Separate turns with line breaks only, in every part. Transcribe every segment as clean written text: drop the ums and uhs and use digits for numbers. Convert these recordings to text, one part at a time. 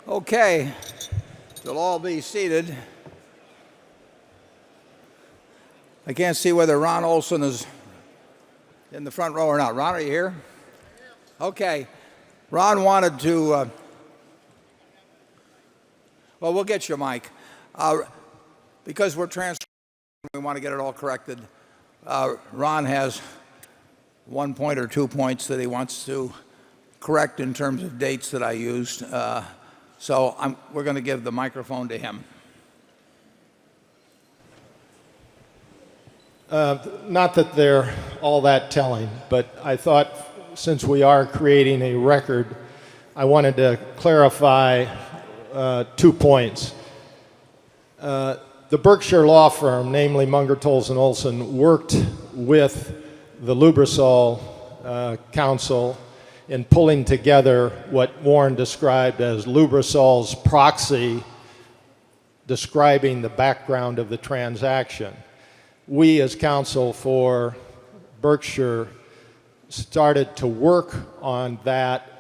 Okay, you'll all be seated. I can't see whether Ron Olson is in the front row or not. Ron, are you here? Okay. Ron wanted to, well, we'll get you a mic. Because we're transferring, we want to get it all corrected. Ron has 1 point or 2 points that he wants to correct in terms of dates that I used. So we're going to give the microphone to him.
Not that they're all that telling, but I thought since we are creating a record, I wanted to clarify 2 points. The Berkshire law firm, namely Munger, Tolles & Olson, worked with the Lubrizol Council in pulling together what Warren described as Lubrisol's proxy describing the background of the transaction. We, as counsel for Berkshire, started to work on that,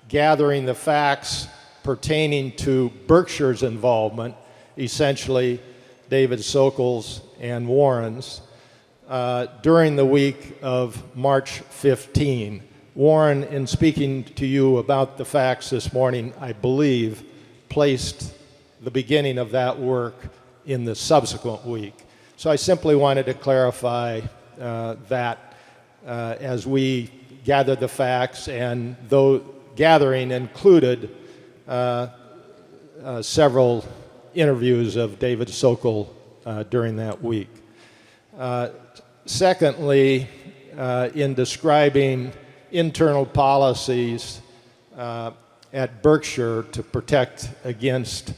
gathering the facts pertaining to Berkshire's involvement, essentially David Sokol's and Warren's, during the week of March 15. Warren, in speaking to you about the facts this morning, I believe, placed the beginning of that work in the subsequent week. So I simply wanted to clarify that as we gathered the facts, and though gathering included several interviews of David Sokol during that week. Secondly, in describing internal policies at Berkshire to protect against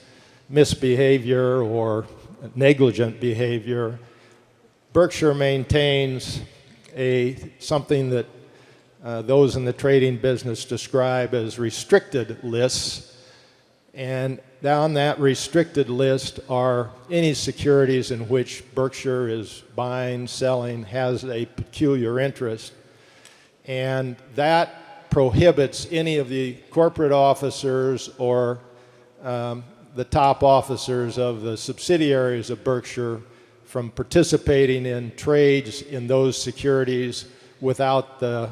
misbehavior or negligent behavior, Berkshire maintains something that those in the trading business describe as restricted lists, and on that restricted list are any securities in which Berkshire is buying, selling, has a peculiar interest, and that prohibits any of the corporate officers or the top officers of the subsidiaries of Berkshire from participating in trades in those securities without the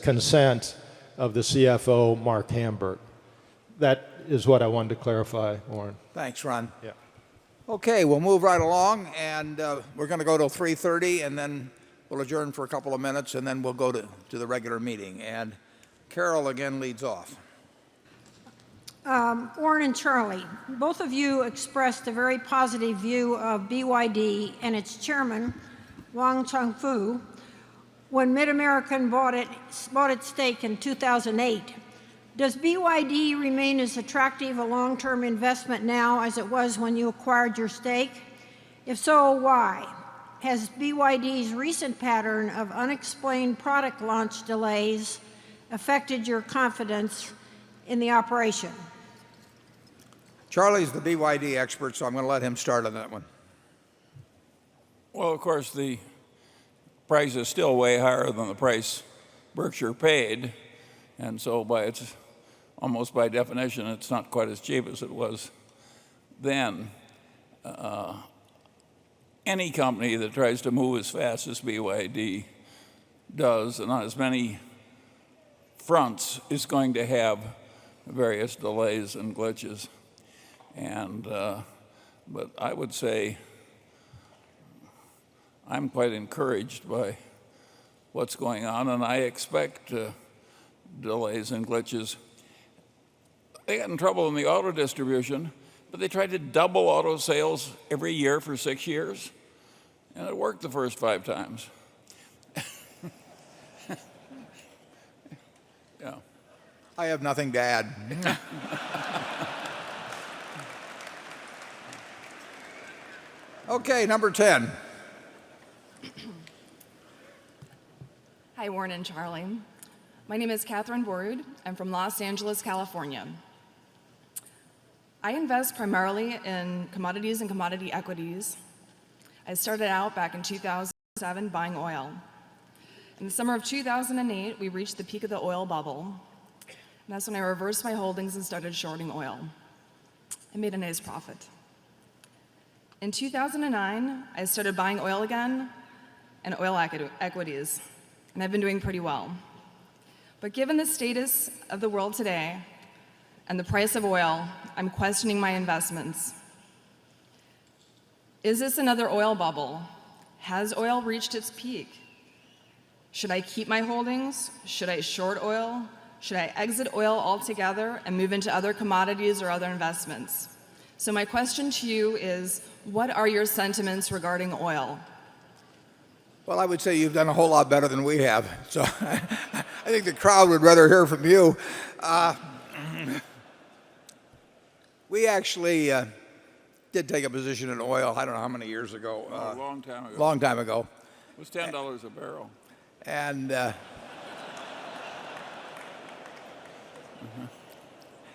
consent of the CFO, Mark Hamburg. That is what I wanted to clarify, Warren.
Thanks, Ron.
Yeah.
Okay, we'll move right along, and we're going to go till 3:30, and then we'll adjourn for a couple of minutes, and then we'll go to the regular meeting. And Carol again leads off.
Warren and Charlie, both of you expressed a very positive view of BYD and its chairman, Wang Changfu, when Mid-American bought its stake in 2008. Does BYD remain as attractive a long-term investment now as it was when you acquired your stake? If so, why? Has BYD's recent pattern of unexplained product launch delays affected your confidence in the operation?
Charlie's the BYD expert, so I'm going to let him start on that one.
Well, of course, the price is still way higher than the price Berkshire paid, and so almost by definition, it's not quite as cheap as it was then. Any company that tries to move as fast as BYD does, and on as many fronts, is going to have various delays and glitches. But I would say I'm quite encouraged by what's going on, and I expect delays and glitches. They got in trouble in the auto distribution, but they tried to double auto sales every year for 6 years, and it worked the first 5 times. Yeah.
I have nothing to add. Okay, number 10.
Hi, Warren and Charlie. My name is Catherine Borud. I'm from Los Angeles, California. I invest primarily in commodities and commodity equities. I started out back in 2007 buying oil. In the summer of 2008, we reached the peak of the oil bubble. And that's when I reversed my holdings and started shorting oil. I made a nice profit. In 2009, I started buying oil again and oil equities, and I've been doing pretty well. But given the status of the world today and the price of oil, I'm questioning my investments. Is this another oil bubble? Has oil reached its peak? Should I keep my holdings? Should I short oil? Should I exit oil altogether and move into other commodities or other investments? So my question to you is, what are your sentiments regarding oil?
Well, I would say you've done a whole lot better than we have. So I think the crowd would rather hear from you. We actually did take a position in oil, I don't know how many years ago.
A long time ago.
Long time ago.
It was $10 a barrel.
And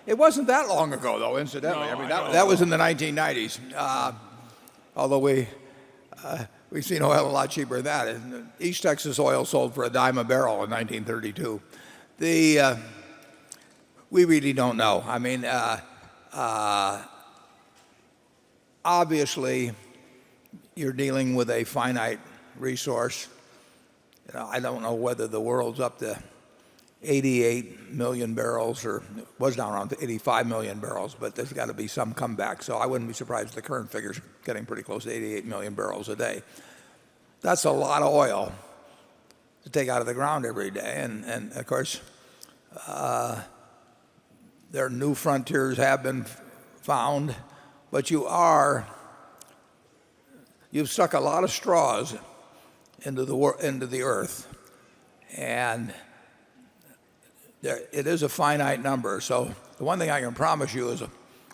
it wasn't that long ago, though, incidentally.
No,
I mean,
I know.
that was in the 1990s. Although we've seen oil a lot cheaper than that. And East Texas oil sold for $0.10 a barrel in 1932. We really don't know. I mean, obviously, you're dealing with a finite resource. You know, I don't know whether the world's up to 88 million barrels or was down around 85 million barrels, but there's got to be some comeback. So I wouldn't be surprised if the current figure's getting pretty close to 88 million barrels a day. That's a lot of oil to take out of the ground every day. And of course, there are new frontiers have been found, but you've stuck a lot of straws into the earth, and it is a finite number. So the one thing I can promise you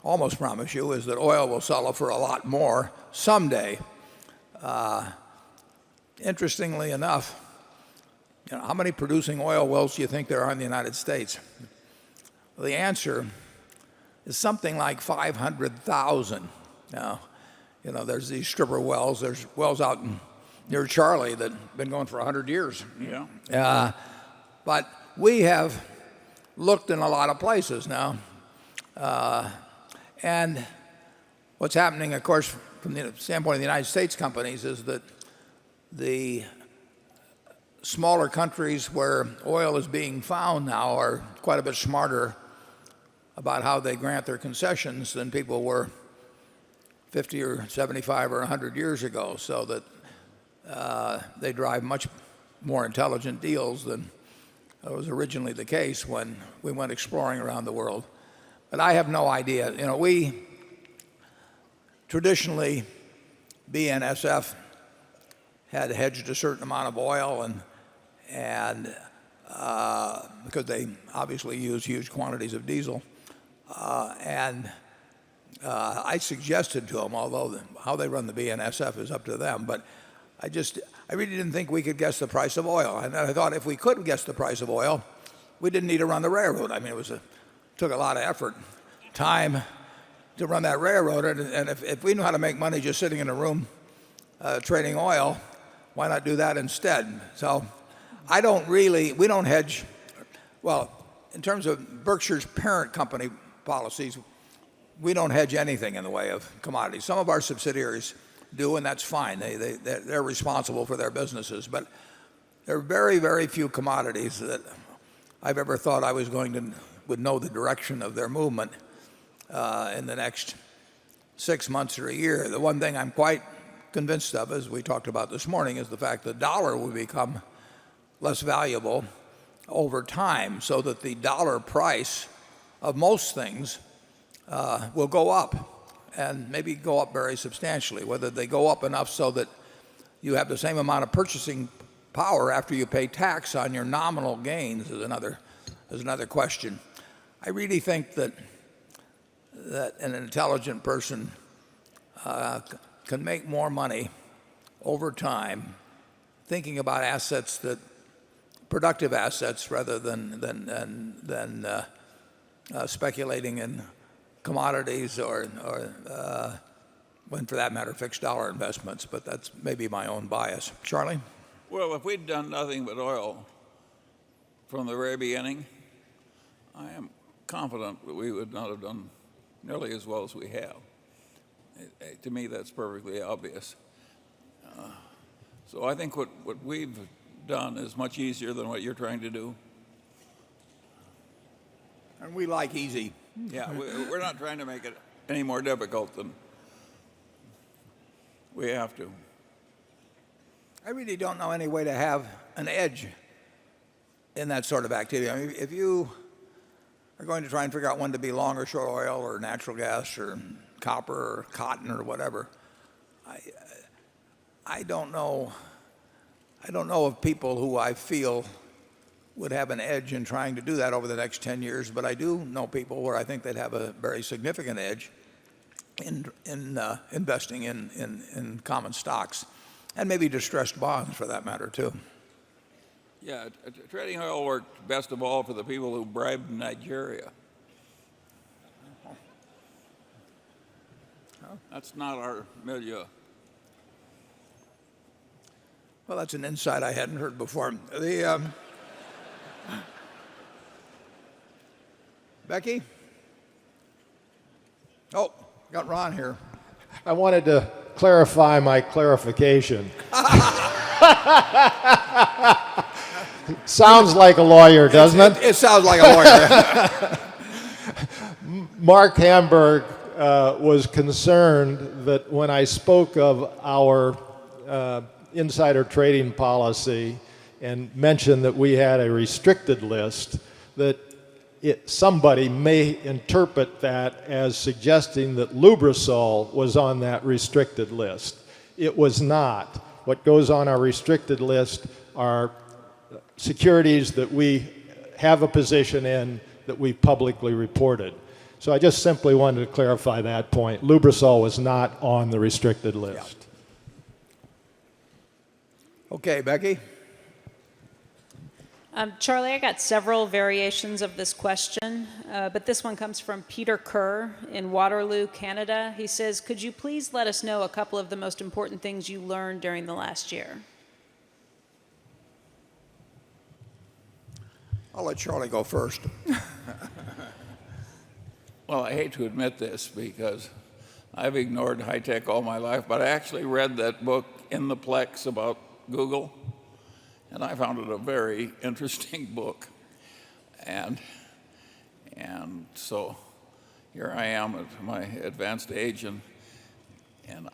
almost promise you, is that oil will sell for a lot more someday. Interestingly enough, you know, how many producing oil wells do you think there are in the United States? Well, the answer is something like 500,000. Now, you know, there's these stripper wells. There's wells out near Charlie that have been going for 100 years.
Yeah.
But we have looked in a lot of places now. And what's happening, of course, from the standpoint of the United States companies, is that the smaller countries where oil is being found now are quite a bit smarter about how they grant their concessions than people were 50 or 75 or 100 years ago, so that they drive much more intelligent deals than was originally the case when we went exploring around the world. But I have no idea. You know, we traditionally, BNSF had hedged a certain amount of oil, and because they obviously use huge quantities of diesel, and I suggested to them, although how they run the BNSF is up to them, but I really didn't think we could guess the price of oil. And I thought if we could guess the price of oil, we didn't need to run the railroad. I mean, took a lot of effort, time to run that railroad. And if we knew how to make money just sitting in a room trading oil, why not do that instead? So we don't hedge. Well, in terms of Berkshire's parent company policies, we don't hedge anything in the way of commodities. Some of our subsidiaries do, and that's fine. They're responsible for their businesses. But there are very, very few commodities that I've ever thought I would know the direction of their movement in the next 6 months or a year. The one thing I'm quite convinced of, as we talked about this morning, is the fact the dollar will become less valuable over time, so that the dollar price of most things will go up, and maybe go up very substantially. Whether they go up enough so that you have the same amount of purchasing power after you pay tax on your nominal gains is another question. I really think that an intelligent person can make more money over time thinking about productive assets rather than speculating in commodities or when, for that matter, fixed dollar investments. But that's maybe my own bias. Charlie?
Well, if we'd done nothing but oil from the very beginning, I am confident that we would not have done nearly as well as we have. To me, that's perfectly obvious. So I think what we've done is much easier than what you're trying to do.
And we like easy.
Yeah, we're not trying to make it any more difficult than we have to.
I really don't know any way to have an edge in that sort of activity. I mean, if you are going to try and figure out when to be long or short oil or natural gas or copper or cotton or whatever, I don't know. I don't know of people who I feel would have an edge in trying to do that over the next 10 years, but I do know people where I think they'd have a very significant edge in investing in common stocks and maybe distressed bonds for that matter too.
Yeah, trading oil worked best of all for the people who bribed Nigeria. That's not our milieu.
Well, that's an insight I hadn't heard before. Becky? Oh, got Ron here.
I wanted to clarify my clarification. Sounds like a lawyer, doesn't it?
It sounds like a lawyer.
Mark Hamburg was concerned that when I spoke of our insider trading policy and mentioned that we had a restricted list, that somebody may interpret that as suggesting that Lubrizol was on that restricted list. It was not. What goes on our restricted list are securities that we have a position in that we publicly reported. So I just simply wanted to clarify that point. Lubrizol was not on the restricted list.
Okay, Becky?
Charlie, I got several variations of this question, but this one comes from Peter Kerr in Waterloo, Canada. He says, could you please let us know a couple of the most important things you learned during the last year?
I'll let Charlie go first.
Well, I hate to admit this because I've ignored high tech all my life, but I actually read that book In the Plex about Google, and I found it a very interesting book. And so here I am at my advanced age, and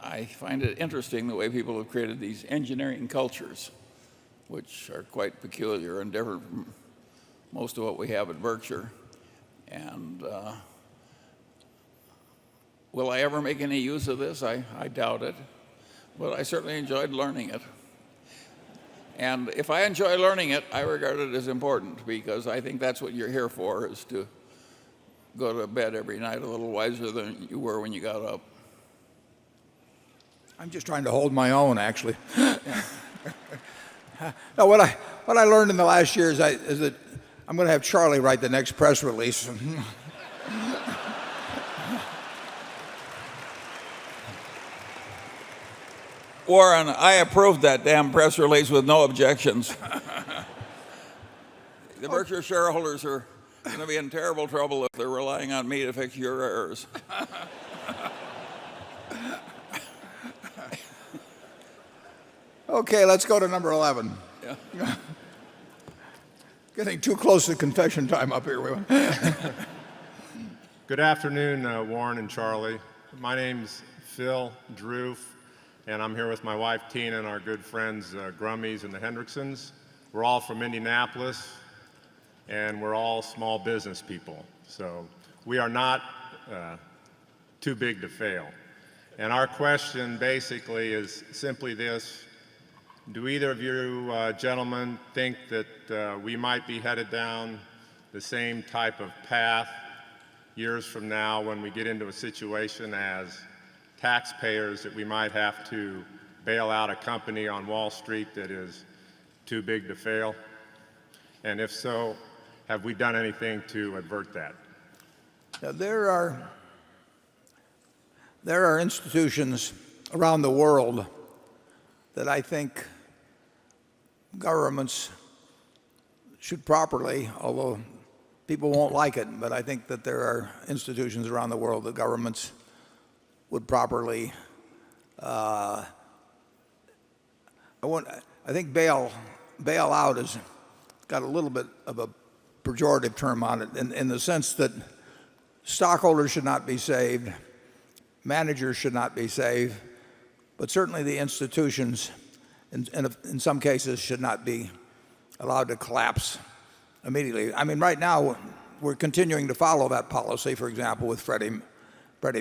I find it interesting the way people have created these engineering cultures, which are quite peculiar and different from most of what we have at Berkshire. And will I ever make any use of this? I doubt it, but I certainly enjoyed learning it. And if I enjoy learning it, I regard it as important because I think that's what you're here for, is to go to bed every night a little wiser than you were when you got up.
I'm just trying to hold my own, actually. No, what I learned in the last year is that I'm going to have Charlie write the next press release.
Warren, I approved that damn press release with no objections. The Berkshire shareholders are going to be in terrible trouble if they're relying on me to fix your errors.
Okay, let's go to number 11.
Yeah.
Getting too close to confession time up here.
Good afternoon, Warren and Charlie. My name's Phil Drew, and I'm here with my wife Tina and our good friends Grummies and the Hendricksons. We're all from Indianapolis, and we're all small business people. So we are not too big to fail. And our question basically is simply this: do either of you gentlemen think that we might be headed down the same type of path years from now when we get into a situation as taxpayers that we might have to bail out a company on Wall Street that is too big to fail? And if so, have we done anything to avert that?
Now, there are institutions around the world that I think governments should properly, although people won't like it, but I think that there are institutions around the world that governments would properly, I think bailout has got a little bit of a pejorative term on it in the sense that stockholders should not be saved, managers should not be saved, but certainly the institutions, in some cases, should not be allowed to collapse immediately. I mean, right now, we're continuing to follow that policy, for example, with Freddie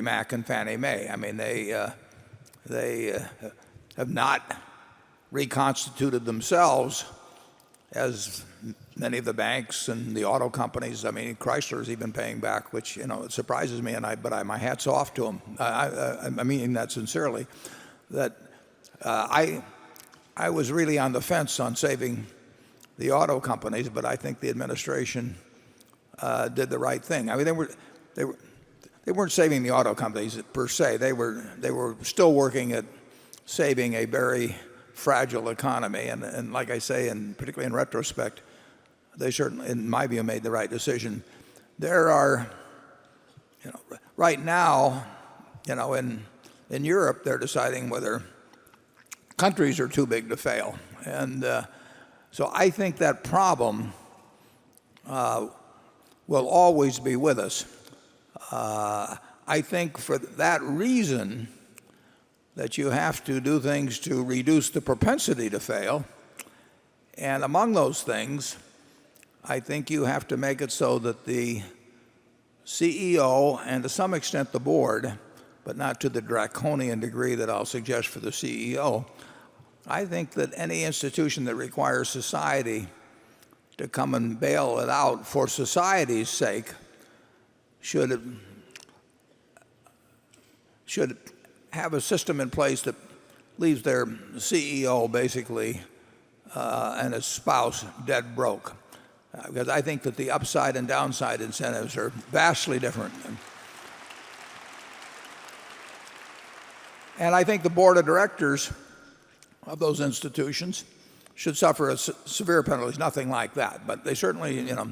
Mac and Fannie Mae. I mean, they have not reconstituted themselves as many of the banks and the auto companies. I mean, Chrysler's even paying back, which, you know, it surprises me, but my hat's off to them. I mean that sincerely. That I was really on the fence on saving the auto companies, but I think the administration did the right thing. I mean, they weren't saving the auto companies per se. They were still working at saving a very fragile economy, and like I say, and particularly in retrospect, they certainly, in my view, made the right decision. There are, you know, right now, you know, in Europe, they're deciding whether countries are too big to fail, and so I think that problem will always be with us. I think for that reason that you have to do things to reduce the propensity to fail. And among those things, I think you have to make it so that the CEO and to some extent the board, but not to the draconian degree that I'll suggest for the CEO, I think that any institution that requires society to come and bail it out for society's sake should have a system in place that leaves their CEO basically and his spouse dead broke. Because I think that the upside and downside incentives are vastly different. And I think the board of directors of those institutions should suffer severe penalties, nothing like that. But they certainly, you know,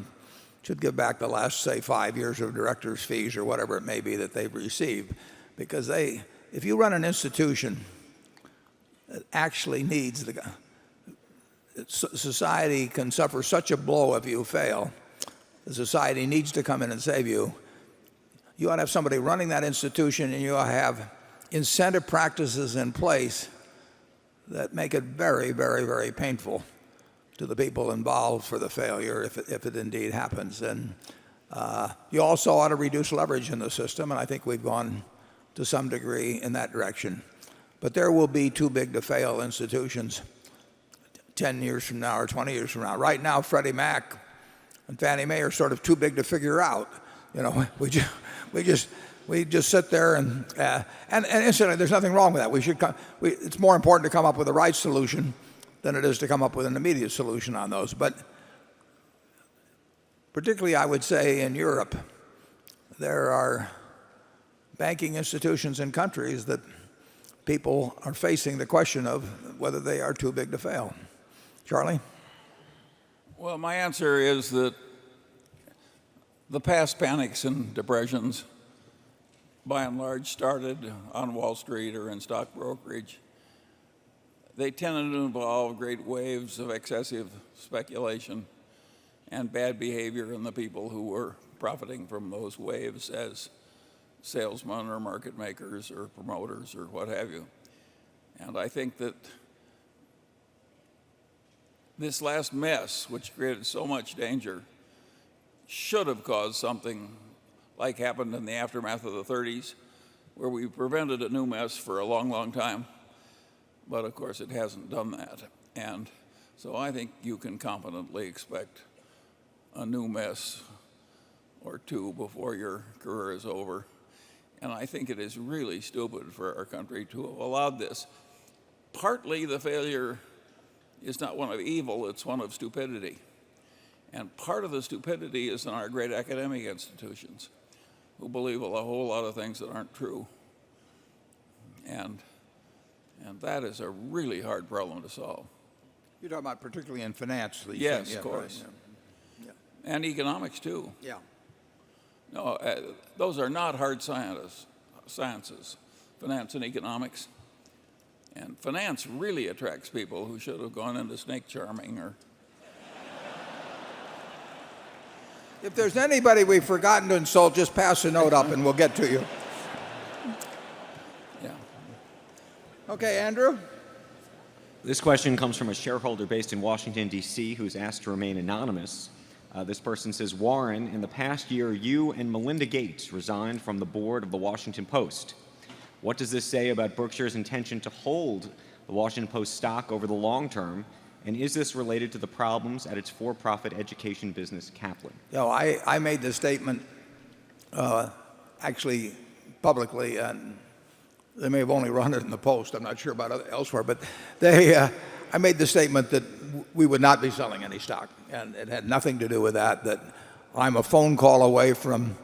should give back the last, say, 5 years of directors' fees or whatever it may be that they've received. Because if you run an institution that actually needs society can suffer such a blow if you fail, the society needs to come in and save you. You ought to have somebody running that institution, and you ought to have incentive practices in place that make it very, very, very painful to the people involved for the failure if it indeed happens. And you also ought to reduce leverage in the system, and I think we've gone to some degree in that direction. But there will be too big to fail institutions 10 years from now or 20 years from now. Right now, Freddie Mac and Fannie Mae are sort of too big to figure out. You know, we just sit there and incidentally, there's nothing wrong with that. It's more important to come up with the right solution than it is to come up with an immediate solution on those. But particularly, I would say in Europe, there are banking institutions in countries that people are facing the question of whether they are too big to fail. Charlie?
Well, my answer is that the past panics and depressions, by and large, started on Wall Street or in stock brokerage. They tended to involve great waves of excessive speculation and bad behavior in the people who were profiting from those waves as salesmen or market makers or promoters or what have you. And I think that this last mess, which created so much danger, should have caused something like happened in the aftermath of the 30s, where we prevented a new mess for a long, long time. But of course, it hasn't done that. And so I think you can confidently expect a new mess or two before your career is over. And I think it is really stupid for our country to have allowed this. Partly the failure is not one of evil, it's one of stupidity. And part of the stupidity is in our great academic institutions, who believe a whole lot of things that aren't true. And that is a really hard problem to solve.
You're talking about particularly in finance.
Yes, of course.
Right, yeah.
and economics too.
Yeah.
No, those are not hard sciences, finance and economics. And finance really attracts people who should have gone into snake charming or.
If there's anybody we've forgotten to insult, just pass a note up and we'll get to you.
Yeah.
Okay, Andrew?
This question comes from a shareholder based in Washington, D.C., who's asked to remain anonymous. This person says, Warren, in the past year, you and Melinda Gates resigned from the board of the Washington Post. What does this say about Berkshire's intention to hold the Washington Post stock over the long term? And is this related to the problems at its for-profit education business, Kaplan?
I made this statement actually publicly, and they may have only run it in the Post. I'm not sure about elsewhere, but I made the statement that we would not be selling any stock, and it had nothing to do with that. That I'm a phone call away from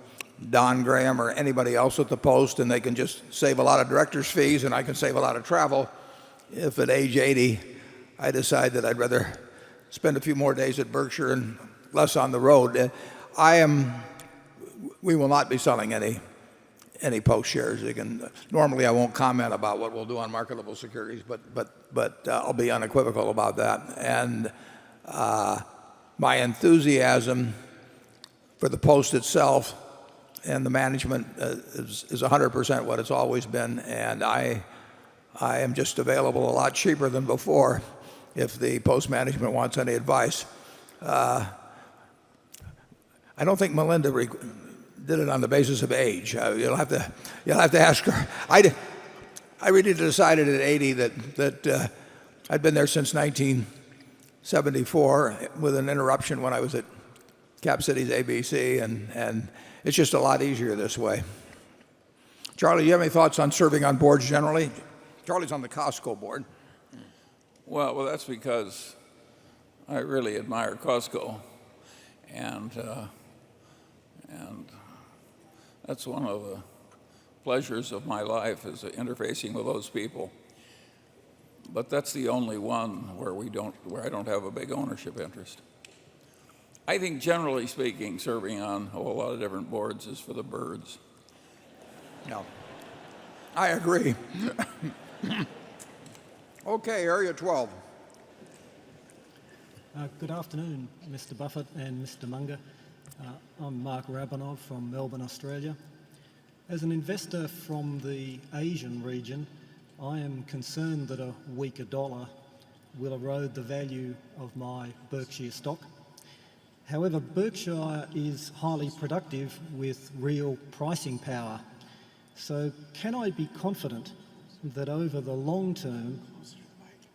Don Graham or anybody else at the Post, and they can just save a lot of director's fees, and I can save a lot of travel if at age 80 I decide that I'd rather spend a few more days at Berkshire and less on the road. We will not be selling any Post shares. Normally I won't comment about what we'll do on marketable securities, but I'll be unequivocal about that. And my enthusiasm for the Post itself and the management is 100% what it's always been, and I am just available a lot cheaper than before if the Post management wants any advice. I don't think Melinda did it on the basis of age. You'll have to ask her. I really decided at 80 that I'd been there since 1974 with an interruption when I was at Cap Cities ABC, and it's just a lot easier this way. Charlie, you have any thoughts on serving on boards generally? Charlie's on the Costco board.
Well, that's because I really admire Costco, and that's one of the pleasures of my life is interfacing with those people. But that's the only one where I don't have a big ownership interest. I think generally speaking, serving on a whole lot of different boards is for the birds.
No, I agree. Okay, area 12.
Good afternoon, Mr. Buffett and Mr. Munger. I'm Mark Rabinov from Melbourne, Australia. As an investor from the Asian region, I am concerned that a weaker dollar will erode the value of my Berkshire stock. However, Berkshire is highly productive with real pricing power. So can I be confident that over the long term,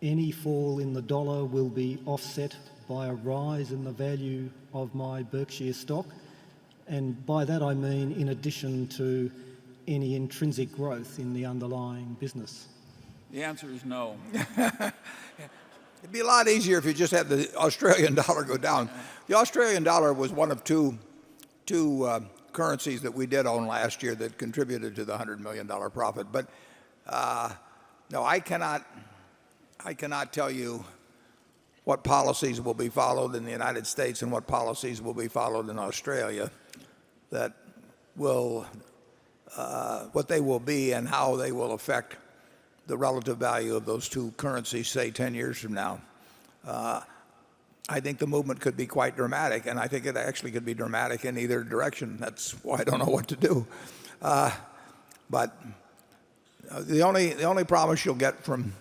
any fall in the dollar will be offset by a rise in the value of my Berkshire stock? And by that I mean in addition to any intrinsic growth in the underlying business.
The answer is no.
It'd be a lot easier if you just had the Australian dollar go down. The Australian dollar was one of two currencies that we did own last year that contributed to the $100 million profit. But no, I cannot tell you what policies will be followed in the United States and what policies will be followed in Australia that will, what they will be and how they will affect the relative value of those two currencies, say 10 years from now. I think the movement could be quite dramatic, and I think it actually could be dramatic in either direction. That's why I don't know what to do. But the only promise you'll get from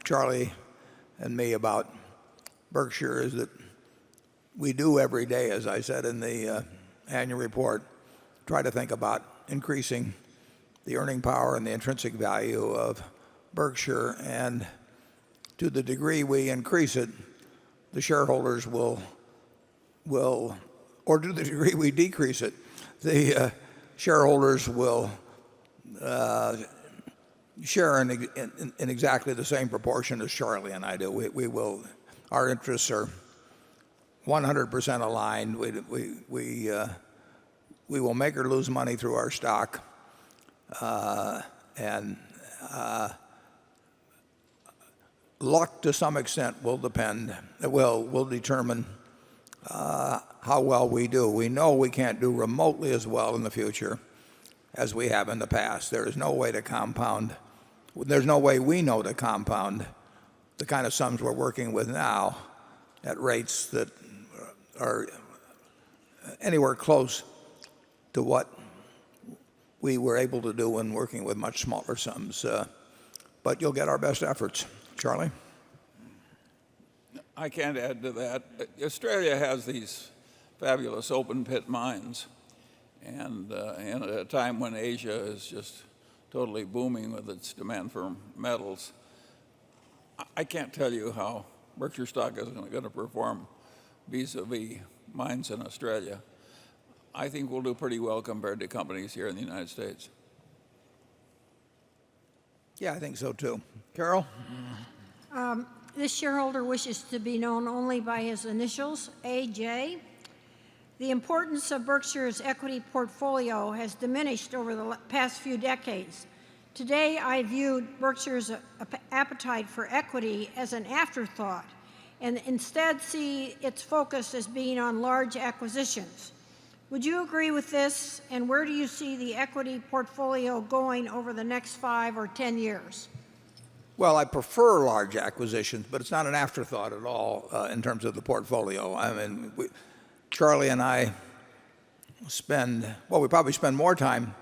Charlie and me about Berkshire is that we do every day, as I said in the annual report, try to think about increasing the earning power and the intrinsic value of Berkshire, and to the degree we increase it, the shareholders will, or to the degree we decrease it, the shareholders will share in exactly the same proportion as Charlie and I do. We will, our interests are 100% aligned. We will make or lose money through our stock, and luck to some extent will determine how well we do. We know we can't do remotely as well in the future as we have in the past. There is no way to compound. There's no way we know to compound the kind of sums we're working with now at rates that are anywhere close to what we were able to do when working with much smaller sums. But you'll get our best efforts. Charlie?
I can't add to that. Australia has these fabulous open pit mines, and in a time when Asia is just totally booming with its demand for metals, I can't tell you how Berkshire stock is going to perform vis-a-vis mines in Australia. I think we'll do pretty well compared to companies here in the United States.
Yeah, I think so too. Carol?
This shareholder wishes to be known only by his initials, AJ. The importance of Berkshire's equity portfolio has diminished over the past few decades. Today, I viewed Berkshire's appetite for equity as an afterthought and instead see its focus as being on large acquisitions. Would you agree with this, and where do you see the equity portfolio going over the next 5 or 10 years?
Well, I prefer large acquisitions, but it's not an afterthought at all in terms of the portfolio. I mean, Charlie and I we probably spend more time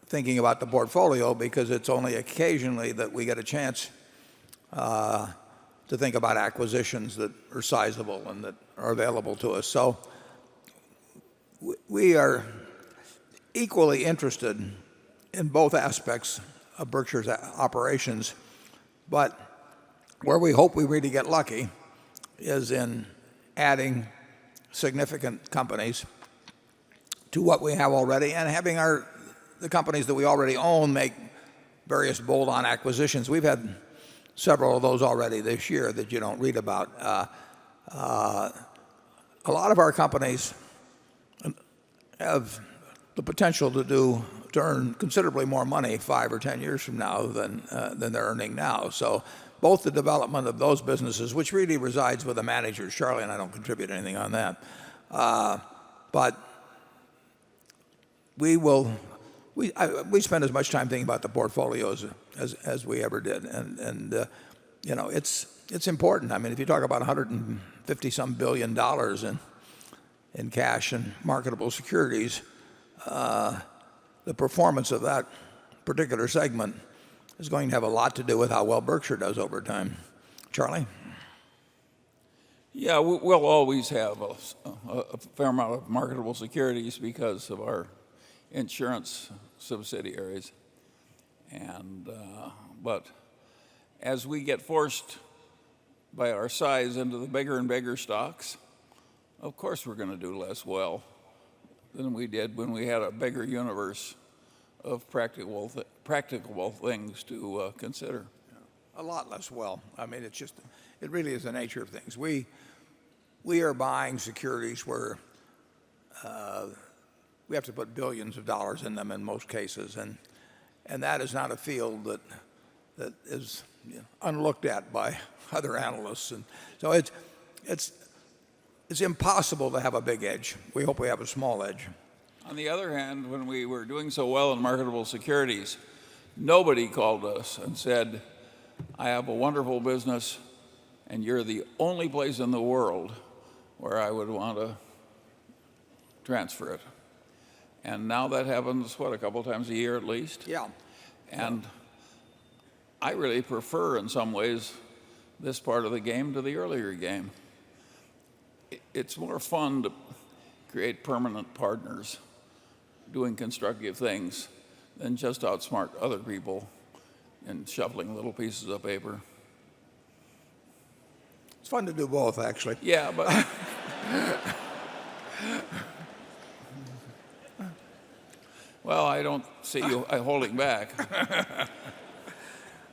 thinking about the portfolio because it's only occasionally that we get a chance to think about acquisitions that are sizable and that are available to us. So we are equally interested in both aspects of Berkshire's operations, but where we hope we really get lucky is in adding significant companies to what we have already and having the companies that we already own make various bolt-on acquisitions. We've had several of those already this year that you don't read about. A lot of our companies have the potential to earn considerably more money 5 or 10 years from now than they're earning now. So both the development of those businesses, which really resides with the managers, Charlie and I don't contribute anything on that, but we spend as much time thinking about the portfolios as we ever did, and you know, it's important. I mean, if you talk about $150-some billion in cash and marketable securities, the performance of that particular segment is going to have a lot to do with how well Berkshire does over time. Charlie?
Yeah, we'll always have a fair amount of marketable securities because of our insurance subsidiaries. But as we get forced by our size into the bigger and bigger stocks, of course we're going to do less well than we did when we had a bigger universe of practicable things to consider.
A lot less well. I mean, it really is the nature of things. We are buying securities where we have to put billions of dollars in them in most cases, and that is not a field that is unlooked at by other analysts, and so it's impossible to have a big edge. We hope we have a small edge.
On the other hand, when we were doing so well in marketable securities, nobody called us and said, I have a wonderful business and you're the only place in the world where I would want to transfer it. And now that happens, a couple times a year at least?
Yeah.
And I really prefer, in some ways, this part of the game to the earlier game. It's more fun to create permanent partners doing constructive things than just outsmart other people in shuffling little pieces of paper.
It's fun to do both, actually.
Yeah, but well, I don't see you holding back.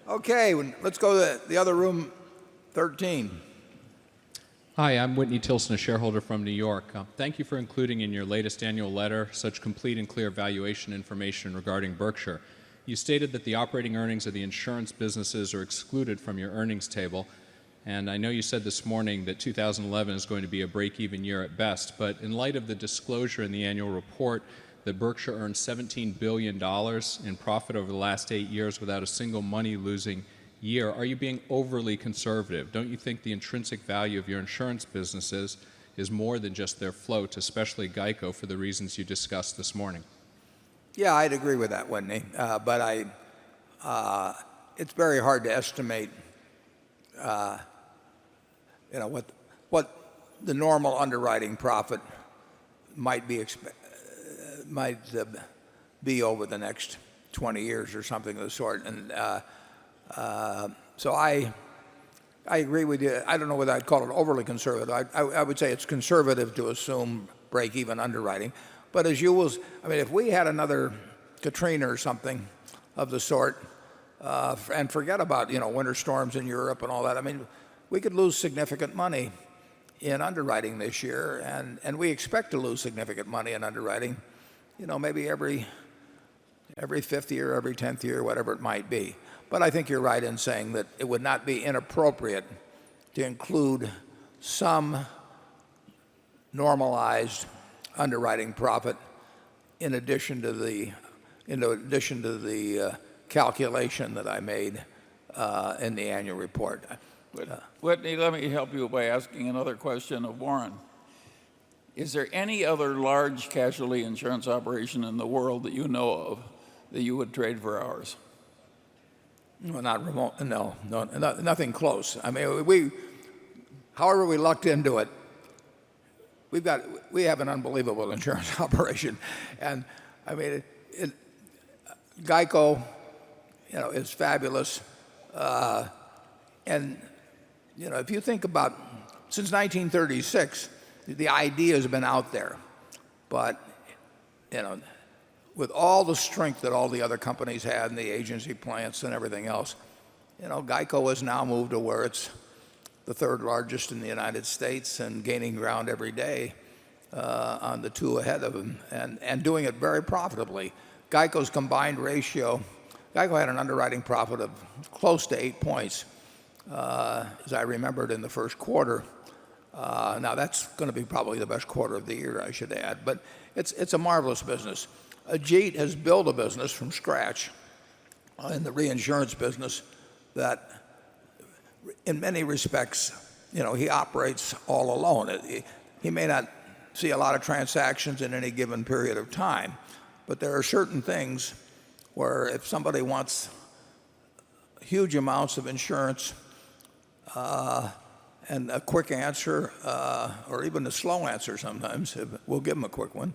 Okay, let's go to the other room, 13.
Hi, I'm Whitney Tilson, a shareholder from New York. Thank you for including in your latest annual letter such complete and clear valuation information regarding Berkshire. You stated that the operating earnings of the insurance businesses are excluded from your earnings table, And I know you said this morning that 2011 is going to be a break-even year at best, but in light of the disclosure in the annual report that Berkshire earned $17 billion in profit over the last 8 years without a single money-losing year, are you being overly conservative? Don't you think the intrinsic value of your insurance businesses is more than just their float, especially GEICO, for the reasons you discussed this morning?
Yeah, I'd agree with that, Whitney. But it's very hard to estimate, what the normal underwriting profit might be over the next 20 years or something of the sort. And so I agree with you. I don't know whether I'd call it overly conservative. I would say it's conservative to assume break-even underwriting. But as you will, I mean, if we had another Katrina or something of the sort, and forget about winter storms in Europe and all that, I mean, we could lose significant money in underwriting this year, and we expect to lose significant money in underwriting, maybe every 5th year, every 10th year, whatever it might be. But I think you're right in saying that it would not be inappropriate to include some normalized underwriting profit in addition to the calculation that I made in the annual report.
Whitney, let me help you by asking another question of Warren. Is there any other large casualty insurance operation in the world that you know of that you would trade for ours?
Well, not remote. No, nothing close. I mean, however we lucked into it, we have an unbelievable insurance operation, and I mean, GEICO, is fabulous, and if you think about since 1936, the idea has been out there, but with all the strength that all the other companies had and the agency plants and everything else, GEICO has now moved to where it's the third largest in the United States and gaining ground every day on the two ahead of them and doing it very profitably. GEICO's combined ratio, GEICO had an underwriting profit of close to 8 points, as I remembered in the first quarter. Now that's going to be probably the best quarter of the year, I should add, but it's a marvelous business. Ajit has built a business from scratch in the reinsurance business that in many respects, he operates all alone. He may not see a lot of transactions in any given period of time, but there are certain things where if somebody wants huge amounts of insurance and a quick answer, or even a slow answer sometimes, we'll give them a quick one,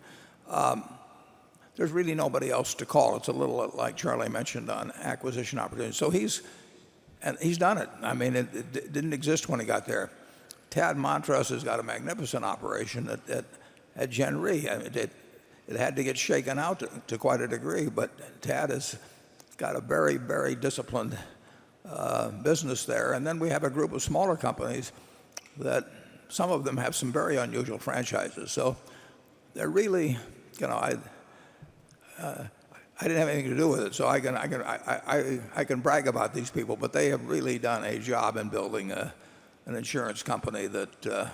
there's really nobody else to call. It's a little like Charlie mentioned on acquisition opportunities. So he's done it. I mean, it didn't exist when he got there. Tad Montross has got a magnificent operation at Gen Re. I mean, it had to get shaken out to quite a degree, but Tad has got a very, very disciplined business there. And then we have a group of smaller companies that some of them have some very unusual franchises. So they're really, I didn't have anything to do with it, so I can brag about these people, but they have really done a job in building an insurance company that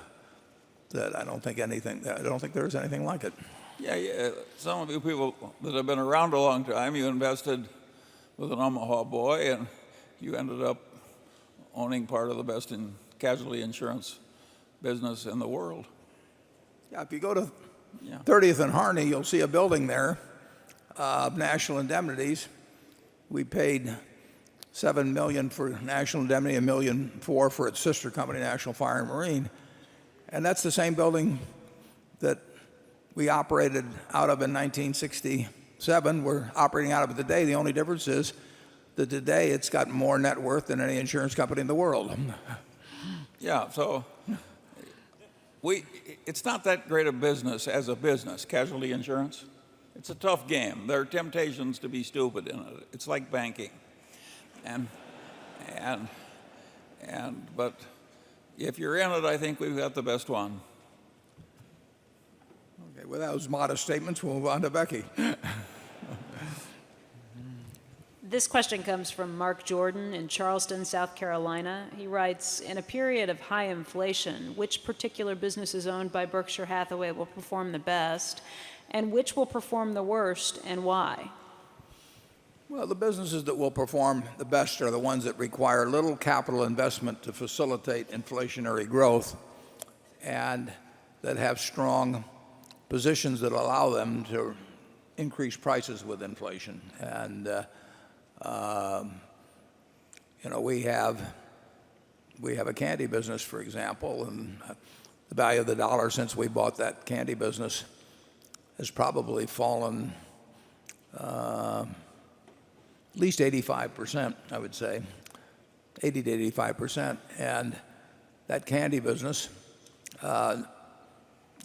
I don't think there's anything like it.
Yeah. Some of you people that have been around a long time, you invested with an Omaha boy, and you ended up owning part of the best in casualty insurance business in the world.
Yeah, if you go to 30th and Harney, you'll see a building there of National Indemnities. We paid $7 million for National Indemnity, $1.4 million for its sister company, National Fire and Marine. And that's the same building that we operated out of in 1967. We're operating out of it today. The only difference is that today it's got more net worth than any insurance company in the world.
Yeah, so it's not that great a business as a business, casualty insurance. It's a tough game. There are temptations to be stupid in it. It's like banking. But if you're in it, I think we've got the best one.
Okay, with those modest statements, we'll move on to Becky.
This question comes from Mark Jordan in Charleston, South Carolina. He writes, in a period of high inflation, which particular businesses owned by Berkshire Hathaway will perform the best, and which will perform the worst, and why?
Well, the businesses that will perform the best are the ones that require little capital investment to facilitate inflationary growth and that have strong positions that allow them to increase prices with inflation. And we have a candy business, for example, and the value of the dollar since we bought that candy business has probably fallen at least 85%, I would say, 80 to 85%. And that candy business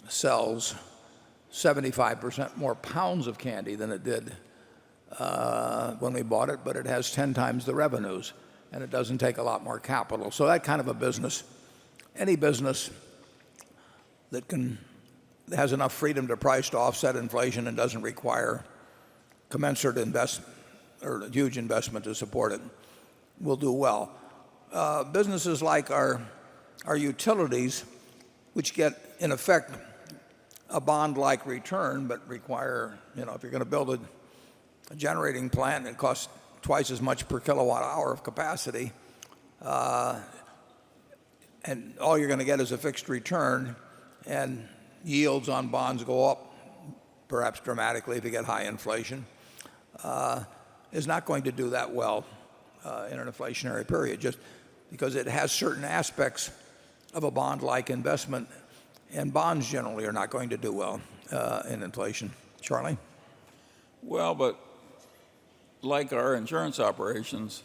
sells 75% more pounds of candy than it did when we bought it, but it has 10 times the revenues, and it doesn't take a lot more capital. So that kind of a business, any business that has enough freedom to price to offset inflation and doesn't require commensurate investment or huge investment to support it, will do well. Businesses like our utilities, which get, in effect, a bond-like return, but require, if you're going to build a generating plant, it costs twice as much per kilowatt hour of capacity, and all you're going to get is a fixed return, and yields on bonds go up, perhaps dramatically if you get high inflation, is not going to do that well in an inflationary period, just because it has certain aspects of a bond-like investment, and bonds generally are not going to do well in inflation. Charlie?
Well, but like our insurance operations,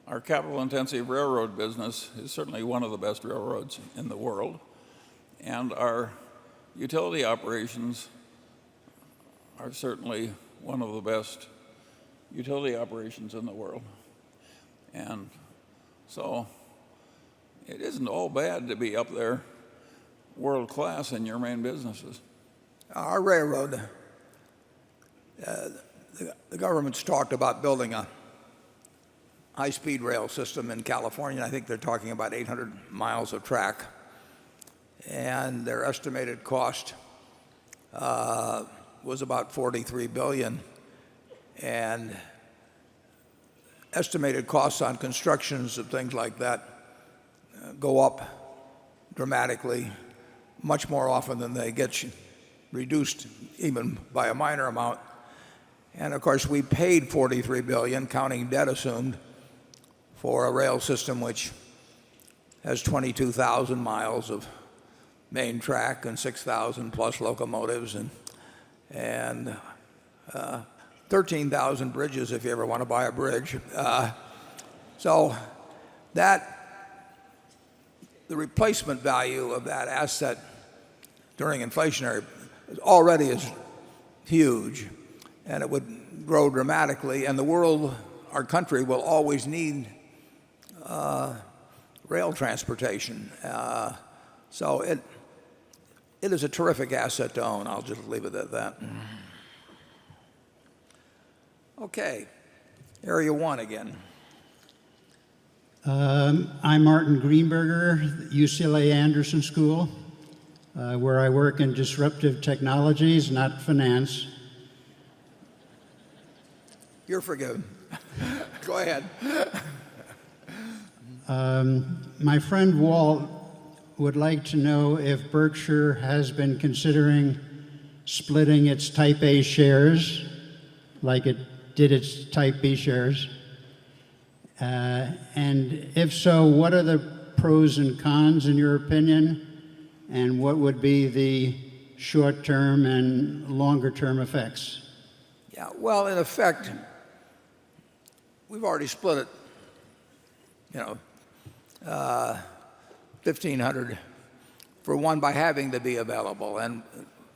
our capital-intensive railroad business is certainly one of the best railroads in the world, and our utility operations are certainly one of the best utility operations in the world. And so it isn't all bad to be up there world class in your main businesses.
Our railroad, the government's talked about building a high-speed rail system in California. I think they're talking about 800 miles of track. And their estimated cost was about $43 billion. And estimated costs on constructions of things like that go up dramatically, much more often than they get reduced even by a minor amount. And of course, we paid $43 billion, counting debt assumed, for a rail system which has 22,000 miles of main track and 6,000 plus locomotives and 13,000 bridges if you ever want to buy a bridge. So the replacement value of that asset during inflationary already is huge, and it would grow dramatically, and the world, our country, will always need rail transportation. So it is a terrific asset to own. I'll just leave it at that. Okay, Area 1 again.
I'm Martin Greenberger, UCLA Anderson School, where I work in disruptive technologies, not finance.
You're forgiven. Go ahead.
My friend Walt would like to know if Berkshire has been considering splitting its Type A shares like it did its Type B shares. And if so, what are the pros and cons in your opinion? And what would be the short-term and longer-term effects?
Yeah, well, in effect, we've already split it, 1,500 for one by having to be available. And,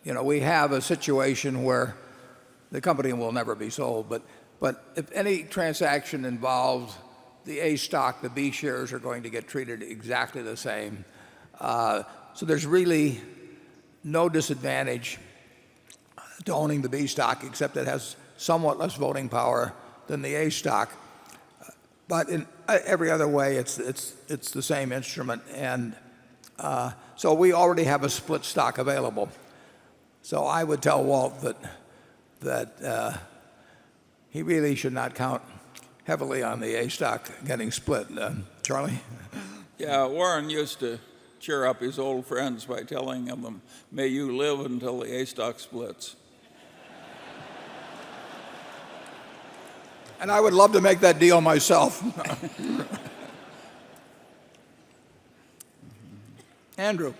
we have a situation where the company will never be sold. But if any transaction involves the A stock, the B shares are going to get treated exactly the same. So there's really no disadvantage to owning the B stock, except it has somewhat less voting power than the A stock. But in every other way, it's the same instrument. And so we already have a split stock available. So I would tell Walt that he really should not count heavily on the A stock getting split. Charlie?
Yeah, Warren used to cheer up his old friends by telling them, may you live until the A stock splits.
And I would love to make that deal myself. Andrew.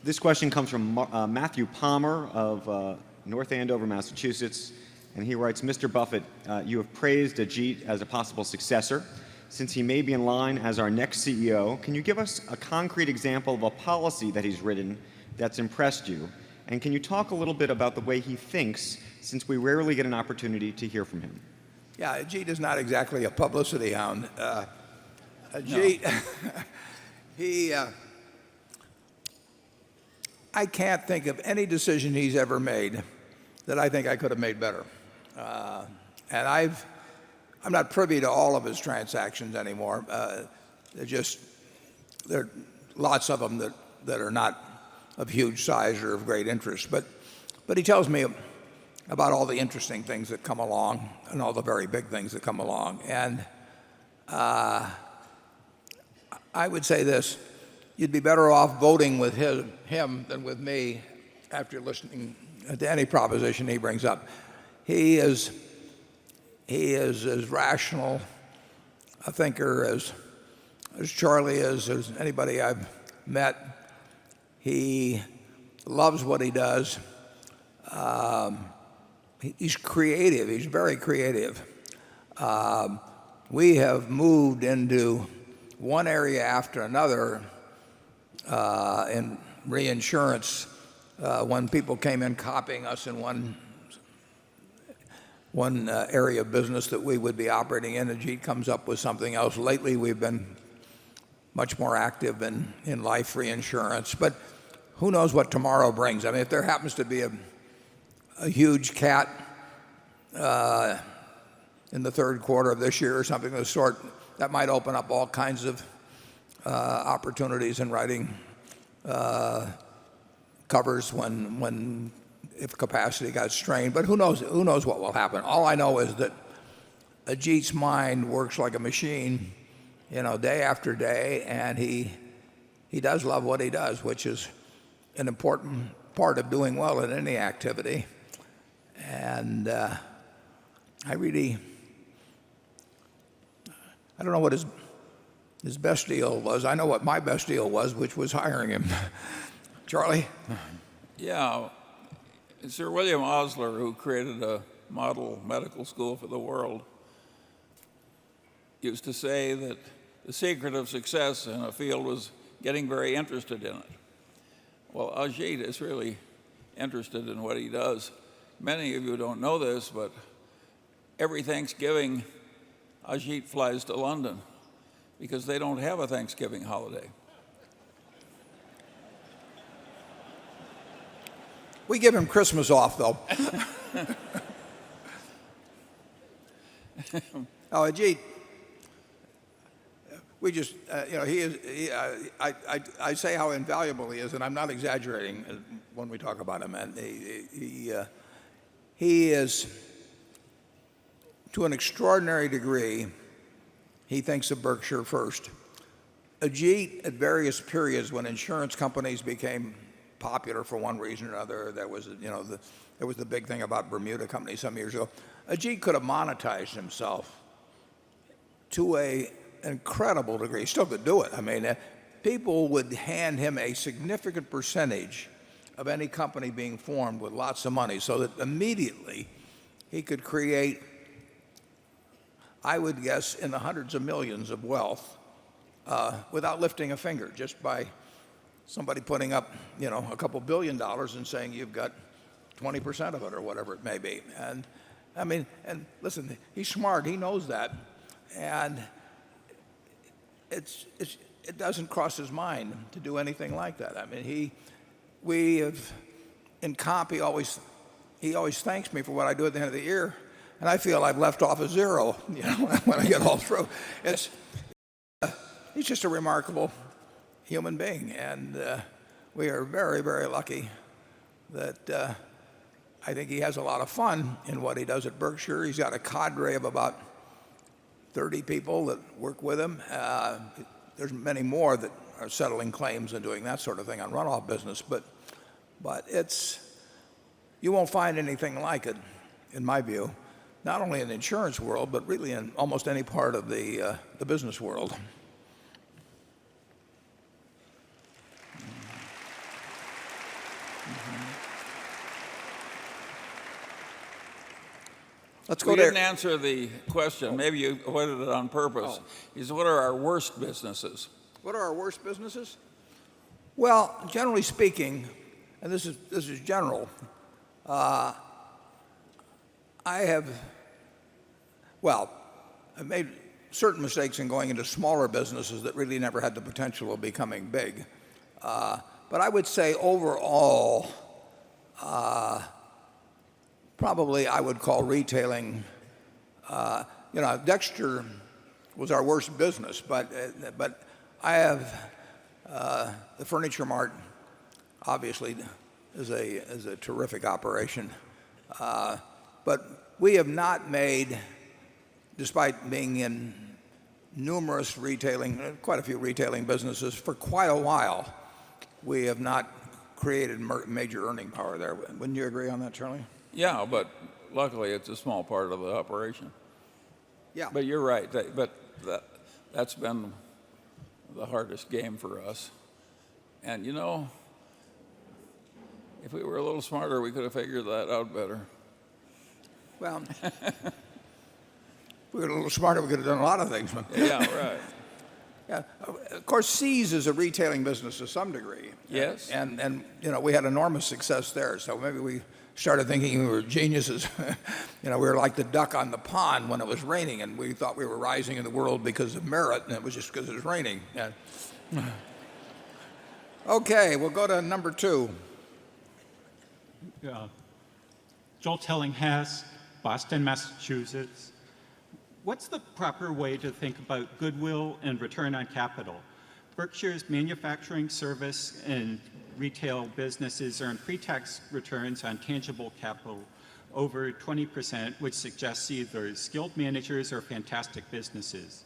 This question comes from Matthew Palmer of North Andover, Massachusetts. And he writes, Mr. Buffett, you have praised Ajit as a possible successor. Since he may be in line as our next CEO, can you give us a concrete example of a policy that he's written that's impressed you? And can you talk a little bit about the way he thinks, since we rarely get an opportunity to hear from him?
Yeah, Ajit is not exactly a publicity hound. Ajit, no. I can't think of any decision he's ever made that I think I could have made better. And I'm not privy to all of his transactions anymore. There are lots of them that are not of huge size or of great interest. But he tells me about all the interesting things that come along and all the very big things that come along. And I would say this: you'd be better off voting with him than with me after listening to any proposition he brings up. He is as rational a thinker as Charlie is, as anybody I've met. He loves what he does. He's creative. He's very creative. We have moved into one area after another in reinsurance. When people came in copying us in one area of business that we would be operating in, Ajit comes up with something else. Lately, we've been much more active in life reinsurance. But who knows what tomorrow brings? I mean, if there happens to be a huge cat in the third quarter of this year or something of the sort, that might open up all kinds of opportunities in writing covers if capacity got strained. But who knows what will happen? All I know is that Ajit's mind works like a machine, day after day, and he does love what he does, which is an important part of doing well in any activity. And I don't know what his best deal was. I know what my best deal was, which was hiring him. Charlie?
Yeah, Sir William Osler, who created a model medical school for the world, used to say that the secret of success in a field was getting very interested in it. Well, Ajit is really interested in what he does. Many of you don't know this, but every Thanksgiving, Ajit flies to London because they don't have a Thanksgiving holiday.
We give him Christmas off, though. Oh, Ajit, we just, I say how invaluable he is, and I'm not exaggerating when we talk about him. And he is, to an extraordinary degree, he thinks of Berkshire first. Ajit, at various periods when insurance companies became popular for one reason or another, there was the big thing about Bermuda companies some years ago. Ajit could have monetized himself to an incredible degree. He still could do it. I mean, people would hand him a significant percentage of any company being formed with lots of money, so that immediately he could create, I would guess, in the hundreds of millions of wealth without lifting a finger, just by somebody putting up, a couple $1 billion and saying you've got 20% of it or whatever it may be. And I mean, and listen, he's smart. He knows that, and it doesn't cross his mind to do anything like that. I mean, in comp, he always he always thanks me for what I do at the end of the year, and I feel I've left off a zero, when I get all through. He's just a remarkable human being, and we are very, very lucky that I think he has a lot of fun in what he does at Berkshire. He's got a cadre of about 30 people that work with him. There's many more that are settling claims and doing that sort of thing on runoff business, but you won't find anything like it, in my view, not only in the insurance world, but really in almost any part of the business world. Let's go
We
there.
didn't answer the question. Maybe you avoided it on purpose. He said, what are our worst businesses?
What are our worst businesses? Well, generally speaking, and this is general, I made certain mistakes in going into smaller businesses that really never had the potential of becoming big. But I would say overall, probably I would call retailing, Dexter was our worst business, but I have the Furniture Mart obviously is a terrific operation, but we have not made, despite being in numerous quite a few retailing businesses for quite a while, we have not created major earning power there. Wouldn't you agree on that, Charlie?
Yeah, but luckily it's a small part of the operation.
Yeah.
But you're right. That's been the hardest game for us. And if we were a little smarter, we could have figured that out better.
Well, if we were a little smarter, we could have done a lot of things.
Yeah, right.
Yeah. Of course, Sears is a retailing business to some degree.
Yes.
And we had enormous success there. So maybe we started thinking we were geniuses. We were like the duck on the pond when it was raining, and we thought we were rising in the world because of merit, and it was just because it was raining. Yeah. Okay, we'll go to number 2.
Joel Tillinghast, Boston, Massachusetts. What's the proper way to think about goodwill and return on capital? Berkshire's manufacturing, service, and retail businesses earn pre-tax returns on tangible capital over 20%, which suggests either skilled managers or fantastic businesses.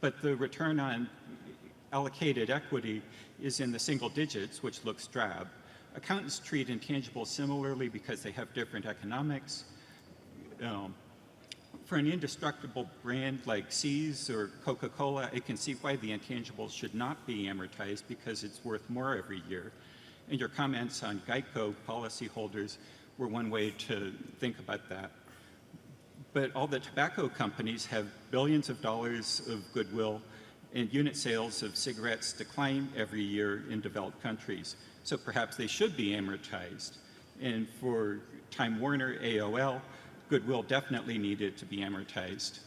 But the return on allocated equity is in the single digits, which looks drab. Accountants treat intangibles similarly because they have different economics. For an indestructible brand like See's or Coca-Cola, I can see why the intangibles should not be amortized because it's worth more every year. And your comments on Geico policyholders were one way to think about that. But all the tobacco companies have billions of dollars of goodwill, and unit sales of cigarettes decline every year in developed countries. So perhaps they should be amortized. And for Time Warner, AOL, goodwill definitely needed to be amortized.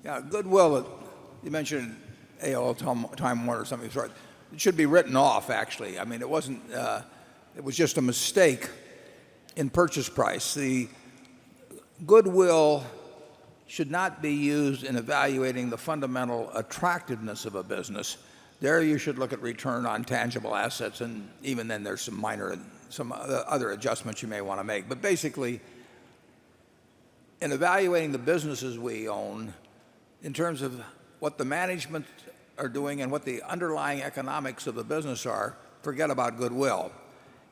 Yeah, goodwill, you mentioned AOL, Time Warner, something sort. It should be written off, actually. I mean, it wasn't, it was just a mistake in purchase price. The goodwill should not be used in evaluating the fundamental attractiveness of a business. There you should look at return on tangible assets, and even then there's some other adjustments you may want to make. But basically, in evaluating the businesses we own, in terms of what the management are doing and what the underlying economics of the business are, forget about goodwill.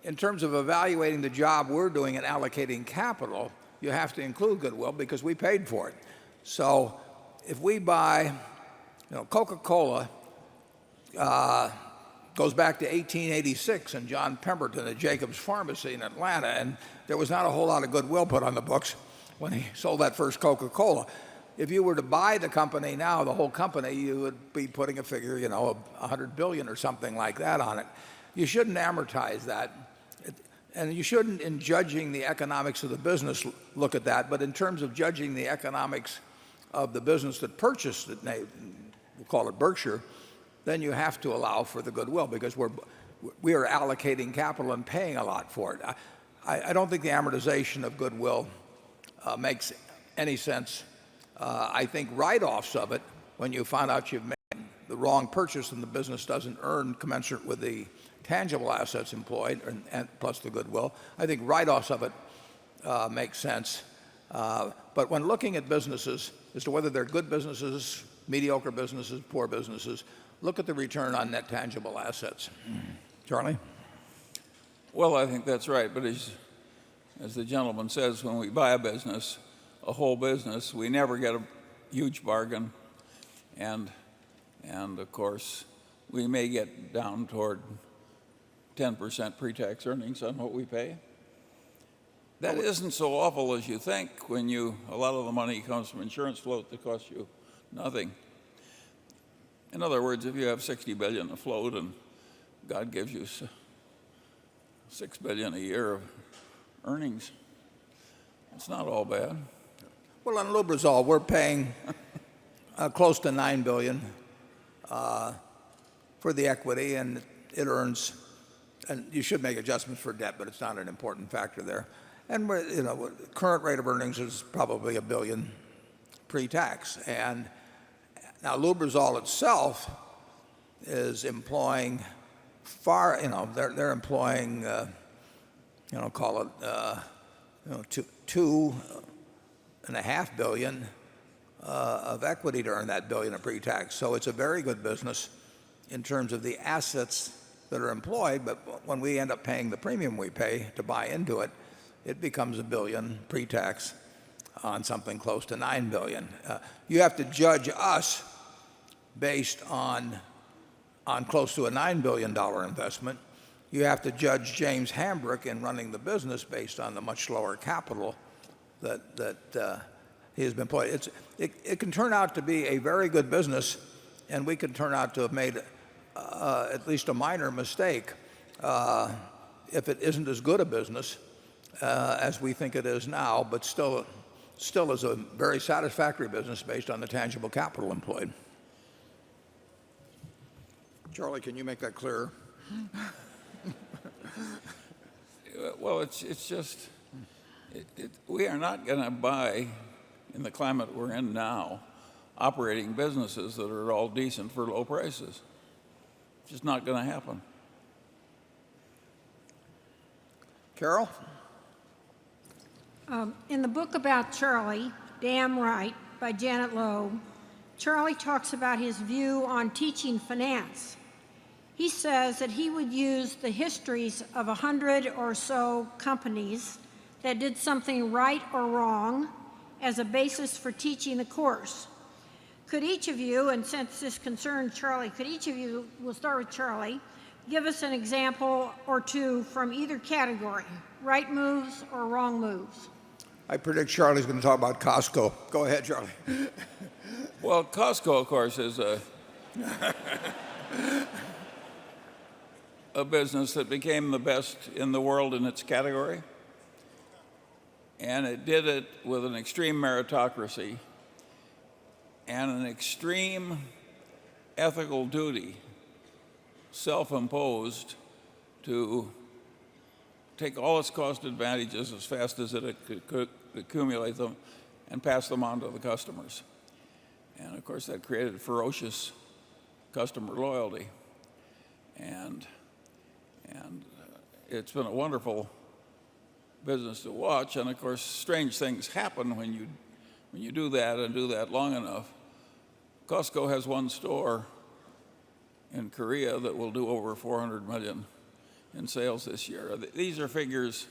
In terms of evaluating the job we're doing in allocating capital, you have to include goodwill because we paid for it. So if we buy, Coca-Cola goes back to 1886 and John Pemberton at Jacobs Pharmacy in Atlanta, and there was not a whole lot of goodwill put on the books when he sold that first Coca-Cola. If you were to buy the company now, the whole company, you would be putting a figure, $100 billion or something like that on it. You shouldn't amortize that. And you shouldn't, in judging the economics of the business, look at that. But in terms of judging the economics of the business that purchased it, we'll call it Berkshire, then you have to allow for the goodwill because we are allocating capital and paying a lot for it. I don't think the amortization of goodwill makes any sense. I think write-offs of it, when you find out you've made the wrong purchase and the business doesn't earn commensurate with the tangible assets employed and plus the goodwill, I think write-offs of it make sense. But when looking at businesses as to whether they're good businesses, mediocre businesses, poor businesses, look at the return on net tangible assets. Charlie?
Well, I think that's right. But as the gentleman says, when we buy a business, a whole business, we never get a huge bargain. And of course, we may get down toward 10% pre-tax earnings on what we pay. That isn't so awful as you think when a lot of the money comes from insurance float that costs you nothing. In other words, if you have $60 billion afloat and God gives you $6 billion a year of earnings, it's not all bad.
Well, on Lubrizol, we're paying close to $9 billion for the equity, and it earns. And you should make adjustments for debt, but it's not an important factor there. And current rate of earnings is probably $1 billion pre-tax. And now Lubrizol itself is employing they're employing, call it, $2.5 billion of equity to earn that billion of pre-tax. So it's a very good business in terms of the assets that are employed. But when we end up paying the premium we pay to buy into it, it becomes $1 billion pre-tax on something close to $9 billion. You have to judge us based on close to a $9 billion investment. You have to judge James Hambrick in running the business based on the much lower capital that he has been employed. It can turn out to be a very good business, and we can turn out to have made at least a minor mistake if it isn't as good a business as we think it is now, but still is a very satisfactory business based on the tangible capital employed. Charlie, can you make that clearer?
Well, it's just we are not going to buy, in the climate we're in now, operating businesses that are all decent for low prices. It's just not going to happen.
Carol?
In the book about Charlie, Damn Right, by Janet Lowe, Charlie talks about his view on teaching finance. He says that he would use the histories of 100 or so companies that did something right or wrong as a basis for teaching the course. Could each of you, and since this concerns Charlie, we'll start with Charlie, give us an example or two from either category, right moves or wrong moves?
I predict Charlie's going to talk about Costco. Go ahead, Charlie.
Well, Costco, of course, is a business that became the best in the world in its category. And it did it with an extreme meritocracy and an extreme ethical duty, self-imposed, to take all its cost advantages as fast as it could accumulate them and pass them on to the customers. And of course, that created ferocious customer loyalty. And it's been a wonderful business to watch. And of course, strange things happen when you do that and do that long enough. Costco has one store in Korea that will do over $400 million in sales this year. These are figures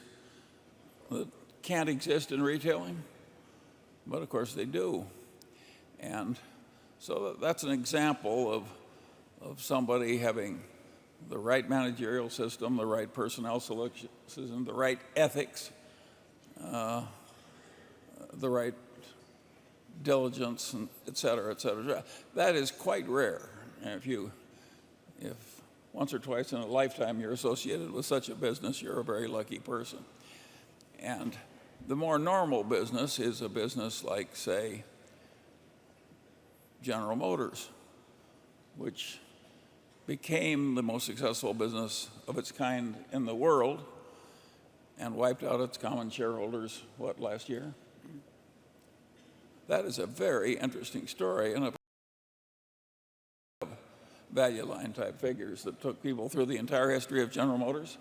that can't exist in retailing, but of course they do. And so that's an example of somebody having the right managerial system, the right personnel selection system, the right ethics, the right diligence, and et cetera, et cetera. That is quite rare. And if once or twice in a lifetime you're associated with such a business, you're a very lucky person. And the more normal business is a business like, say, General Motors, which became the most successful business of its kind in the world. and wiped out its common shareholders, last year? That is a very interesting story, and a value line type figures that took people through the entire history of General Motors.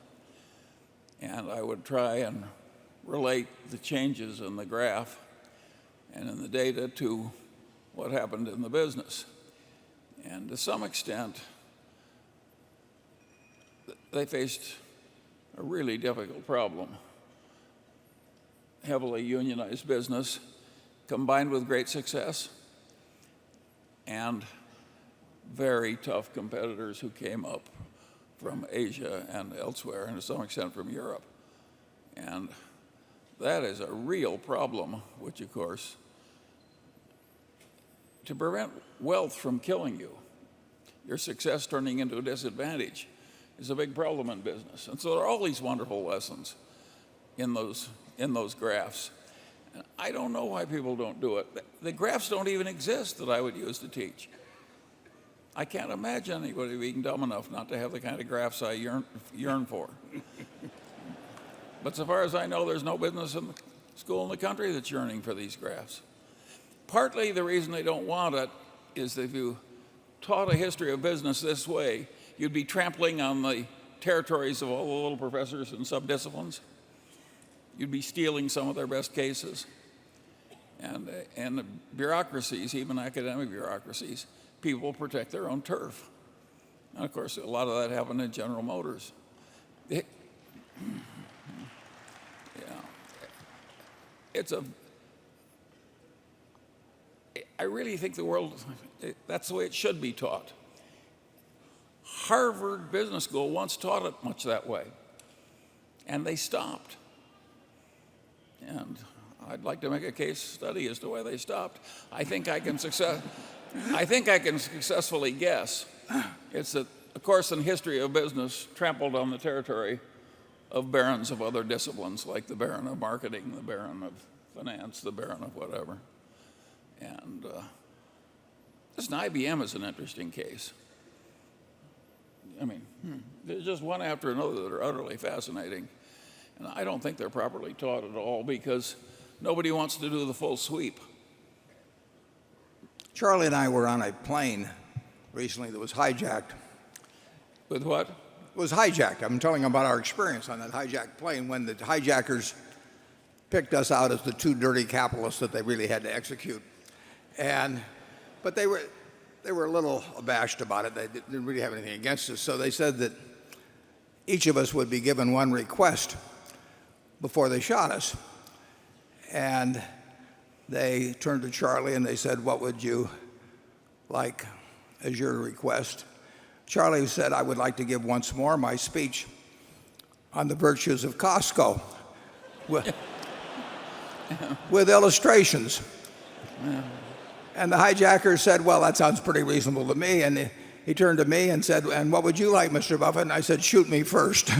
And I would try and relate the changes in the graph and in the data to what happened in the business. And to some extent, they faced a really difficult problem. Heavily unionized business combined with great success and very tough competitors who came up from Asia and elsewhere, and to some extent from Europe. And that is a real problem, which of course, to prevent wealth from killing you, your success turning into a disadvantage, is a big problem in business. And so there are all these wonderful lessons in those graphs. And I don't know why people don't do it. The graphs don't even exist that I would use to teach. I can't imagine anybody being dumb enough not to have the kind of graphs I yearn for. But so far as I know, there's no business in the school in the country that's yearning for these graphs. Partly the reason they don't want it is that if you taught a history of business this way, you'd be trampling on the territories of all the little professors and subdisciplines. You'd be stealing some of their best cases. And the bureaucracies, even academic bureaucracies, people protect their own turf. And of course, a lot of that happened in General Motors. I really think the world, that's the way it should be taught. Harvard Business School once taught it much that way, and they stopped. And I'd like to make a case study as to why they stopped. I think I can successfully guess. It's that a course in history of business trampled on the territory of barons of other disciplines, like the baron of marketing, the baron of finance, the baron of whatever. And listen, IBM is an interesting case. I mean, there's just one after another that are utterly fascinating. And I don't think they're properly taught at all because nobody wants to do the full sweep.
Charlie and I were on a plane recently that was hijacked.
With what?
It was hijacked. I'm telling about our experience on that hijacked plane when the hijackers picked us out as the two dirty capitalists that they really had to execute. But they were a little abashed about it. They didn't really have anything against us. So they said that each of us would be given one request before they shot us. And they turned to Charlie and they said, "What would you like as your request?" Charlie said, "I would like to give once more my speech on the virtues of Costco with illustrations." And the hijacker said, "Well, that sounds pretty reasonable to me." And he turned to me and said, "And what would you like, Mr. Buffett?" And I said, "Shoot me first."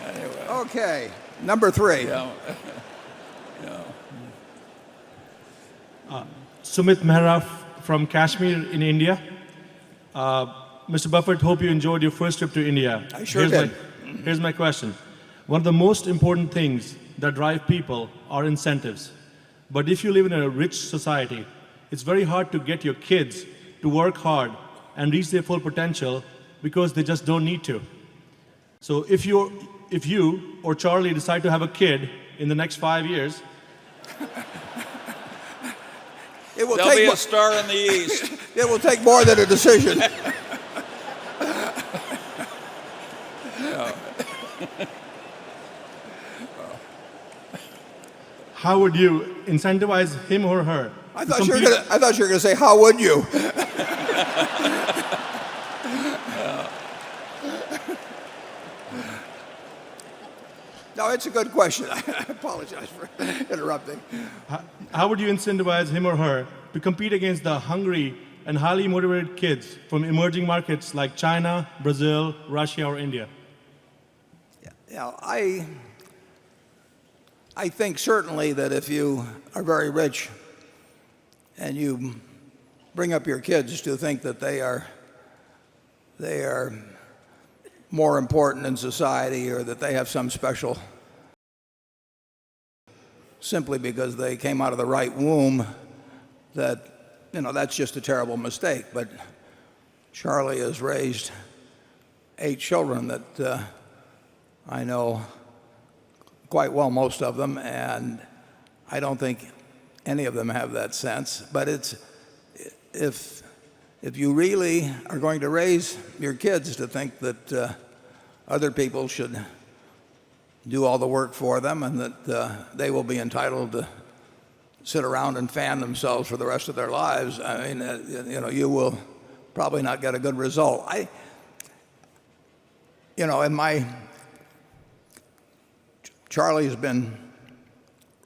Anyway. Okay, number 3.
Sumit Mehra from Kashmir in India. Mr. Buffett, hope you enjoyed your first trip to India.
I sure did.
Here's my question. One of the most important things that drive people are incentives. But if you live in a rich society, it's very hard to get your kids to work hard and reach their full potential because they just don't need to. So if you or Charlie decide to have a kid in the next 5 years,
There'll be a star in the east.
It will take more than a decision.
how would you incentivize him or her?
I thought you were going to say, "How would you?" No, it's a good question. I apologize for interrupting.
How would you incentivize him or her to compete against the hungry and highly motivated kids from emerging markets like China, Brazil, Russia, or India?
Yeah, I think certainly that if you are very rich and you bring up your kids to think that they are more important in society or that they have some special simply because they came out of the right womb, that's just a terrible mistake. But Charlie has raised 8 children that I know quite well, most of them, and I don't think any of them have that sense. But if you really are going to raise your kids to think that other people should do all the work for them and that they will be entitled to sit around and fan themselves for the rest of their lives, I mean, you will probably not get a good result. Charlie has been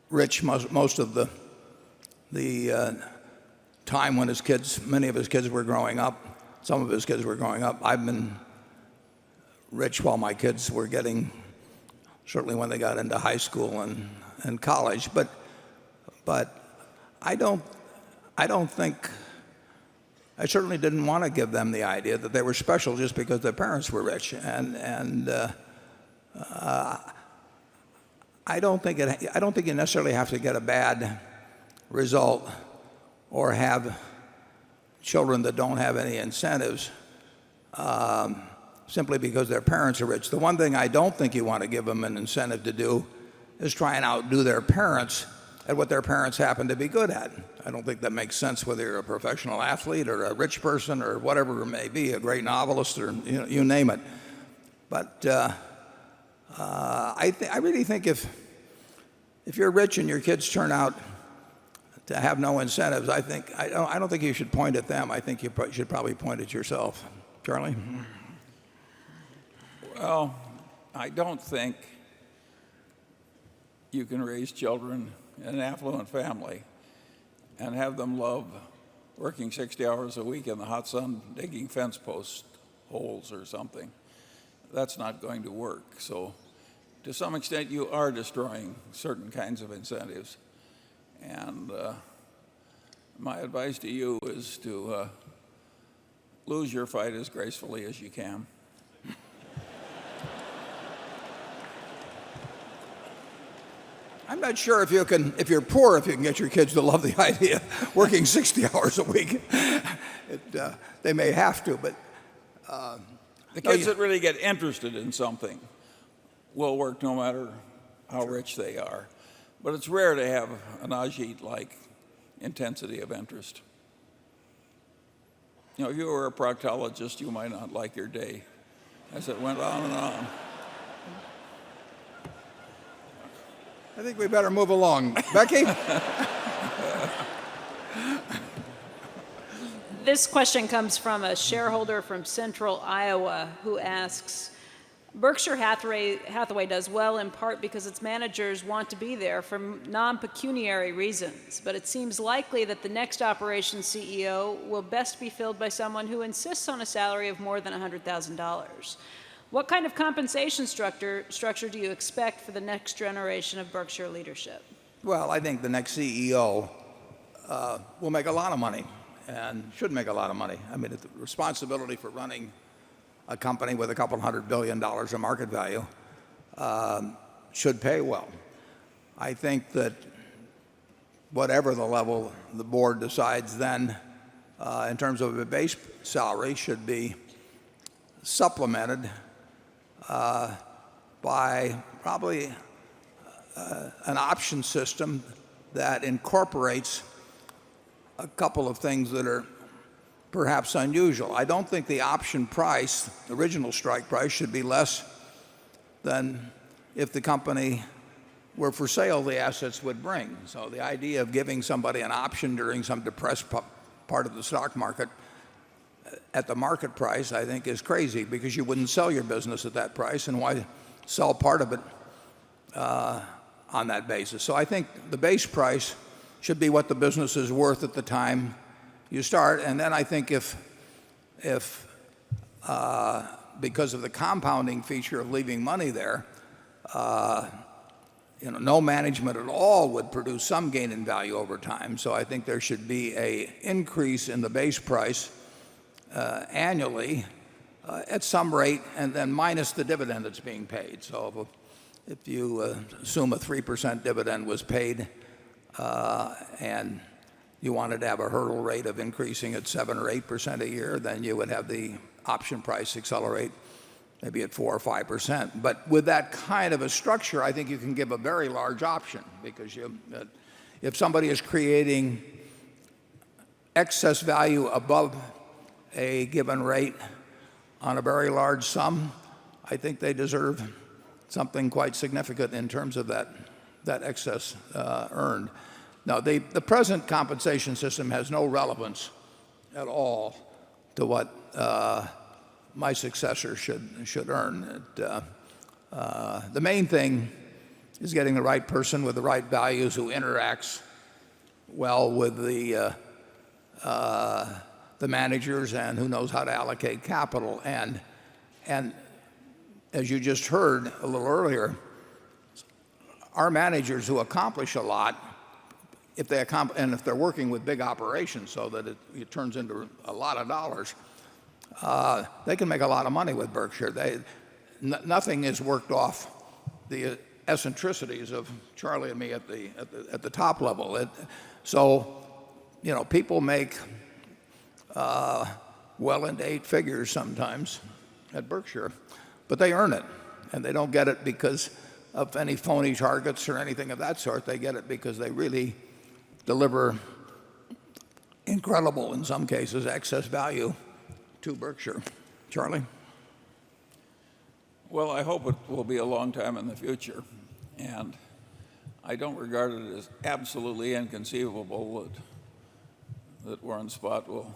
rich most of the time when many of his kids were growing up. Some of his kids were growing up. I've been rich while my kids were certainly when they got into high school and college. But I certainly didn't want to give them the idea that they were special just because their parents were rich. And I don't think you necessarily have to get a bad result or have children that don't have any incentives simply because their parents are rich. The one thing I don't think you want to give them an incentive to do is try and outdo their parents at what their parents happen to be good at. I don't think that makes sense whether you're a professional athlete or a rich person or whatever it may be, a great novelist or you name it. But I really think if you're rich and your kids turn out to have no incentives, I don't think you should point at them. I think you should probably point at yourself. Charlie?
Well, I don't think you can raise children in an affluent family and have them love working 60 hours a week in the hot sun digging fence post holes or something. That's not going to work. So to some extent you are destroying certain kinds of incentives. And my advice to you is to lose your fight as gracefully as you can.
I'm not sure if you're poor, if you can get your kids to love the idea of working 60 hours a week. They may have to, but
the kids that really get interested in something will work no matter how rich they are. But it's rare to have an Ajit-like intensity of interest. If you were a proctologist, you might not like your day as it went on and on.
I think we better move along. Becky?
This question comes from a shareholder from central Iowa who asks, Berkshire Hathaway does well in part because its managers want to be there for non-pecuniary reasons, but it seems likely that the next operations CEO will best be filled by someone who insists on a salary of more than $100,000. What kind of compensation structure do you expect for the next generation of Berkshire leadership?
Well, I think the next CEO will make a lot of money and should make a lot of money. I mean, the responsibility for running a company with a couple $100 billion of market value should pay well. I think that whatever the level the board decides then in terms of a base salary should be supplemented by probably an option system that incorporates a couple of things that are perhaps unusual. I don't think the option price, the original strike price, should be less than if the company were for sale, the assets would bring. So the idea of giving somebody an option during some depressed part of the stock market at the market price, I think, is crazy because you wouldn't sell your business at that price, and why sell part of it on that basis? So I think the base price should be what the business is worth at the time you start, and then I think if because of the compounding feature of leaving money there, no management at all would produce some gain in value over time. So I think there should be an increase in the base price annually at some rate, and then minus the dividend that's being paid. So if you assume a 3% dividend was paid and you wanted to have a hurdle rate of increasing at 7 or 8% a year, then you would have the option price accelerate maybe at 4 or 5%. But with that kind of a structure, I think you can give a very large option, because if somebody is creating excess value above a given rate on a very large sum, I think they deserve something quite significant in terms of that excess earned. Now, the present compensation system has no relevance at all to what my successor should earn. The main thing is getting the right person with the right values who interacts well with the managers and who knows how to allocate capital. And as you just heard a little earlier, our managers who accomplish a lot, if they're working with big operations so that it turns into a lot of dollars, they can make a lot of money with Berkshire. Nothing is worked off the eccentricities of Charlie and me at the top level. So people make well into 8 figures sometimes at Berkshire, but they earn it, and they don't get it because of any phony targets or anything of that sort. They get it because they really deliver incredible, in some cases, excess value to Berkshire. Charlie?
Well, I hope it will be a long time in the future, and I don't regard it as absolutely inconceivable that Warren Spot will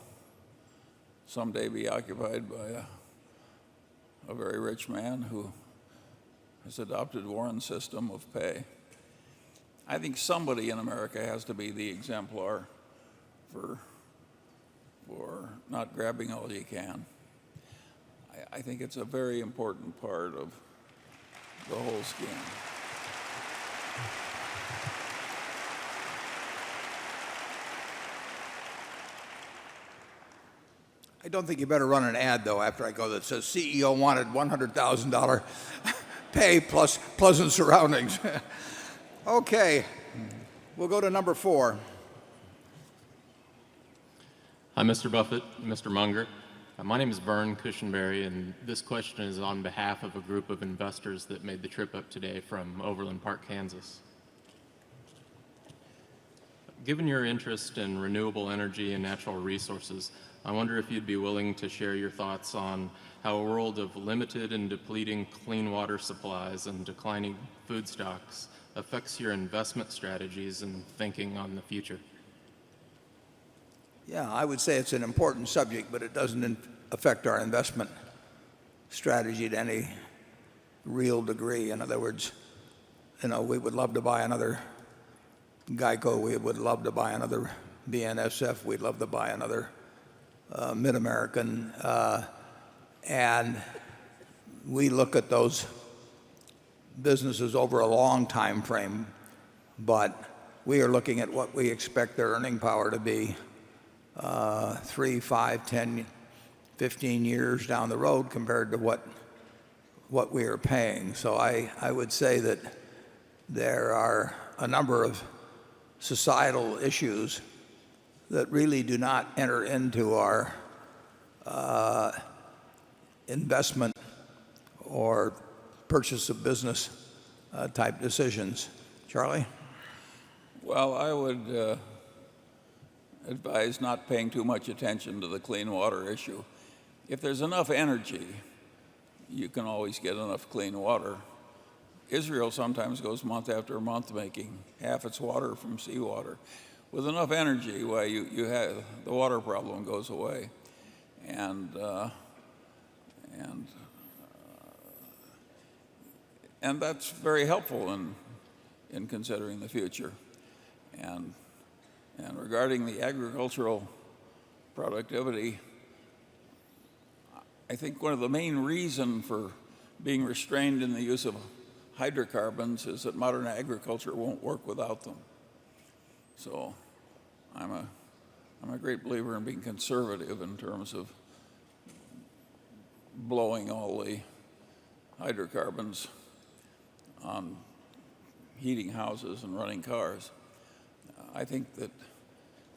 someday be occupied by a very rich man who has adopted Warren's system of pay. I think somebody in America has to be the exemplar for not grabbing all you can. I think it's a very important part of the whole scheme.
I don't think you better run an ad, though, after I go that says CEO wanted $100,000 pay plus pleasant surroundings. Okay, we'll go to number 4.
Hi, Mr. Buffett, Mr. Munger. My name is Vern Cushenberry, and this question is on behalf of a group of investors that made the trip up today from Overland Park, Kansas. Given your interest in renewable energy and natural resources, I wonder if you'd be willing to share your thoughts on how a world of limited and depleting clean water supplies and declining food stocks affects your investment strategies and thinking on the future.
Yeah, I would say it's an important subject, but it doesn't affect our investment strategy to any real degree. In other words, we would love to buy another Geico. We would love to buy another BNSF. We'd love to buy another Mid-American. And we look at those businesses over a long time frame, but we are looking at what we expect their earning power to be 3, 5, 10, 15 years down the road compared to what we are paying. So I would say that there are a number of societal issues that really do not enter into our investment or purchase of business type decisions. Charlie?
Well, I would advise not paying too much attention to the clean water issue. If there's enough energy, you can always get enough clean water. Israel sometimes goes month after month making half its water from seawater. With enough energy, why you have the water problem goes away, and that's very helpful in considering the future. And regarding the agricultural productivity, I think one of the main reasons for being restrained in the use of hydrocarbons is that modern agriculture won't work without them. So I'm a great believer in being conservative in terms of blowing all the hydrocarbons on heating houses and running cars.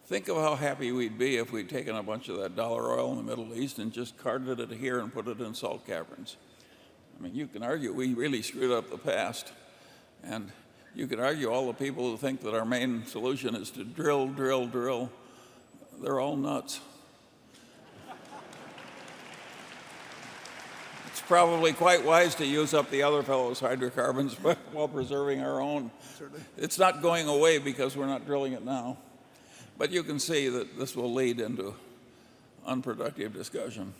Think of how happy we'd be if we'd taken a bunch of that dollar oil in the Middle East and just carted it here and put it in salt caverns. I mean, you can argue we really screwed up the past, and you can argue all the people who think that our main solution is to drill, drill, drill. They're all nuts. It's probably quite wise to use up the other fellow's hydrocarbons while preserving our own. It's not going away because we're not drilling it now. But you can see that this will lead into unproductive discussion.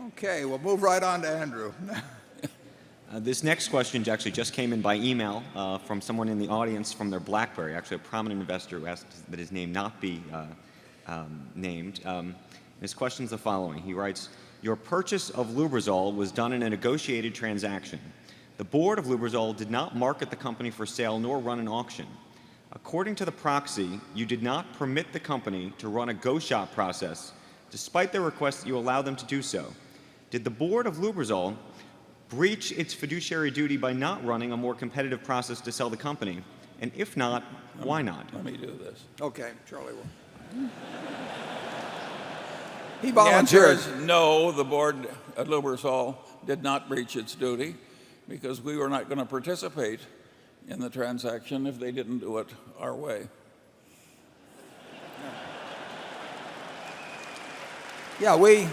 Okay, we'll move right on to Andrew.
This next question actually just came in by email from someone in the audience from their BlackBerry, actually a prominent investor who asked that his name not be named. His question is the following. He writes, "Your purchase of Lubrizol was done in a negotiated transaction. The board of Lubrizol did not market the company for sale nor run an auction. According to the proxy, you did not permit the company to run a go-shop process, despite their request that you allow them to do so. Did the board of Lubrizol breach its fiduciary duty by not running a more competitive process to sell the company? And if not, why not?"
Let me do this.
Okay, Charlie will.
He
He
volunteered.
volunteers.
No, the board at Lubrizol did not breach its duty because we were not going to participate in the transaction if they didn't do it our way.
Yeah, we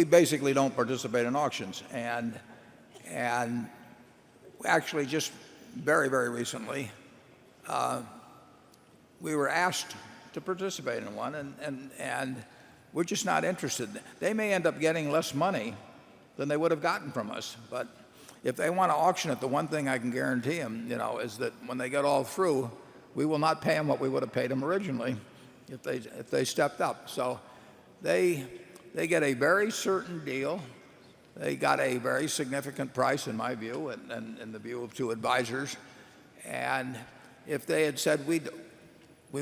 basically don't participate in auctions, and actually just very, very recently, we were asked to participate in one, and we're just not interested. They may end up getting less money than they would have gotten from us, but if they want to auction it, the one thing I can guarantee them, is that when they get all through, we will not pay them what we would have paid them originally if they stepped up. So they get a very certain deal. They got a very significant price, in my view, and in the view of two advisors. And if they had said we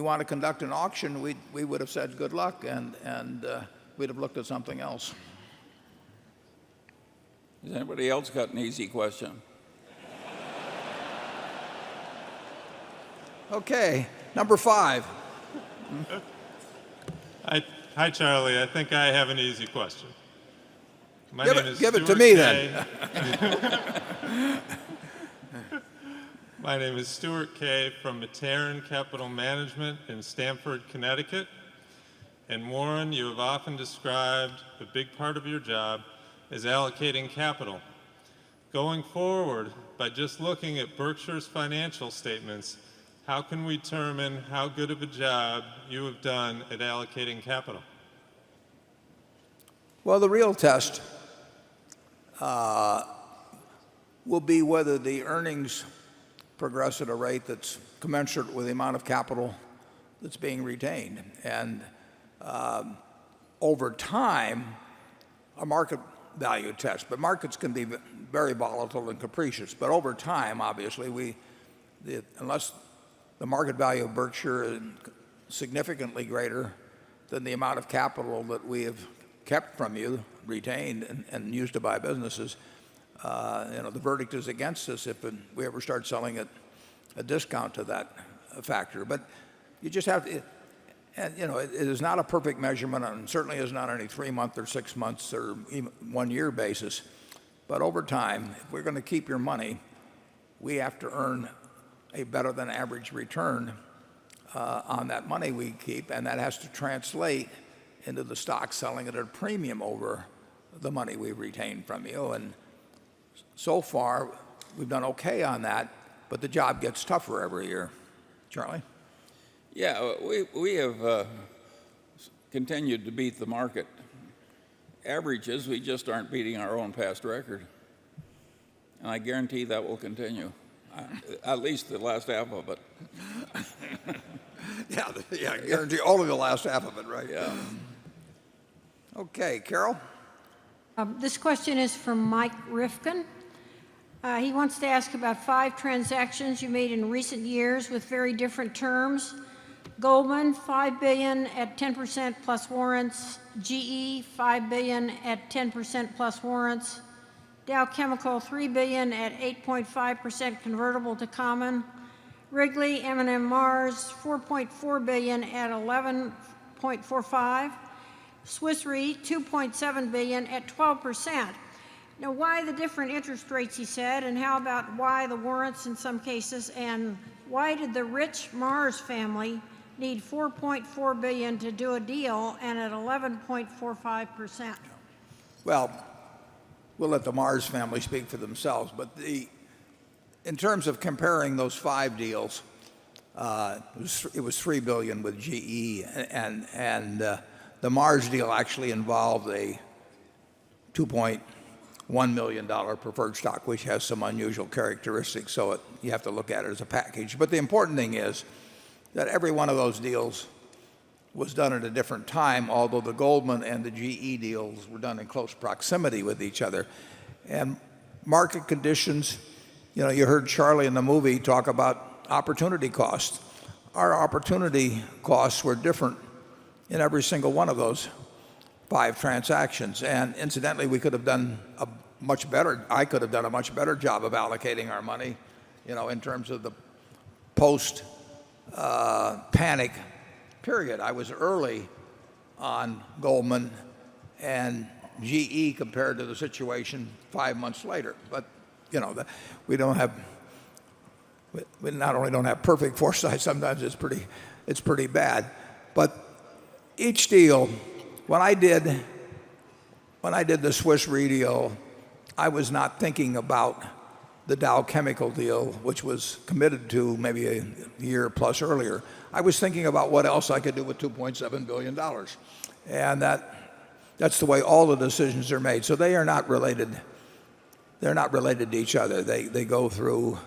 want to conduct an auction, we would have said good luck, and we'd have looked at something else.
Has anybody else got an easy question?
Okay, number 5.
Hi, Charlie. I think I have an easy question.
Give it to me then.
My name is Stuart K. from Materan Capital Management in Stamford, Connecticut. And Warren, you have often described a big part of your job as allocating capital. Going forward, by just looking at Berkshire's financial statements, how can we determine how good of a job you have done at allocating capital?
Well, the real test will be whether the earnings progress at a rate that's commensurate with the amount of capital that's being retained. And over time, a market value test, but markets can be very volatile and capricious. But over time, obviously, unless the market value of Berkshire is significantly greater than the amount of capital that we have kept from you, retained, and used to buy businesses, the verdict is against us if we ever start selling at a discount to that factor. But you just have to, it is not a perfect measurement, and certainly is not on any 3-month or 6 months or even 1-year basis. But over time, if we're going to keep your money, we have to earn a better than average return on that money we keep, and that has to translate into the stock selling at a premium over the money we've retained from you. And so far, we've done okay on that, but the job gets tougher every year. Charlie?
Yeah, we have continued to beat the market averages. We just aren't beating our own past record. And I guarantee that will continue, at least the last half of it.
Yeah, yeah, guarantee only the last half of it, right?
Yeah.
Okay, Carol?
This question is from Mike Rifkin. He wants to ask about 5 transactions you made in recent years with very different terms. Goldman, $5 billion at 10% plus warrants. GE, $5 billion at 10% plus warrants. Dow Chemical, $3 billion at 8.5% convertible to common. Wrigley, M&M Mars, $4.4 billion at 11.45. Swiss Re, $2.7 billion at 12%. Now, why the different interest rates, he said, and how about why the warrants in some cases, and why did the rich Mars family need $4.4 billion to do a deal and at 11.45%?
Well, we'll let the Mars family speak for themselves, but in terms of comparing those 5 deals, it was $3 billion with GE, and the Mars deal actually involved a $2.1 million preferred stock, which has some unusual characteristics, so you have to look at it as a package. But the important thing is that every one of those deals was done at a different time, although the Goldman and the GE deals were done in close proximity with each other. And market conditions, you heard Charlie in the movie talk about opportunity costs. Our opportunity costs were different in every single one of those 5 transactions. And incidentally, we could have done I could have done a much better job of allocating our money, in terms of the post panic period. I was early on Goldman and GE compared to the situation 5 months later. But we not only don't have perfect foresight, sometimes it's pretty bad. But each deal, when I did the Swiss Re deal, I was not thinking about the Dow Chemical deal, which was committed to maybe a year plus earlier. I was thinking about what else I could do with $2.7 billion. And that's the way all the decisions are made. So they are not related. They're not related to each other. They go through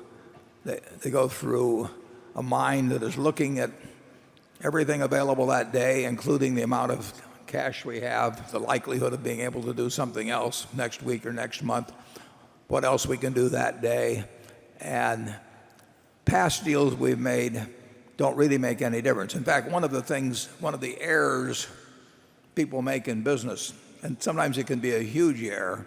a mind that is looking at everything available that day, including the amount of cash we have, the likelihood of being able to do something else next week or next month, what else we can do that day. And past deals we've made don't really make any difference. In fact, one of the errors people make in business, and sometimes it can be a huge error,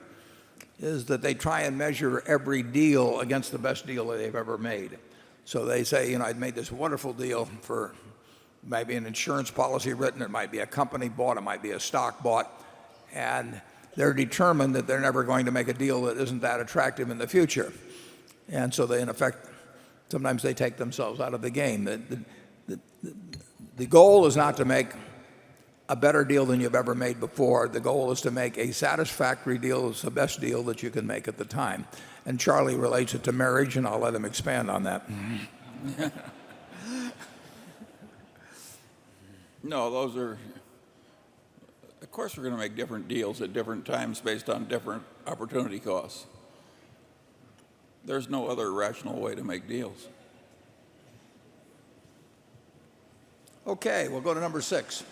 is that they try and measure every deal against the best deal that they've ever made. So they say, I'd made this wonderful deal for maybe an insurance policy written, it might be a company bought, it might be a stock bought, and they're determined that they're never going to make a deal that isn't that attractive in the future. And so they, in effect, sometimes they take themselves out of the game. The goal is not to make a better deal than you've ever made before. The goal is to make a satisfactory deal. It's the best deal that you can make at the time. And Charlie relates it to marriage, and I'll let him expand on that.
No, those are, of course, we're going to make different deals at different times based on different opportunity costs. There's no other rational way to make deals.
Okay, we'll go to number 6.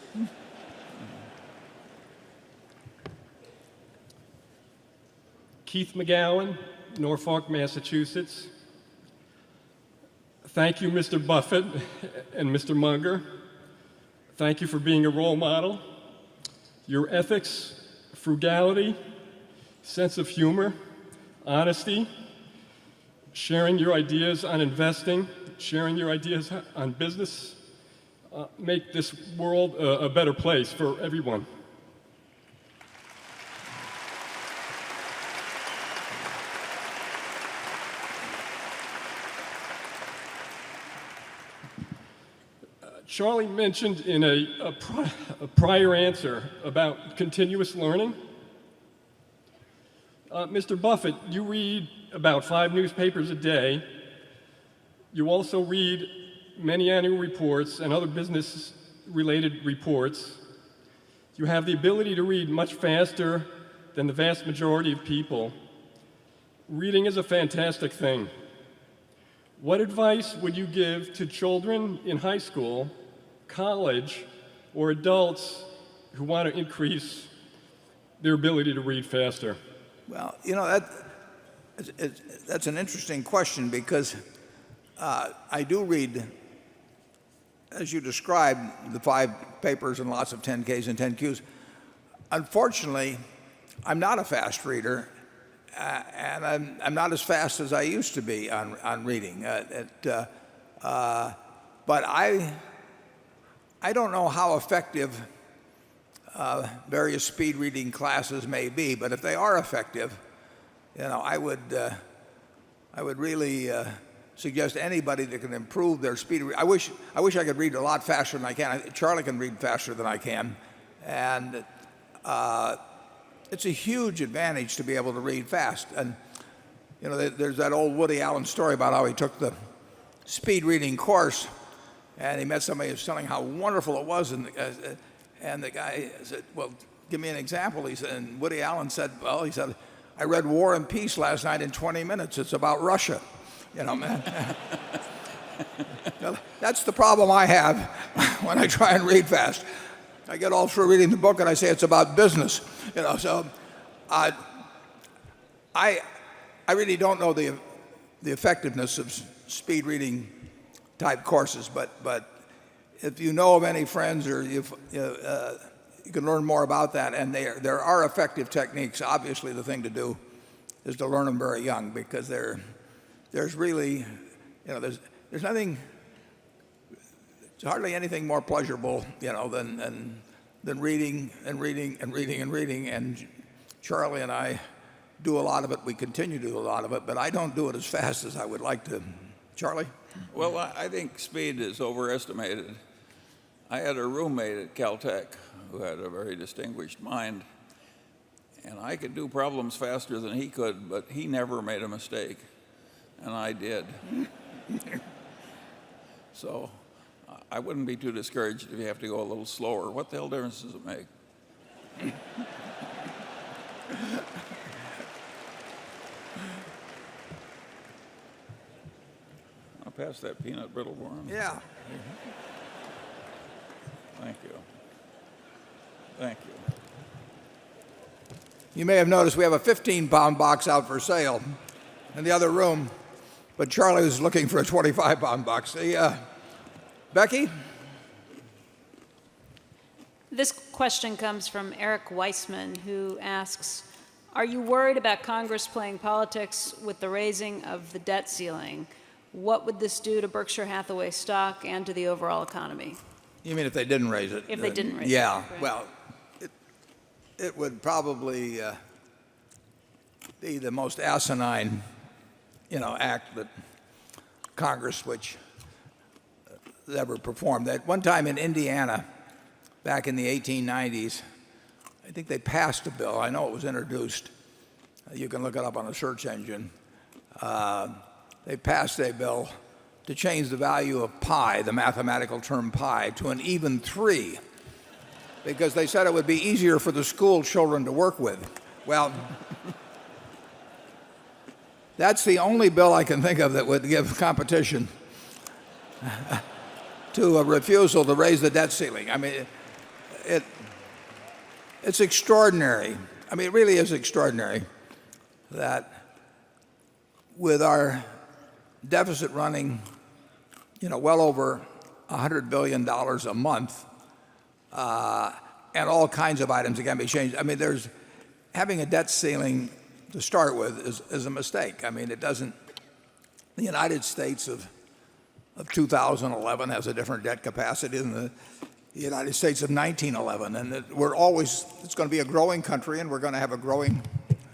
Keith McGowan, Norfolk, Massachusetts. Thank you, Mr. Buffett and Mr. Munger. Thank you for being a role model. Your ethics, frugality, sense of humor, honesty, sharing your ideas on investing, sharing your ideas on business, make this world a better place for everyone. Charlie mentioned in a prior answer about continuous learning. Mr. Buffett, you read about 5 newspapers a day. You also read many annual reports and other business-related reports. You have the ability to read much faster than the vast majority of people. Reading is a fantastic thing. What advice would you give to children in high school college or adults who want to increase their ability to read faster?
Well, that's an interesting question because I do read, as you described, the 5 papers and lots of 10Ks and 10Qs. Unfortunately, I'm not a fast reader, and I'm not as fast as I used to be on reading. But I don't know how effective various speed reading classes may be, but if they are effective, I would really suggest anybody that can improve their speed. I wish I could read a lot faster than I can. Charlie can read faster than I can, and it's a huge advantage to be able to read fast. And there's that old Woody Allen story about how he took the speed reading course, and he met somebody who was telling how wonderful it was, and the guy said, "Well, give me an example." He said, and Woody Allen said, "Well," he said, "I read War and Peace last night in 20 minutes. It's about Russia." Man. That's the problem I have when I try and read fast. I get all through reading the book and I say it's about business. So I really don't know the effectiveness of speed reading type courses, but if you know of any friends or you can learn more about that, and there are effective techniques. Obviously, the thing to do is to learn them very young, because there's really, there's nothing, there's hardly anything more pleasurable, than reading and reading and reading and reading. And Charlie and I do a lot of it. We continue to do a lot of it, but I don't do it as fast as I would like to. Charlie?
Well, I think speed is overestimated. I had a roommate at Caltech who had a very distinguished mind, and I could do problems faster than he could, but he never made a mistake, and I did. So I wouldn't be too discouraged if you have to go a little slower. What the hell difference does it make? I'll pass that peanut brittle, Warren.
Yeah.
Thank you. Thank you.
You may have noticed we have a 15-pound box out for sale in the other room, but Charlie was looking for a 25-pound box. Becky?
This question comes from Eric Weissman, who asks, are you worried about Congress playing politics with the raising of the debt ceiling? What would this do to Berkshire Hathaway stock and to the overall economy?
You mean if they didn't raise it?
If they didn't raise it.
Yeah.
Right.
Well, it would probably be the most asinine, act that Congress which ever performed. At one time in Indiana, back in the 1890s, I think they passed a bill. I know it was introduced. You can look it up on a search engine. They passed a bill to change the value of pi, the mathematical term pi, to an even 3, because they said it would be easier for the school children to work with. Well, that's the only bill I can think of that would give competition to a refusal to raise the debt ceiling. I mean, it's extraordinary. I mean, it really is extraordinary that with our deficit running, well over $100 billion a month, and all kinds of items that can be changed. I mean, having a debt ceiling to start with is a mistake. I mean, it doesn't. The United States of 2011 has a different debt capacity than the United States of 1911, and it's going to be a growing country, and we're going to have a growing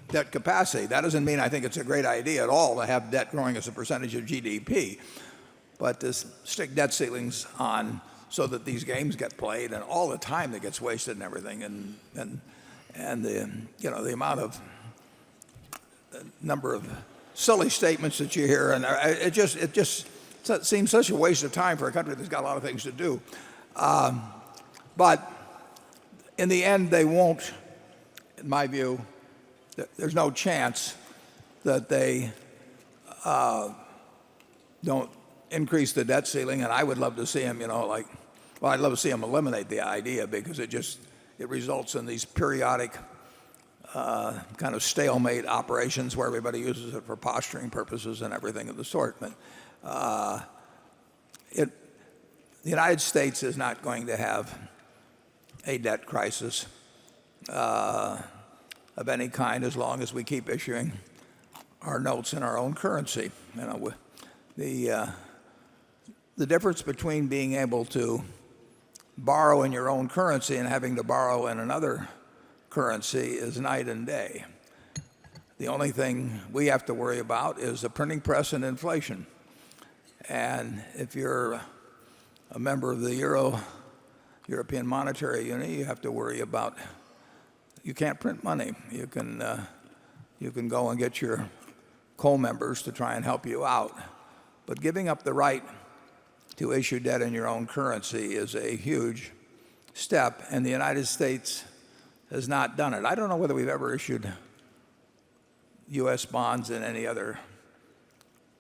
debt capacity. That doesn't mean I think it's a great idea at all to have debt growing as a percentage of GDP, but to stick debt ceilings on so that these games get played and all the time that gets wasted and everything, and the amount of number of silly statements that you hear, and it just seems such a waste of time for a country that's got a lot of things to do. But in the end, they won't, in my view. There's no chance that they don't increase the debt ceiling, and I would love to see them, Well, I'd love to see them eliminate the idea because it results in these periodic kind of stalemate operations where everybody uses it for posturing purposes and everything of the sort. But the United States is not going to have a debt crisis of any kind as long as we keep issuing our notes in our own currency. The difference between being able to borrow in your own currency and having to borrow in another currency is night and day. The only thing we have to worry about is the printing press and inflation. And if you're a member of the European Monetary Union, you have to worry about, you can't print money. You can go and get your co-members to try and help you out. But giving up the right to issue debt in your own currency is a huge step, and the United States has not done it. I don't know whether we've ever issued U.S. bonds in any other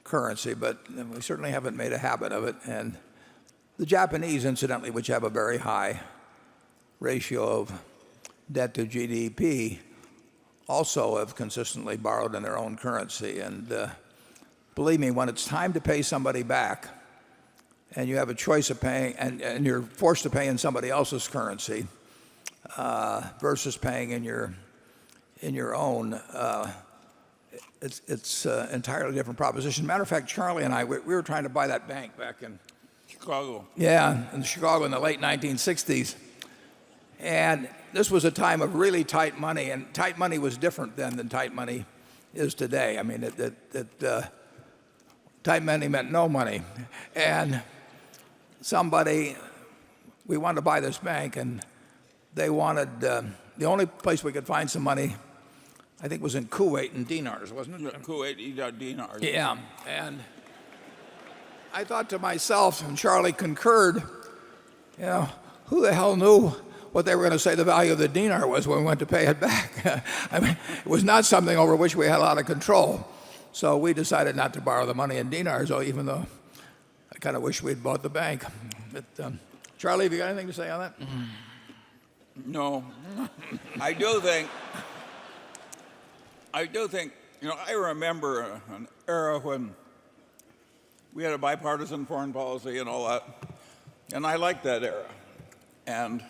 currency, but we certainly haven't made a habit of it. And the Japanese, incidentally, which have a very high ratio of debt to GDP, also have consistently borrowed in their own currency. And believe me, when it's time to pay somebody back, and you have a choice of paying, and you're forced to pay in somebody else's currency versus paying in your own, it's an entirely different proposition. Matter of fact, Charlie and I, we were trying to buy that bank back in
Chicago.
Yeah, in Chicago in the late 1960s. And this was a time of really tight money, and tight money was different then than tight money is today. I mean, tight money meant no money. And we wanted to buy this bank, and they wanted, the only place we could find some money, I think, was in Kuwait in dinars, wasn't it?
Kuwait dinars.
Yeah, and I thought to myself, and Charlie concurred, who the hell knew what they were going to say the value of the dinar was when we went to pay it back? I mean, it was not something over which we had a lot of control. So we decided not to borrow the money in dinars, even though I kind of wish we'd bought the bank. But, Charlie, have you got anything to say on that?
No. I do think, I remember an era when we had a bipartisan foreign policy and all that, and I liked that era. And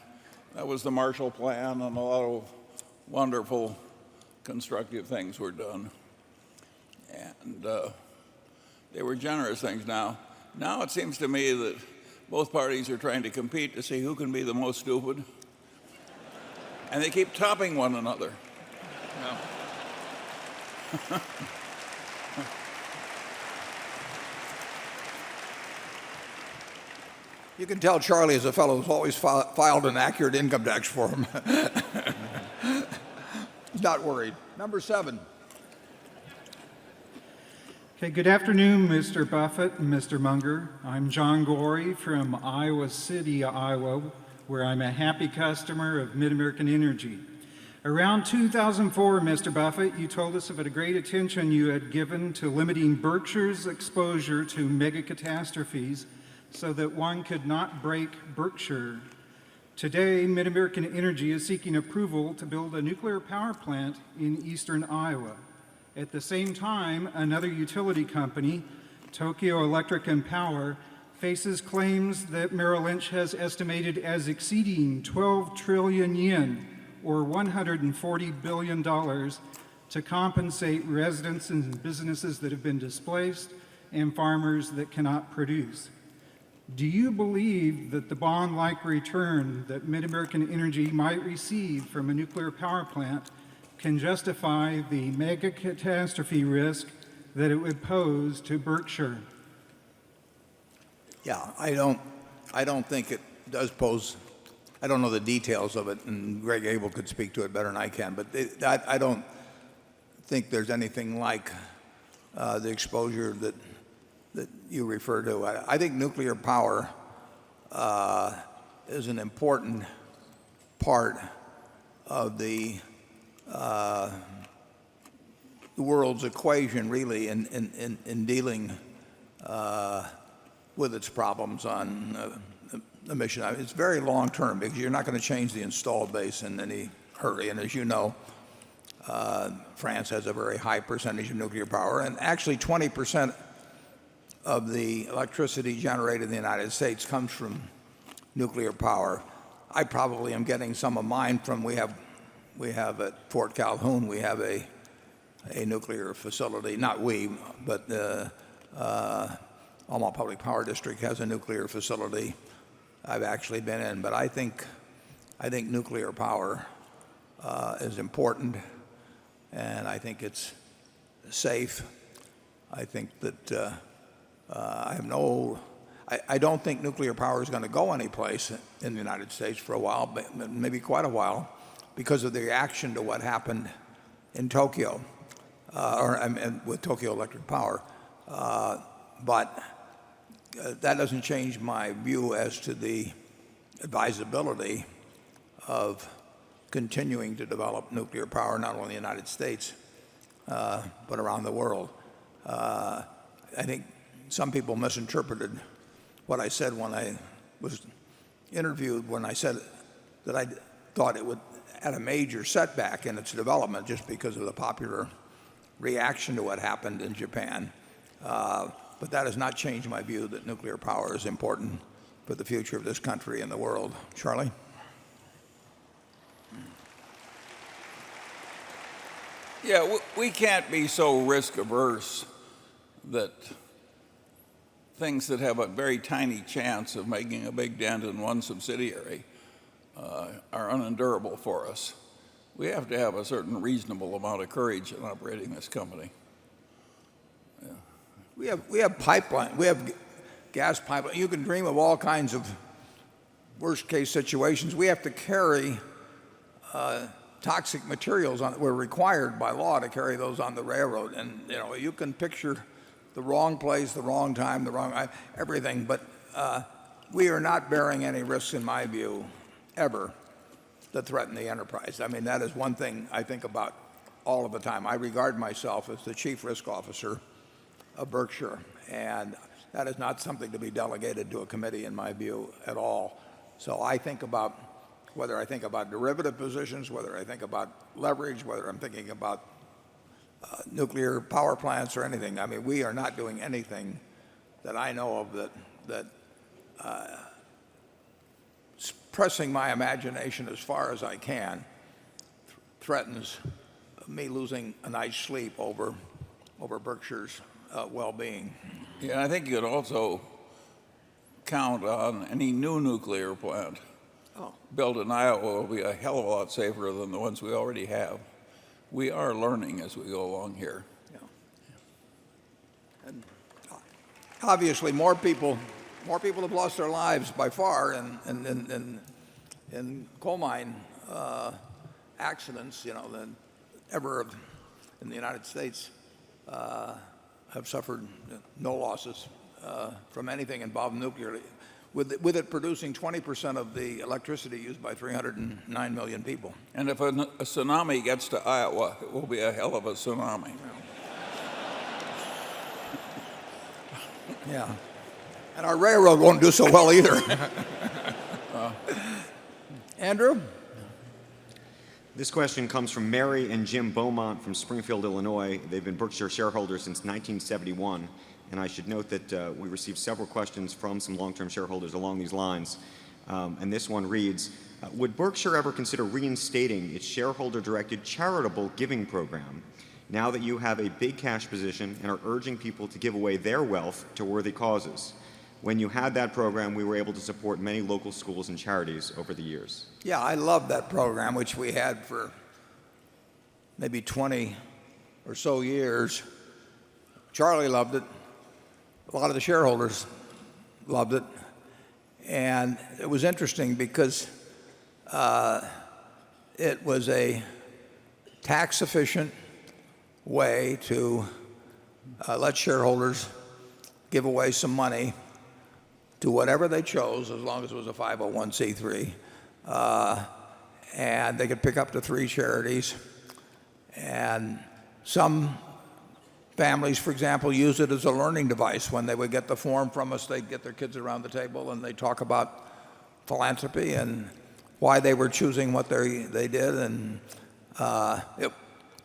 that was the Marshall Plan, and a lot of wonderful constructive things were done. And they were generous things. Now it seems to me that both parties are trying to compete to see who can be the most stupid. And they keep topping one another.
You can tell Charlie is a fellow who's always filed an accurate income tax form. He's not worried. Number 7.
Okay, good afternoon, Mr. Buffett and Mr. Munger. I'm John Gorey from Iowa City, Iowa, where I'm a happy customer of Mid-American Energy. Around 2004, Mr. Buffett, you told us of the great attention you had given to limiting Berkshire's exposure to mega catastrophes so that one could not break Berkshire. Today, Mid-American Energy is seeking approval to build a nuclear power plant in eastern Iowa. At the same time, another utility company, Tokyo Electric and Power, faces claims that Merrill Lynch has estimated as exceeding 12 trillion yen, or $140 billion, to compensate residents and businesses that have been displaced and farmers that cannot produce. Do you believe that the bond-like return that Mid-American Energy might receive from a nuclear power plant can justify the mega catastrophe risk that it would pose to Berkshire?
Yeah, I don't think it does pose. I don't know the details of it, and Greg Abel could speak to it better than I can. But I don't think there's anything like the exposure that you refer to. I think nuclear power is an important part of the world's equation, really, in dealing with its problems on emission. I mean, it's very long term because you're not going to change the installed base in any hurry. And as you know, France has a very high percentage of nuclear power, and actually 20% of the electricity generated in the United States comes from nuclear power. I probably am getting some of mine from we have at Fort Calhoun, we have a nuclear facility. Not we, but the Omaha Public Power District has a nuclear facility I've actually been in. But I think nuclear power is important, and I think it's safe. I think that I don't think nuclear power is going to go anyplace in the United States for a while, maybe quite a while, because of the reaction to what happened in Tokyo, with Tokyo Electric Power. But that doesn't change my view as to the advisability of continuing to develop nuclear power, not only in the United States, but around the world. I think some people misinterpreted what I said when I was interviewed, when I said that I thought it would had a major setback in its development just because of the popular reaction to what happened in Japan. But that has not changed my view that nuclear power is important for the future of this country and the world. Charlie?
Yeah, we can't be so risk averse that things that have a very tiny chance of making a big dent in one subsidiary are unendurable for us. We have to have a certain reasonable amount of courage in operating this company.
Yeah. We have pipeline. We have gas pipeline. You can dream of all kinds of worst case situations. We have to carry toxic materials on. We're required by law to carry those on the railroad, and you can picture the wrong place, the wrong time, everything. But we are not bearing any risks, in my view, ever, that threaten the enterprise. I mean, that is one thing I think about all of the time. I regard myself as the chief risk officer of Berkshire, and that is not something to be delegated to a committee, in my view, at all. So I think about whether I think about derivative positions, whether I think about leverage, whether I'm thinking about nuclear power plants or anything. I mean, we are not doing anything that I know of that pressing my imagination as far as I can threatens me losing a night's sleep over Berkshire's well-being.
Yeah, I think you could also count on any new nuclear plant built in Iowa will be a hell of a lot safer than the ones we already have. We are learning as we go along here.
Yeah. And obviously, more people have lost their lives by far in coal mine accidents, than ever in the United States. Have suffered no losses from anything involving nuclear, with it producing 20% of the electricity used by 309 million people.
And if a tsunami gets to Iowa, it will be a hell of a tsunami.
Yeah. And our railroad won't do so well either. Andrew?
This question comes from Mary and Jim Beaumont from Springfield, Illinois. They've been Berkshire shareholders since 1971. And I should note that we received several questions from some long-term shareholders along these lines. And this one reads, would Berkshire ever consider reinstating its shareholder-directed charitable giving program now that you have a big cash position and are urging people to give away their wealth to worthy causes? When you had that program, we were able to support many local schools and charities over the years.
Yeah, I love that program, which we had for maybe 20 or so years. Charlie loved it. A lot of the shareholders loved it. And it was interesting because it was a tax-efficient way to let shareholders give away some money to whatever they chose, as long as it was a 501c3. And they could pick up to 3 charities. And some families, for example, use it as a learning device. When they would get the form from us, they'd get their kids around the table and they'd talk about philanthropy and why they were choosing what they did. And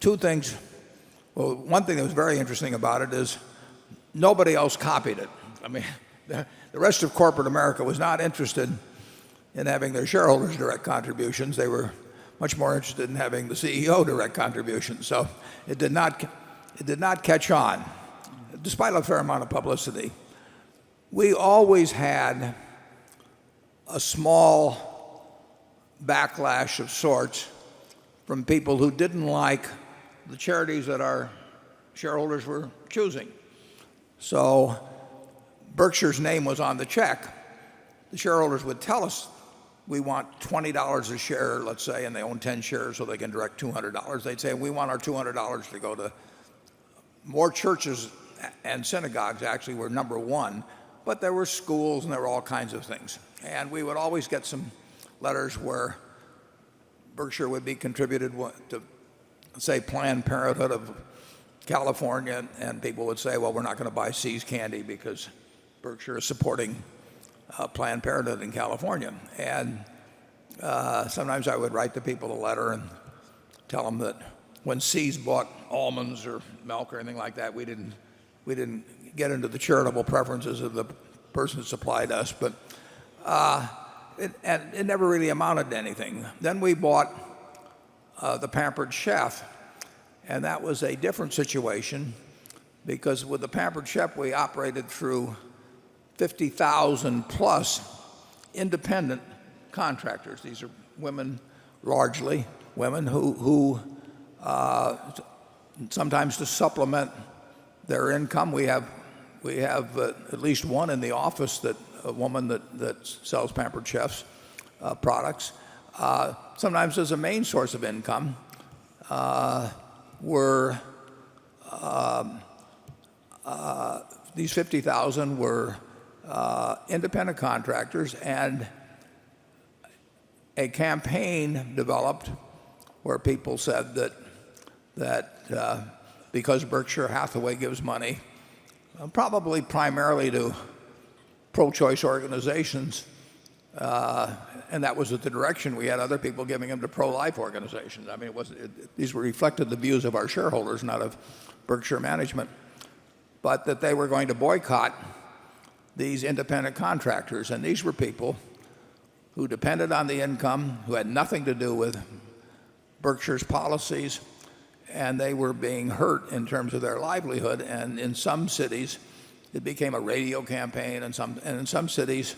two things. Well, one thing that was very interesting about it is nobody else copied it. I mean, the rest of corporate America was not interested in having their shareholders direct contributions. They were much more interested in having the CEO direct contributions. So it did not catch on, despite a fair amount of publicity. We always had a small backlash of sorts from people who didn't like the charities that our shareholders were choosing. So Berkshire's name was on the check. The shareholders would tell us, we want $20 a share, let's say, and they own 10 shares so they can direct $200. They'd say, we want our $200 to go to more churches, and synagogues actually were number one, but there were schools and there were all kinds of things. And we would always get some letters where Berkshire would be contributed to, say, Planned Parenthood of California, and people would say, well, we're not going to buy See's candy because Berkshire is supporting Planned Parenthood in California. And sometimes I would write the people a letter and tell them that when See's bought almonds or milk or anything like that, we didn't get into the charitable preferences of the person who supplied us, but it never really amounted to anything. Then we bought the Pampered Chef, and that was a different situation because with the Pampered Chef we operated through 50,000 plus independent contractors. These are women, largely women, who sometimes to supplement their income. We have at least one in the office, a woman that sells Pampered Chef's products. Sometimes as a main source of income were these 50,000 were independent contractors, and a campaign developed where people said that because Berkshire Hathaway gives money, probably primarily to pro-choice organizations, and that was at the direction. We had other people giving them to pro-life organizations. I mean, these were reflected the views of our shareholders, not of Berkshire management, but that they were going to boycott these independent contractors. And these were people who depended on the income, who had nothing to do with Berkshire's policies, and they were being hurt in terms of their livelihood. And in some cities, it became a radio campaign, and in some cities,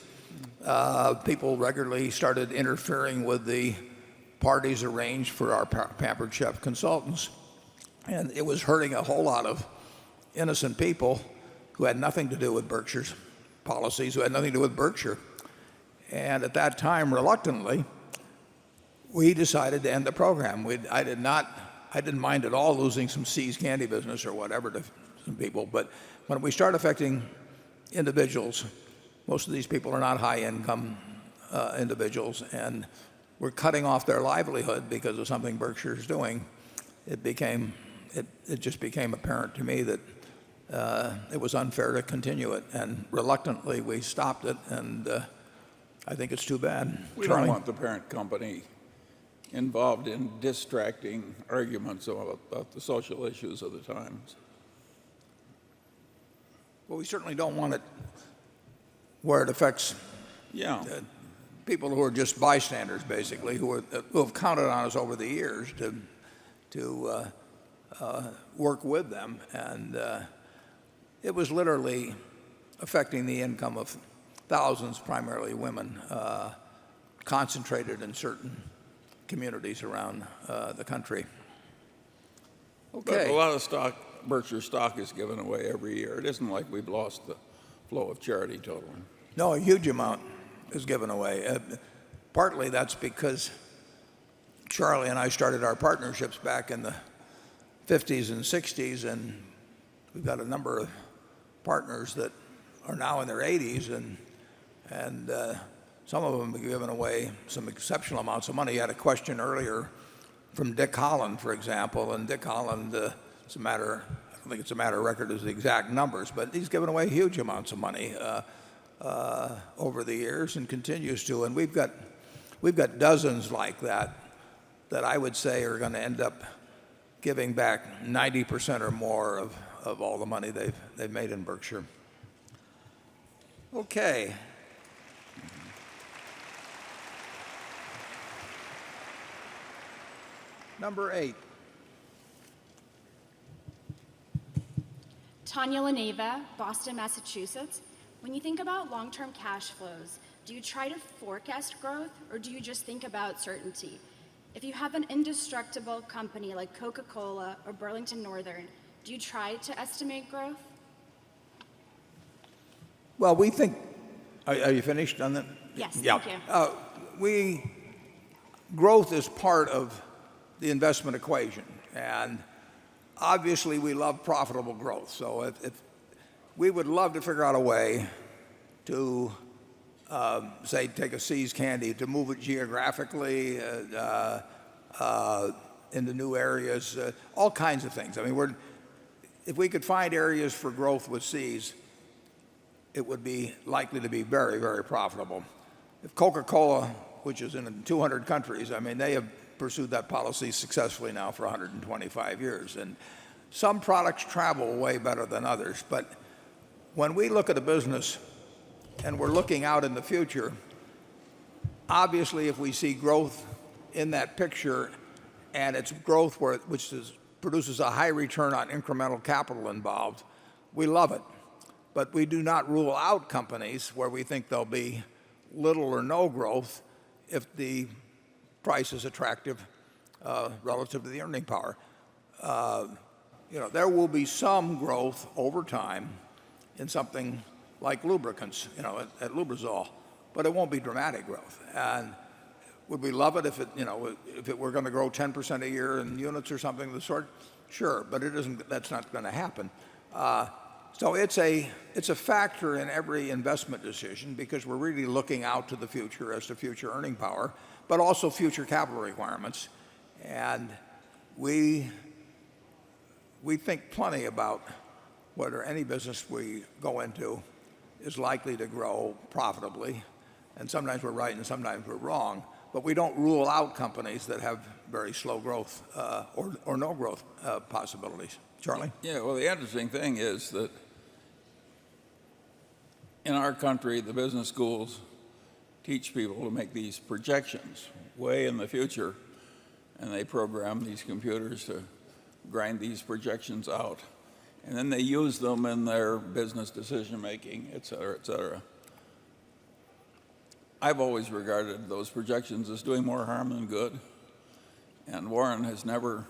people regularly started interfering with the parties arranged for our Pampered Chef consultants. And it was hurting a whole lot of innocent people who had nothing to do with Berkshire's policies, who had nothing to do with Berkshire. And at that time, reluctantly, we decided to end the program. I didn't mind at all losing some See's candy business or whatever to some people, but when we start affecting individuals, most of these people are not high-income individuals, and we're cutting off their livelihood because of something Berkshire is doing. It just became apparent to me that it was unfair to continue it, and reluctantly we stopped it, and I think it's too bad.
We don't want the parent company involved in distracting arguments about the social issues of the times.
Well, we certainly don't want it where it affects people who are just bystanders, basically, who have counted on us over the years to work with them. And it was literally affecting the income of thousands, primarily women, concentrated in certain communities around the country.
Okay. But a lot of Berkshire stock is given away every year. It isn't like we've lost the flow of charity totally.
No, a huge amount is given away. Partly that's because Charlie and I started our partnerships back in the 50s and 60s, and we've got a number of partners that are now in their 80s, and some of them have given away some exceptional amounts of money. You had a question earlier from Dick Holland, for example, and Dick Holland, I don't think it's a matter of record as the exact numbers, but he's given away huge amounts of money. over the years and continues to. And we've got dozens like that I would say are going to end up giving back 90% or more of all the money they've made in Berkshire. Okay. Number 8.
Tanya Leneva, Boston, Massachusetts. When you think about long-term cash flows, do you try to forecast growth or do you just think about certainty? If you have an indestructible company like Coca-Cola or Burlington Northern, do you try to estimate growth?
Well, we think, are you finished on that?
Yes,
Yeah.
thank you.
Growth is part of the investment equation. And obviously we love profitable growth. So if we would love to figure out a way to, say, take a See's Candy, to move it geographically into new areas, all kinds of things. I mean, if we could find areas for growth with See's, it would be likely to be very, very profitable. If Coca-Cola, which is in 200 countries, I mean, they have pursued that policy successfully now for 125 years. And some products travel way better than others. But when we look at a business and we're looking out in the future, obviously if we see growth in that picture and it's growth which produces a high return on incremental capital involved, we love it. But we do not rule out companies where we think there'll be little or no growth if the price is attractive relative to the earning power. There will be some growth over time in something like lubricants, at Lubrizol, but it won't be dramatic growth. And would we love it if it were going to grow 10% a year in units or something of the sort? Sure, but it isn't. That's not going to happen. So it's a factor in every investment decision because we're really looking out to the future as to future earning power, but also future capital requirements. And we think plenty about whether any business we go into is likely to grow profitably. And sometimes we're right and sometimes we're wrong. But we don't rule out companies that have very slow growth or no growth possibilities. Charlie?
Yeah, well, the interesting thing is that in our country, the business schools teach people to make these projections way in the future, and they program these computers to grind these projections out. And then they use them in their business decision making, et cetera, et cetera. I've always regarded those projections as doing more harm than good, and Warren has never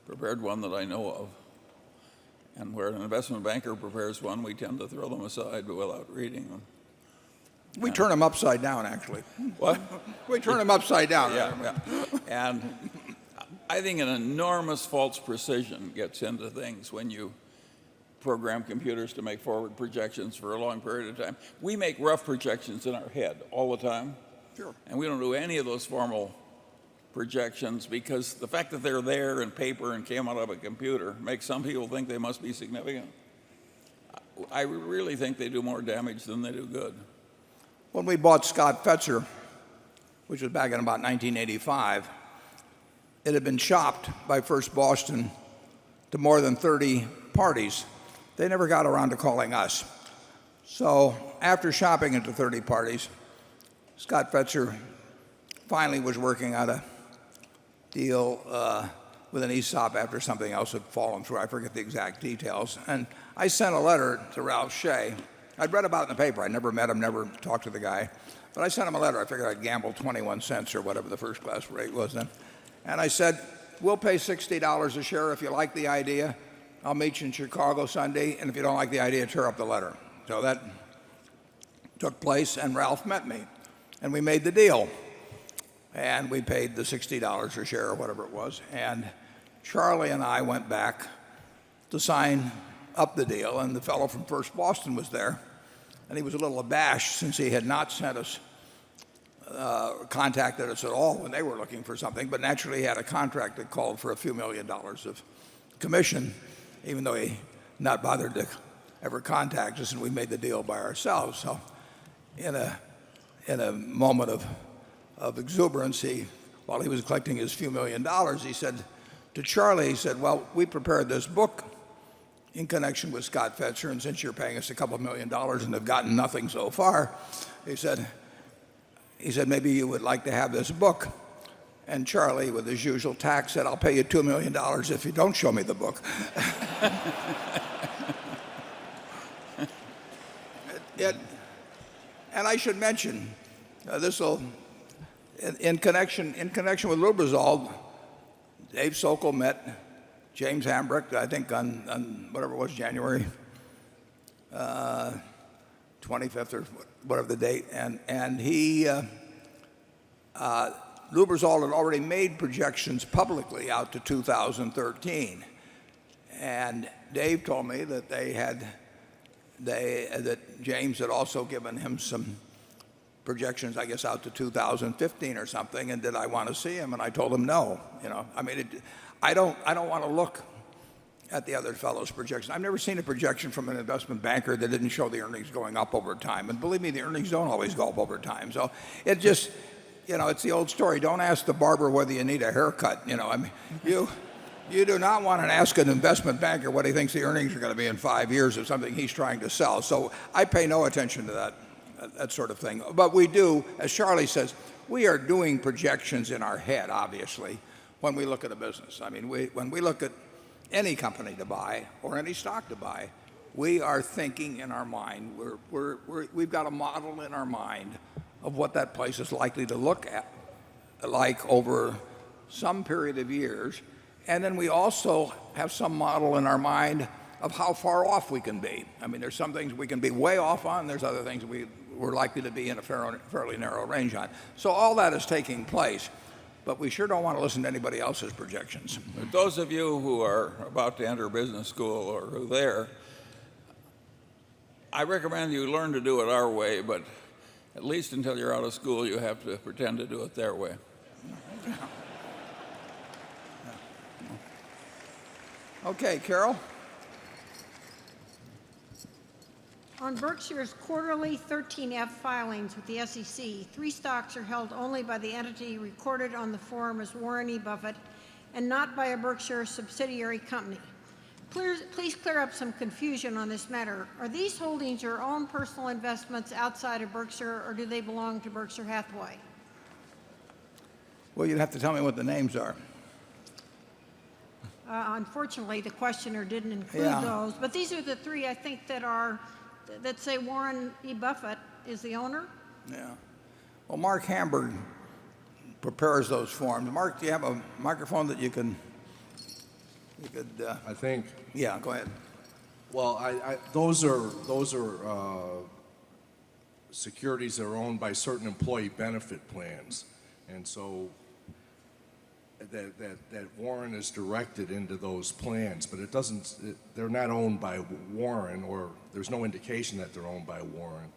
prepared one that I know of. And where an investment banker prepares one, we tend to throw them aside without reading them.
We turn them upside down, actually.
What?
We turn them upside down.
Yeah. And I think an enormous false precision gets into things when you program computers to make forward projections for a long period of time. We make rough projections in our head all the time.
Sure.
And we don't do any of those formal projections because the fact that they're there in paper and came out of a computer makes some people think they must be significant. I really think they do more damage than they do good.
When we bought Scott Fetzer, which was back in about 1985, it had been shopped by First Boston to more than 30 parties. They never got around to calling us. So after shopping it to 30 parties, Scott Fetzer finally was working out a deal with an ESOP after something else had fallen through. I forget the exact details. And I sent a letter to Ralph Shea. I'd read about it in the paper. I never met him, never talked to the guy. But I sent him a letter. I figured I'd gamble 21 cents or whatever the first class rate was then. And I said, we'll pay $60 a share if you like the idea. I'll meet you in Chicago Sunday. And if you don't like the idea, tear up the letter. So that took place, and Ralph met me. And we made the deal. And we paid the $60 a share or whatever it was. And Charlie and I went back to sign up the deal, and the fellow from First Boston was there. And he was a little abashed since he had not sent us, contacted us at all when they were looking for something. But naturally, he had a contract that called for a few $1 million of commission, even though he not bothered to ever contact us, and we made the deal by ourselves. So in a moment of exuberance, while he was collecting his few $1,000,000, he said to Charlie, he said, well, we prepared this book in connection with Scott Fetzer, and since you're paying us a couple $1,000,000 and have gotten nothing so far, he said, maybe you would like to have this book. And Charlie, with his usual tact, said, I'll pay you $2 million if you don't show me the book. And I should mention, in connection with Lubrizol, Dave Sokol met James Hambrecht, I think on whatever it was, January 25th or whatever the date, and Lubrizol had already made projections publicly out to 2013, and Dave told me that that James had also given him some projections, I guess, out to 2015 or something, and did I want to see him? And I told him no. I mean, I don't want to look at the other fellow's projections. I've never seen a projection from an investment banker that didn't show the earnings going up over time. And believe me, the earnings don't always go up over time. So it just, it's the old story. Don't ask the barber whether you need a haircut. I mean, you do not want to ask an investment banker what he thinks the earnings are going to be in 5 years of something he's trying to sell. So I pay no attention to that sort of thing. But we do, as Charlie says, we are doing projections in our head, obviously, when we look at a business. I mean, when we look at any company to buy or any stock to buy, we are thinking in our mind. We've got a model in our mind of what that place is likely to look like over some period of years. And then we also have some model in our mind of how far off we can be. I mean, there's some things we can be way off on. There's other things we're likely to be in a fairly narrow range on. So all that is taking place. But we sure don't want to listen to anybody else's projections.
But those of you who are about to enter business school or who are there, I recommend you learn to do it our way, but at least until you're out of school, you have to pretend to do it their way.
Okay, Carol?
On Berkshire's quarterly 13F filings with the SEC, 3 stocks are held only by the entity recorded on the form as Warren E. Buffett and not by a Berkshire subsidiary company. Please clear up some confusion on this matter. Are these holdings your own personal investments outside of Berkshire, or do they belong to Berkshire Hathaway?
Well, you'd have to tell me what the names are.
Unfortunately, the questioner didn't include those, but these are the 3 I think that say Warren E. Buffett is the owner.
Yeah. Well, Mark Hamburg prepares those forms. Mark, do you have a microphone that you could?
I think.
Yeah, go ahead.
Well, those are securities that are owned by certain employee benefit plans, and so that Warren is directed into those plans, but it doesn't. They're not owned by Warren, or there's no indication that they're owned by Warren.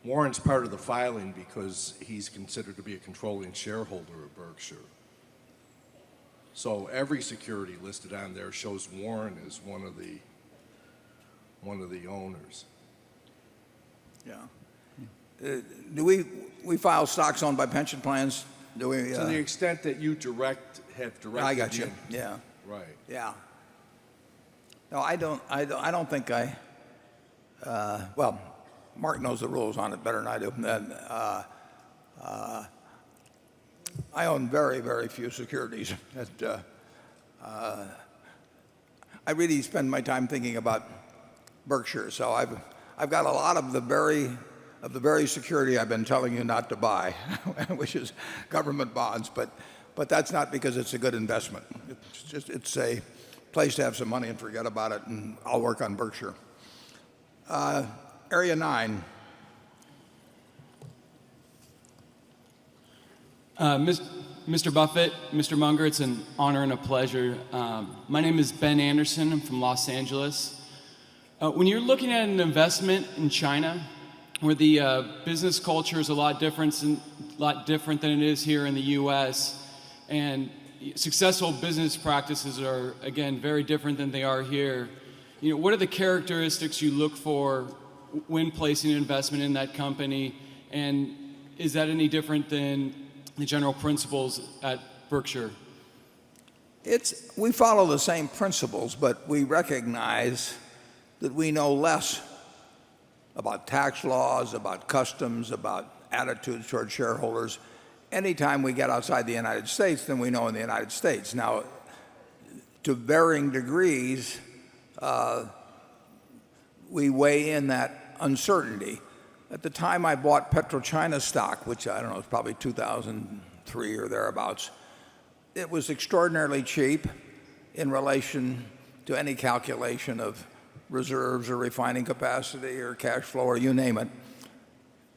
Warren's part of the filing because he's considered to be a controlling shareholder of Berkshire. So every security listed on there shows Warren as one of the owners.
Yeah. Do we file stocks owned by pension plans? Do we?
To the extent that you have directed.
I got you. Yeah.
Right.
Yeah. No, I don't think I. Well, Mark knows the rules on it better than I do. I own very, very few securities. I really spend my time thinking about Berkshire. So I've got a lot of the very security I've been telling you not to buy, which is government bonds. But that's not because it's a good investment. It's a place to have some money and forget about it. And I'll work on Berkshire. Area 9.
Mr. Buffett, Mr. Munger, it's an honor and a pleasure. My name is Ben Anderson. I'm from Los Angeles. When you're looking at an investment in China, where the business culture is a lot different than it is here in the U.S., and successful business practices are, again, very different than they are here. What are the characteristics you look for when placing an investment in that company? And is that any different than the general principles at Berkshire?
We follow the same principles, but we recognize that we know less about tax laws, about customs, about attitudes toward shareholders anytime we get outside the United States than we know in the United States. Now, to varying degrees, we weigh in that uncertainty. At the time I bought PetroChina stock, which I don't know, it's probably 2003 or thereabouts, it was extraordinarily cheap in relation to any calculation of reserves or refining capacity or cash flow or you name it.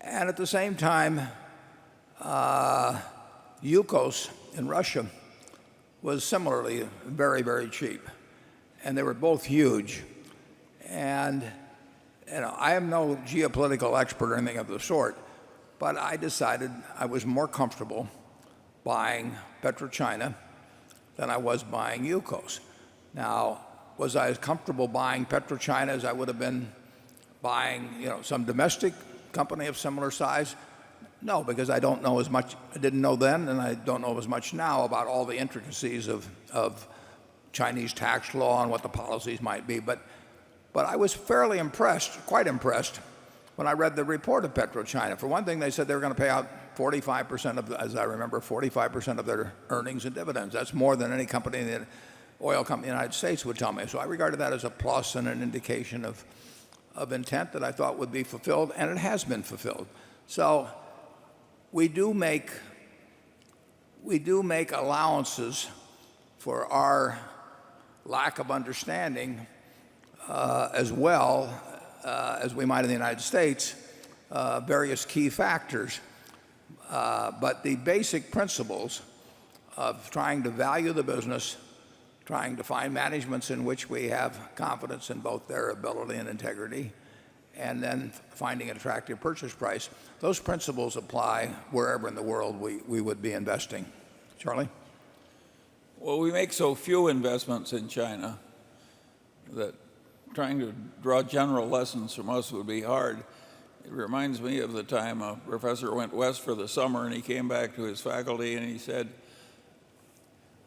And at the same time, Yukos in Russia was similarly very, very cheap. And they were both huge. And I am no geopolitical expert or anything of the sort, but I decided I was more comfortable buying PetroChina than I was buying Yukos. Now, was I as comfortable buying PetroChina as I would have been buying, some domestic company of similar size? No, because I don't know as much. I didn't know then, and I don't know as much now about all the intricacies of Chinese tax law and what the policies might be. But I was fairly impressed, quite impressed, when I read the report of PetroChina. For one thing, they said they were going to pay out 45% of, as I remember, 45% of their earnings in dividends. That's more than any company, the oil company in the United States would tell me. So I regarded that as a plus and an indication of intent that I thought would be fulfilled, and it has been fulfilled. So we do make allowances for our lack of understanding as well as we might in the United States, various key factors. But the basic principles of trying to value the business, trying to find managements in which we have confidence in both their ability and integrity, and then finding an attractive purchase price, those principles apply wherever in the world we would be investing. Charlie?
Well, we make so few investments in China that trying to draw general lessons from us would be hard. It reminds me of the time a professor went west for the summer and he came back to his faculty and he said,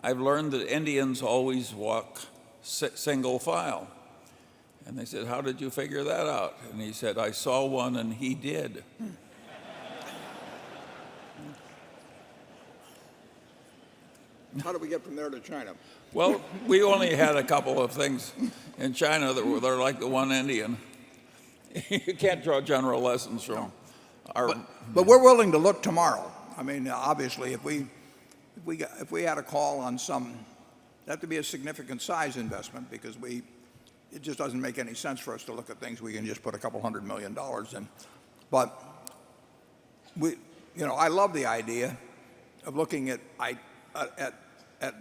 "I've learned that Indians always walk single file." And they said, "How did you figure that out?" And he said, "I saw one and he did."
How do we get from there to China?
Well, we only had a couple of things in China that were like the one Indian. You can't draw general lessons from our.
But we're willing to look tomorrow. I mean, obviously, if we had a call on some, that would be a significant size investment because it just doesn't make any sense for us to look at things we can just put a couple $100 million in. But I love the idea of looking at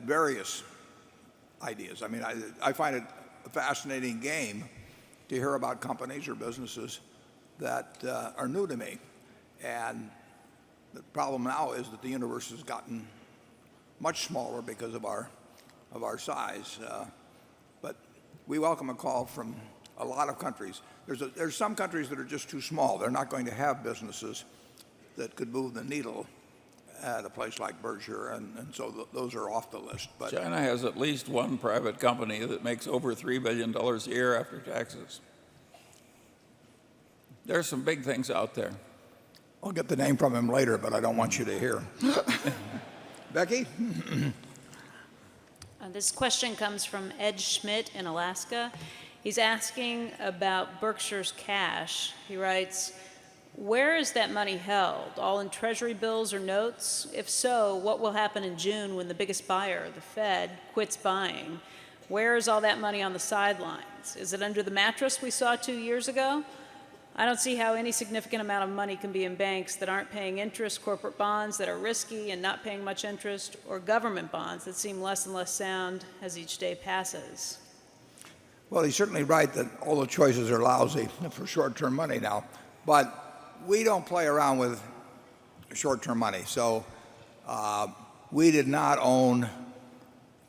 various ideas. I mean, I find it a fascinating game to hear about companies or businesses that are new to me. And the problem now is that the universe has gotten much smaller because of our size. But we welcome a call from a lot of countries. There's some countries that are just too small. They're not going to have businesses that could move the needle at a place like Berkshire, and so those are off the list. But
China has at least one private company that makes over $3 billion a year after taxes. There's some big things out there.
I'll get the name from him later, but I don't want you to hear. Becky?
This question comes from Ed Schmidt in Alaska. He's asking about Berkshire's cash. He writes, "Where is that money held? All in treasury bills or notes? If so, what will happen in June when the biggest buyer, the Fed, quits buying? Where is all that money on the sidelines? Is it under the mattress we saw 2 years ago? I don't see how any significant amount of money can be in banks that aren't paying interest, corporate bonds that are risky and not paying much interest, or government bonds that seem less and less sound as each day passes."
Well, he's certainly right that all the choices are lousy for short-term money now. But we don't play around with short-term money. So we did not own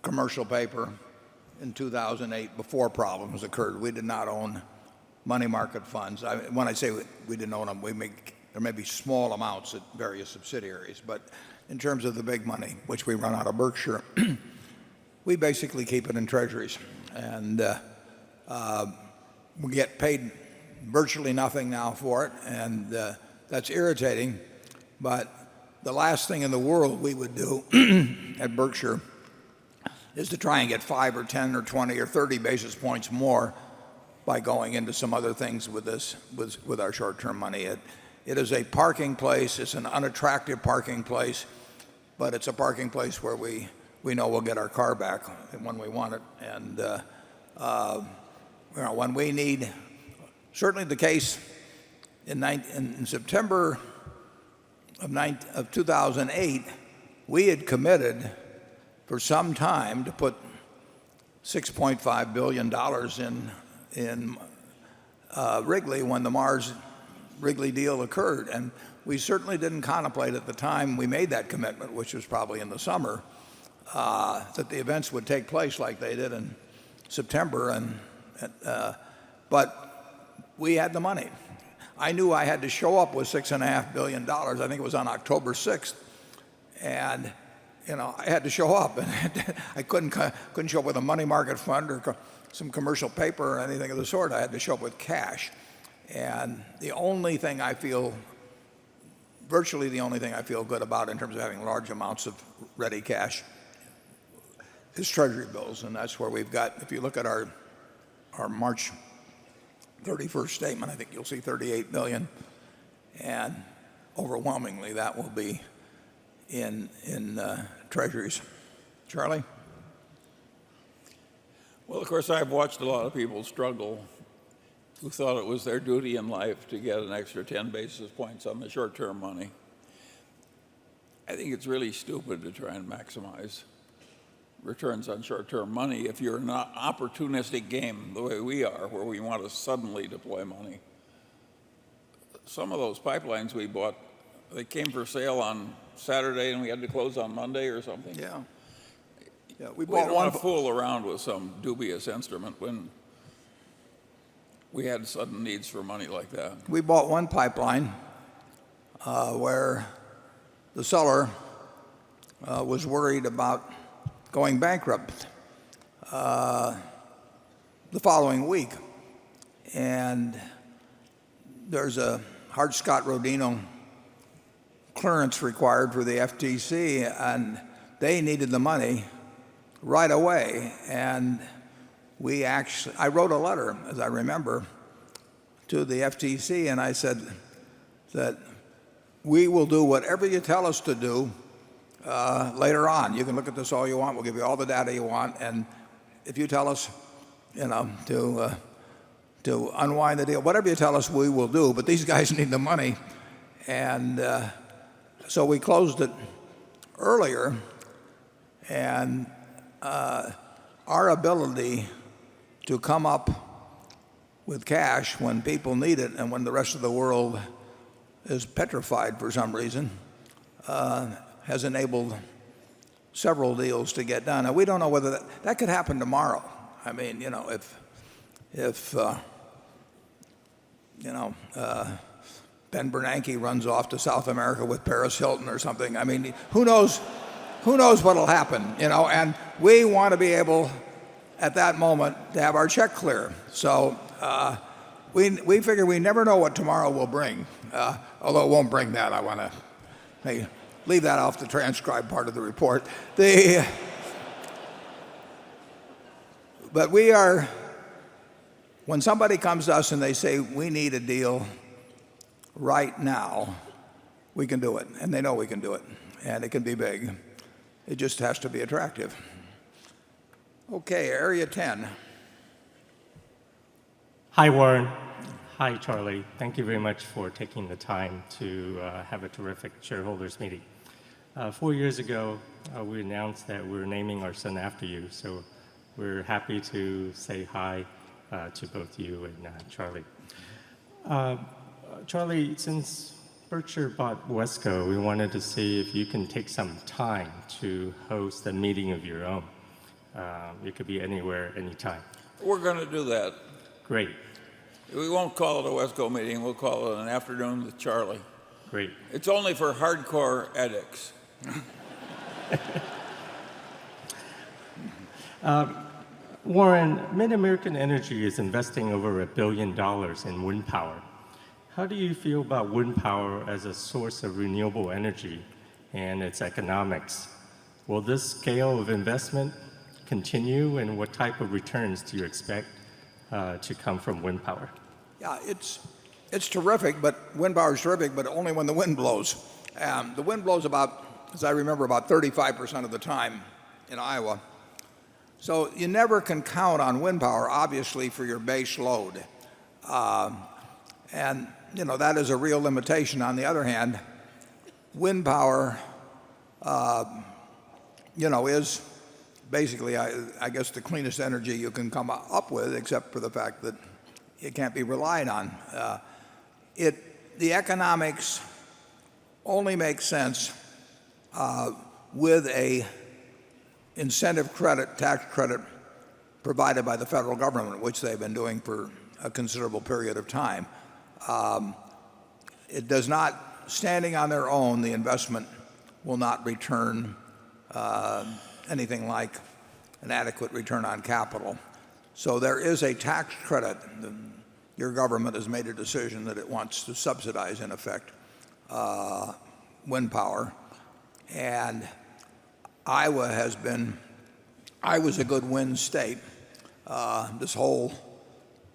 commercial paper in 2008 before problems occurred. We did not own money market funds. When I say we didn't own them, there may be small amounts at various subsidiaries, but in terms of the big money, which we run out of Berkshire, we basically keep it in treasuries. And we get paid virtually nothing now for it, and that's irritating. But the last thing in the world we would do at Berkshire is to try and get 5 or 10 or 20 or 30 basis points more by going into some other things with this, with our short-term money. It is a parking place. It's an unattractive parking place, but it's a parking place where we know we'll get our car back when we want it. And when we need, certainly the case in September of 2008, we had committed for some time to put $6.5 billion in Wrigley when the Mars-Wrigley deal occurred. And we certainly didn't contemplate at the time we made that commitment, which was probably in the summer, that the events would take place like they did in September. But we had the money. I knew I had to show up with $6.5 billion. I think it was on October 6th. And I had to show up, and I couldn't show up with a money market fund or some commercial paper or anything of the sort. I had to show up with cash. And virtually the only thing I feel good about in terms of having large amounts of ready cash is Treasury bills. And that's where we've got, if you look at our March 31st statement, I think you'll see $38 billion. And overwhelmingly, that will be in treasuries. Charlie?
Well, of course, I've watched a lot of people struggle who thought it was their duty in life to get an extra 10 basis points on the short-term money. I think it's really stupid to try and maximize returns on short-term money if you're in an opportunistic game the way we are, where we want to suddenly deploy money. Some of those pipelines we bought, they came for sale on Saturday and we had to close on Monday or something.
Yeah,
we don't want to fool around with some dubious instrument when we had sudden needs for money like that.
We bought one pipeline where the seller was worried about going bankrupt the following week. And there's a Hart-Scott-Rodino clearance required for the FTC, and they needed the money right away. And I wrote a letter, as I remember, to the FTC, and I said that we will do whatever you tell us to do later on. You can look at this all you want. We'll give you all the data you want. And if you tell us, to unwind the deal, whatever you tell us, we will do. But these guys need the money. And so we closed it earlier. And our ability to come up with cash when people need it and when the rest of the world is petrified for some reason has enabled several deals to get done. And we don't know whether that could happen tomorrow. I mean, if Ben Bernanke runs off to South America with Paris Hilton or something, I mean, who knows what'll happen, and we want to be able at that moment to have our check clear. So we figure we never know what tomorrow will bring, although it won't bring that. I want to leave that off the transcribed part of the report. But when somebody comes to us and they say we need a deal right now, we can do it, and they know we can do it, and it can be big. It just has to be attractive. Okay, Area 10.
Hi, Warren. Hi, Charlie. Thank you very much for taking the time to have a terrific shareholders meeting. 4 years ago, we announced that we're naming our son after you, so we're happy to say hi to both you and Charlie. Charlie, since Berkshire bought Wesco, we wanted to see if you can take some time to host a meeting of your own. It could be anywhere, anytime.
We're going to do that.
Great.
We won't call it a Wesco meeting. We'll call it an afternoon with Charlie.
Great.
It's only for hardcore addicts.
Warren, Mid-American Energy is investing over $1 billion in wind power. How do you feel about wind power as a source of renewable energy and its economics? Will this scale of investment continue, and what type of returns do you expect to come from wind power?
Yeah, it's terrific, but wind power is terrific, but only when the wind blows. The wind blows about, as I remember, about 35% of the time in Iowa. So you never can count on wind power, obviously, for your base load. And, that is a real limitation. On the other hand, wind power, is basically, I guess, the cleanest energy you can come up with, except for the fact that it can't be relied on. The economics only make sense with a incentive credit, tax credit provided by the federal government, which they've been doing for a considerable period of time. It does not, standing on their own, the investment will not return anything like an adequate return on capital. So there is a tax credit. Your government has made a decision that it wants to subsidize, in effect, wind power. And Iowa's a good wind state. This whole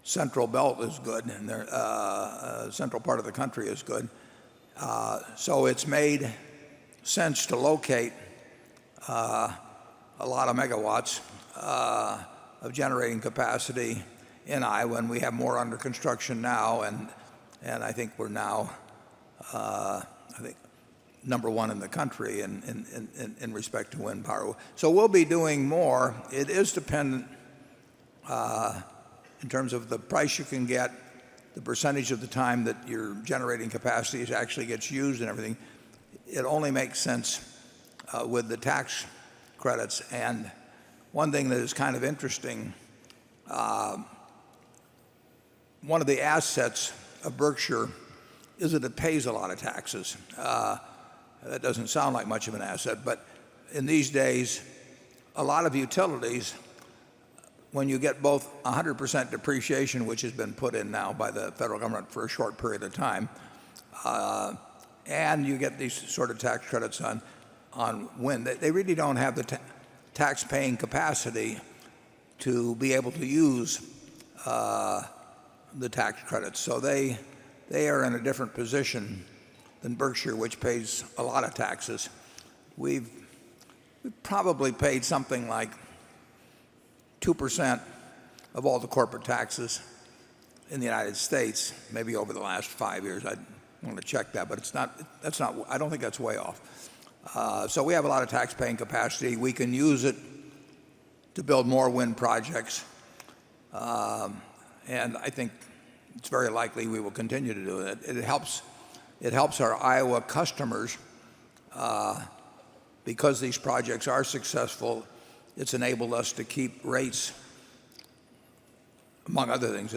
central belt is good, and the central part of the country is good. So it's made sense to locate a lot of megawatts of generating capacity in Iowa, and we have more under construction now, and I think we're now number one in the country in respect to wind power. So we'll be doing more. It is dependent in terms of the price you can get, the percentage of the time that your generating capacity actually gets used and everything. It only makes sense with the tax credits. And one thing that is kind of interesting, one of the assets of Berkshire is that it pays a lot of taxes. That doesn't sound like much of an asset, but in these days, a lot of utilities, when you get both 100% depreciation, which has been put in now by the federal government for a short period of time, and you get these sort of tax credits on wind, they really don't have the tax-paying capacity to be able to use the tax credits. So they are in a different position than Berkshire, which pays a lot of taxes. We've probably paid something like 2% of all the corporate taxes in the United States, maybe over the last 5 years. I want to check that, but I don't think that's way off. So we have a lot of tax-paying capacity. We can use it to build more wind projects, and I think it's very likely we will continue to do it. It helps our Iowa customers because these projects are successful. It's enabled us to keep rates, among other things,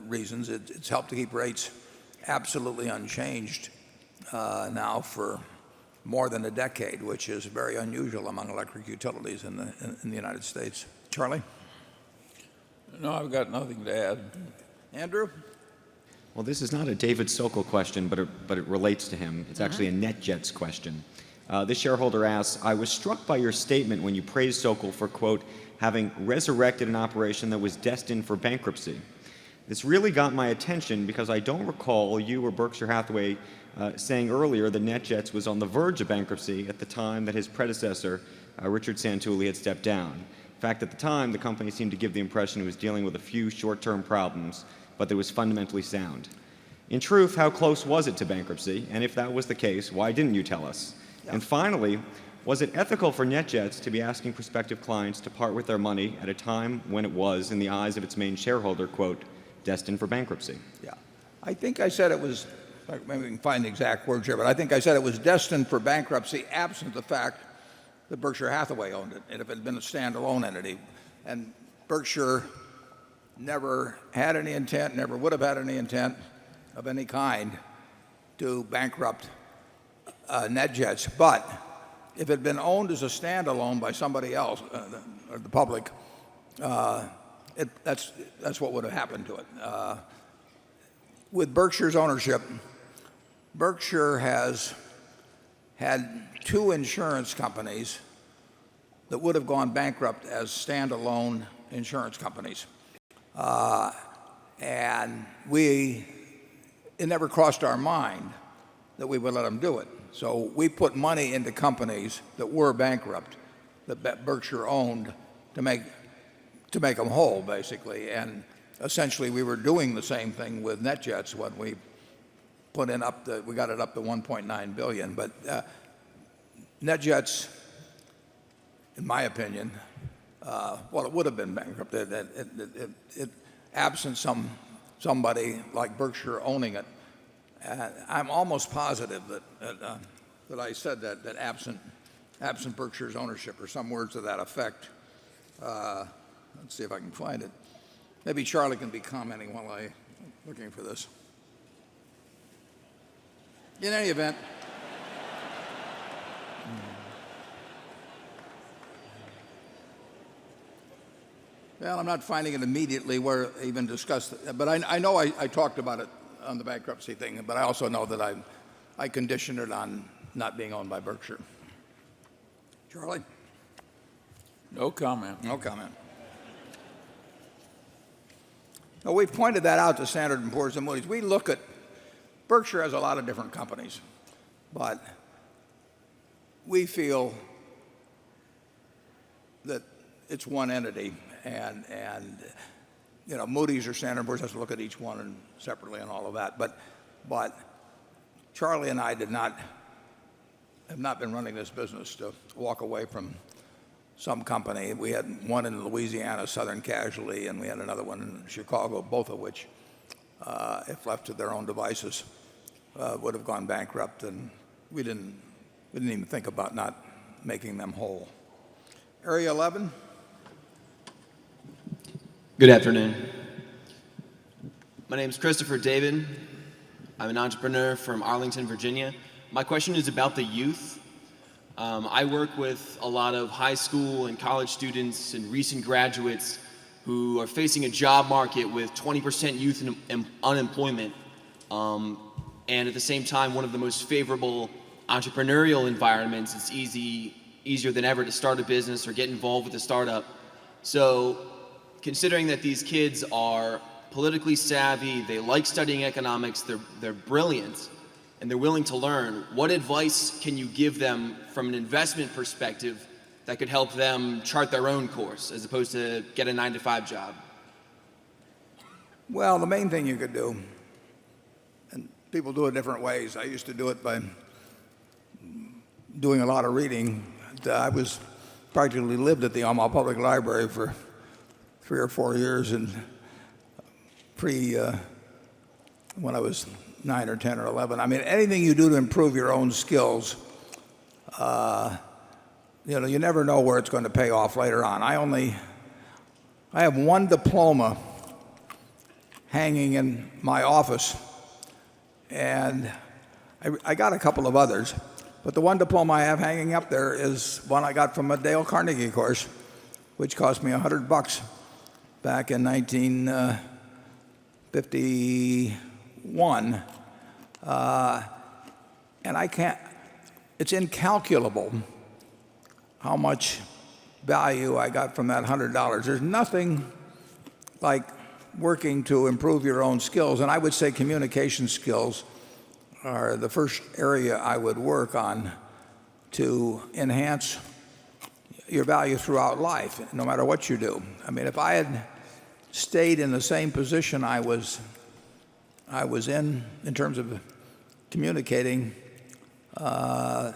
reasons. It's helped to keep rates absolutely unchanged now for more than a decade, which is very unusual among electric utilities in the United States. Charlie?
No, I've got nothing to add.
Andrew?
Well, this is not a David Sokol question, but it relates to him. It's actually a NetJets question. This shareholder asks, I was struck by your statement when you praised Sokol for, quote, having resurrected an operation that was destined for bankruptcy. This really got my attention because I don't recall you or Berkshire Hathaway saying earlier that NetJets was on the verge of bankruptcy at the time that his predecessor, Richard Santulli, had stepped down. In fact, at the time, the company seemed to give the impression it was dealing with a few short-term problems, but that it was fundamentally sound. In truth, how close was it to bankruptcy? And if that was the case, why didn't you tell us? Yeah. And finally, was it ethical for NetJets to be asking prospective clients to part with their money at a time when it was, in the eyes of its main shareholder, quote, destined for bankruptcy?
Yeah. I think I said it was, maybe we can find the exact words here, but I think I said it was destined for bankruptcy absent the fact that Berkshire Hathaway owned it, and if it had been a standalone entity. And Berkshire never had any intent, never would have had any intent of any kind to bankrupt NetJets. But if it had been owned as a standalone by somebody else, or the public, that's what would have happened to it. With Berkshire's ownership, Berkshire has had two insurance companies that would have gone bankrupt as standalone insurance companies. And it never crossed our mind that we would let them do it. So we put money into companies that were bankrupt, that Berkshire owned, to make them whole, basically. And essentially, we were doing the same thing with NetJets when we we got it up to 1.9 billion. But NetJets, in my opinion, well, it would have been bankrupt. Absent somebody like Berkshire owning it. I'm almost positive that I said that absent Berkshire's ownership, or some words to that effect. Let's see if I can find it. Maybe Charlie can be commenting while I'm looking for this. In any event, well, I'm not finding it immediately where I even discussed it, but I know I talked about it on the bankruptcy thing, but I also know that I conditioned it on not being owned by Berkshire. Charlie?
No comment.
No comment. Well, we've pointed that out to Standard & Poor's and Moody's. We look at Berkshire has a lot of different companies, but we feel that it's one entity, and Moody's or Standard & Poor's has to look at each one separately and all of that. But Charlie and I have not been running this business to walk away from some company. We had one in Louisiana, Southern Casualty, and we had another one in Chicago, both of which, if left to their own devices, would have gone bankrupt, and we didn't even think about not making them whole. Area 11.
Good afternoon. My name is Christopher David. I'm an entrepreneur from Arlington, Virginia. My question is about the youth. I work with a lot of high school and college students and recent graduates who are facing a job market with 20% youth unemployment, and at the same time, one of the most favorable entrepreneurial environments. It's easier than ever to start a business or get involved with a startup. So, considering that these kids are politically savvy, they like studying economics, they're brilliant, and they're willing to learn, what advice can you give them from an investment perspective that could help them chart their own course as opposed to get a 9-to-5 job?
Well, the main thing you could do, and people do it different ways. I used to do it by doing a lot of reading. I was practically lived at the Omaha Public Library for 3 or 4 years, and when I was 9 or 10 or 11. I mean, anything you do to improve your own skills, you never know where it's going to pay off later on. I have one diploma hanging in my office, and I got a couple of others, but the one diploma I have hanging up there is one I got from a Dale Carnegie course, which cost me $100 back in 1951. And it's incalculable how much value I got from that $100. There's nothing like working to improve your own skills, and I would say communication skills are the first area I would work on to enhance your value throughout life, no matter what you do. I mean, if I had stayed in the same position I was in terms of communicating back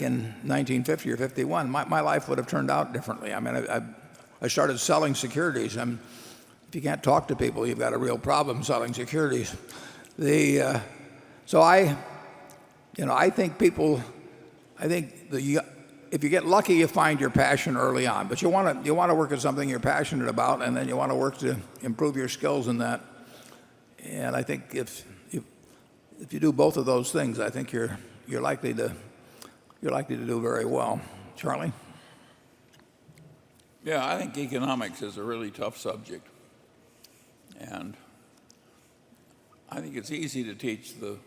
in 1950 or 51, my life would have turned out differently. I mean, I started selling securities. If you can't talk to people, you've got a real problem selling securities. So I think the if you get lucky, you find your passion early on. But you want to work at something you're passionate about, and then you want to work to improve your skills in that. And I think if you do both of those things, I think you're likely to do very well. Charlie?
Yeah, I think economics is a really tough subject. And I think it's easy to teach the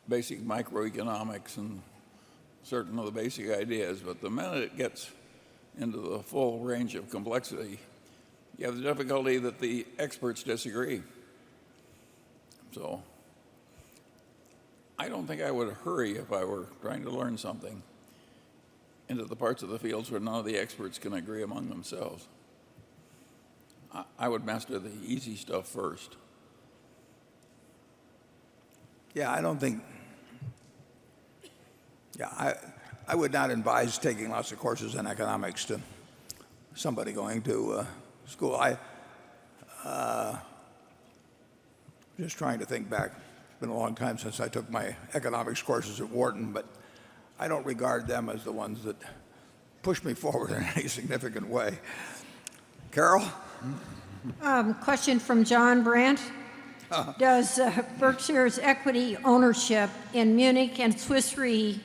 basic microeconomics and certain of the basic ideas, but the minute it gets into the full range of complexity, you have the difficulty that the experts disagree. So I don't think I would hurry if I were trying to learn something into the parts of the fields where none of the experts can agree among themselves. I would master the easy stuff first.
Yeah, I don't think. Yeah, I would not advise taking lots of courses in economics to somebody going to school. Just trying to think back. It's been a long time since I took my economics courses at Wharton, but I don't regard them as the ones that push me forward in any significant way. Carol?
Question from John Brandt. Does Berkshire's equity ownership in Munich and Swiss Re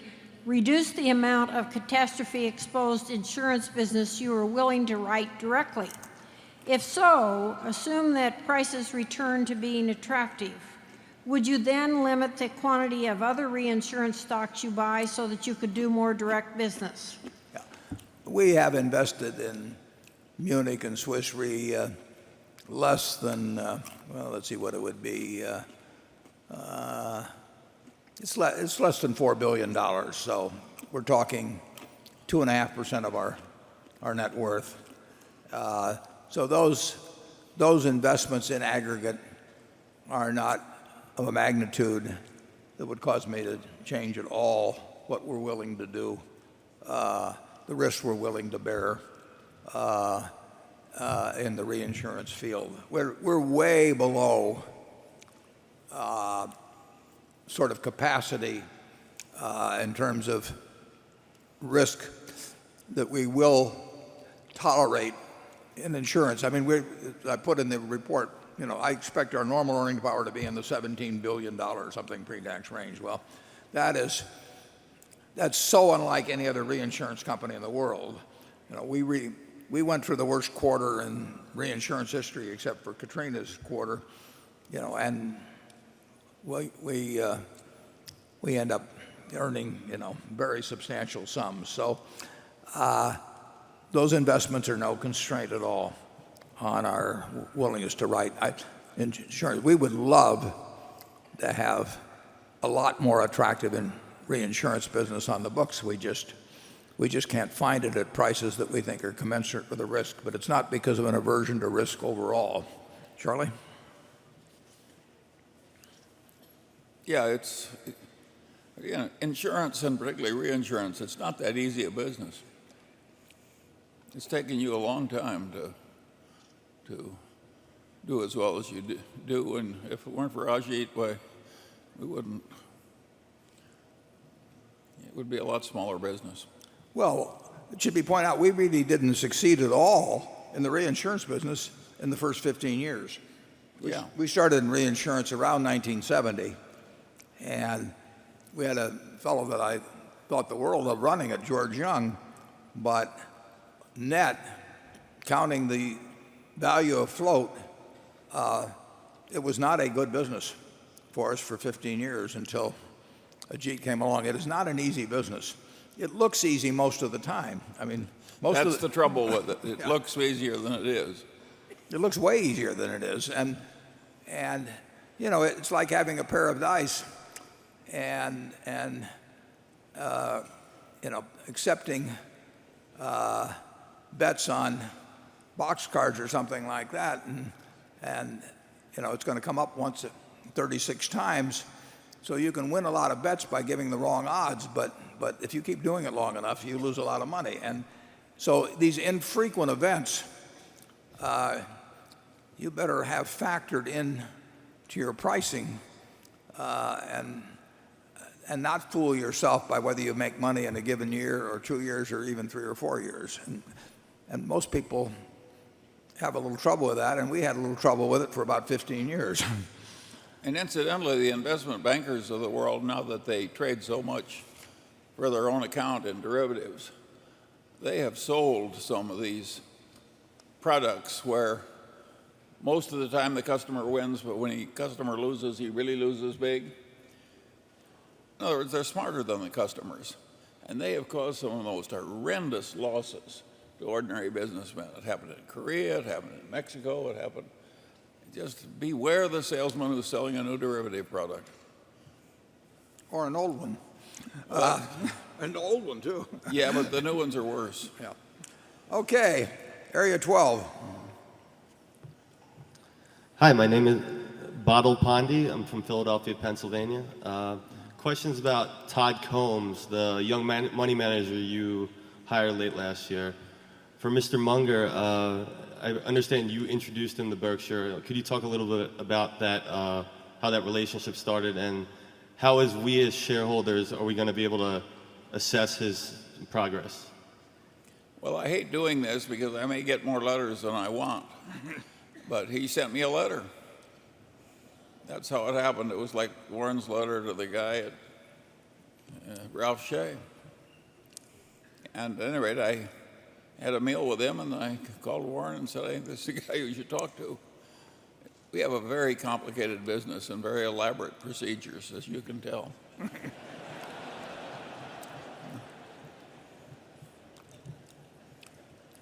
reduce the amount of catastrophe-exposed insurance business you are willing to write directly? If so, assume that prices return to being attractive. Would you then limit the quantity of other reinsurance stocks you buy so that you could do more direct business?
Yeah. We have invested in Munich and Swiss Re less than, well, let's see what it would be. It's less than $4 billion, so we're talking 2.5% of our net worth. So those investments in aggregate are not of a magnitude that would cause me to change at all what we're willing to do, the risks we're willing to bear in the reinsurance field. We're way below sort of capacity in terms of risk that we will tolerate in insurance. I mean, I put in the report, I expect our normal earning power to be in the $17 billion something pre-tax range. Well, that's so unlike any other reinsurance company in the world. We went through the worst quarter in reinsurance history, except for Katrina's quarter, and we end up earning, very substantial sums. So those investments are no constraint at all on our willingness to write insurance. We would love to have a lot more attractive in reinsurance business on the books. We just can't find it at prices that we think are commensurate with the risk, but it's not because of an aversion to risk overall. Charlie?
Yeah, insurance and particularly reinsurance, it's not that easy a business. It's taken you a long time to do as well as you do, and if it weren't for Ajit, why, we wouldn't. It would be a lot smaller business.
Well, it should be pointed out we really didn't succeed at all in the reinsurance business in the first 15 years. We started in reinsurance around 1970, and we had a fellow that I thought the world of running it, George Young, but net, counting the value of float, it was not a good business for us for 15 years until Ajit came along. It is not an easy business. It looks easy most of the time. I mean,
that's the trouble with it. It looks easier than it is.
It looks way easier than it is, and it's like having a pair of dice, and accepting bets on box cards or something like that, and it's going to come up once 36 times. So you can win a lot of bets by giving the wrong odds, but if you keep doing it long enough, you lose a lot of money. And so these infrequent events, you better have factored in to your pricing, and and not fool yourself by whether you make money in a given year or 2 years or even 3 or 4 years. And most people have a little trouble with that, and we had a little trouble with it for about 15 years.
And incidentally, the investment bankers of the world, now that they trade so much for their own account in derivatives, they have sold some of these products where most of the time the customer wins, but when the customer loses, he really loses big. In other words, they're smarter than the customers, and they have caused some of the most horrendous losses to ordinary businessmen. It happened in Korea, it happened in Mexico, it happened. Just beware the salesman who's selling a new derivative product.
Or an old one. An old one, too.
Yeah, but the new ones are worse.
Yeah. Okay, Area 12.
Hi, my name is Badal Pandi. I'm from Philadelphia, Pennsylvania. Questions about Todd Combs, the young money manager you hired late last year. For Mr. Munger, I understand you introduced him to Berkshire. Could you talk a little bit about that, how that relationship started, and how, as we as shareholders, are we going to be able to assess his progress?
Well, I hate doing this because I may get more letters than I want, but he sent me a letter. That's how it happened. It was like Warren's letter to the guy at Ralph Shea. And at any rate, I had a meal with him, and I called Warren and said, I think this is the guy you should talk to. We have a very complicated business and very elaborate procedures, as you can tell.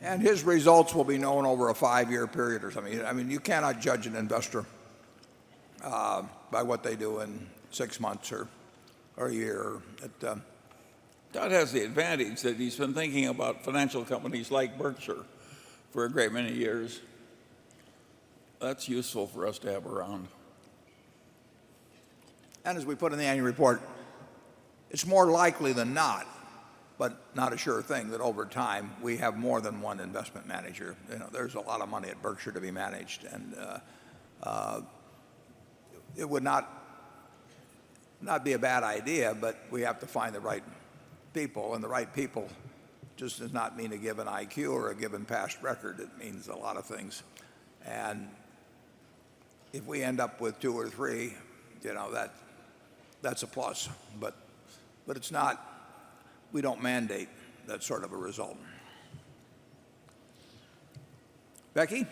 And his results will be known over a 5-year period or something. I mean, you cannot judge an investor by what they do in 6 months or a year.
Todd has the advantage that he's been thinking about financial companies like Berkshire for a great many years. That's useful for us to have around.
And as we put in the annual report, it's more likely than not, but not a sure thing, that over time we have more than one investment manager. You know, there's a lot of money at Berkshire to be managed, and it would not be a bad idea, but we have to find the right people, and the right people just does not mean a given IQ or a given past record. It means a lot of things. And if we end up with 2 or 3, you know, that's a plus. But it's not, we don't mandate that sort of a result. Becky?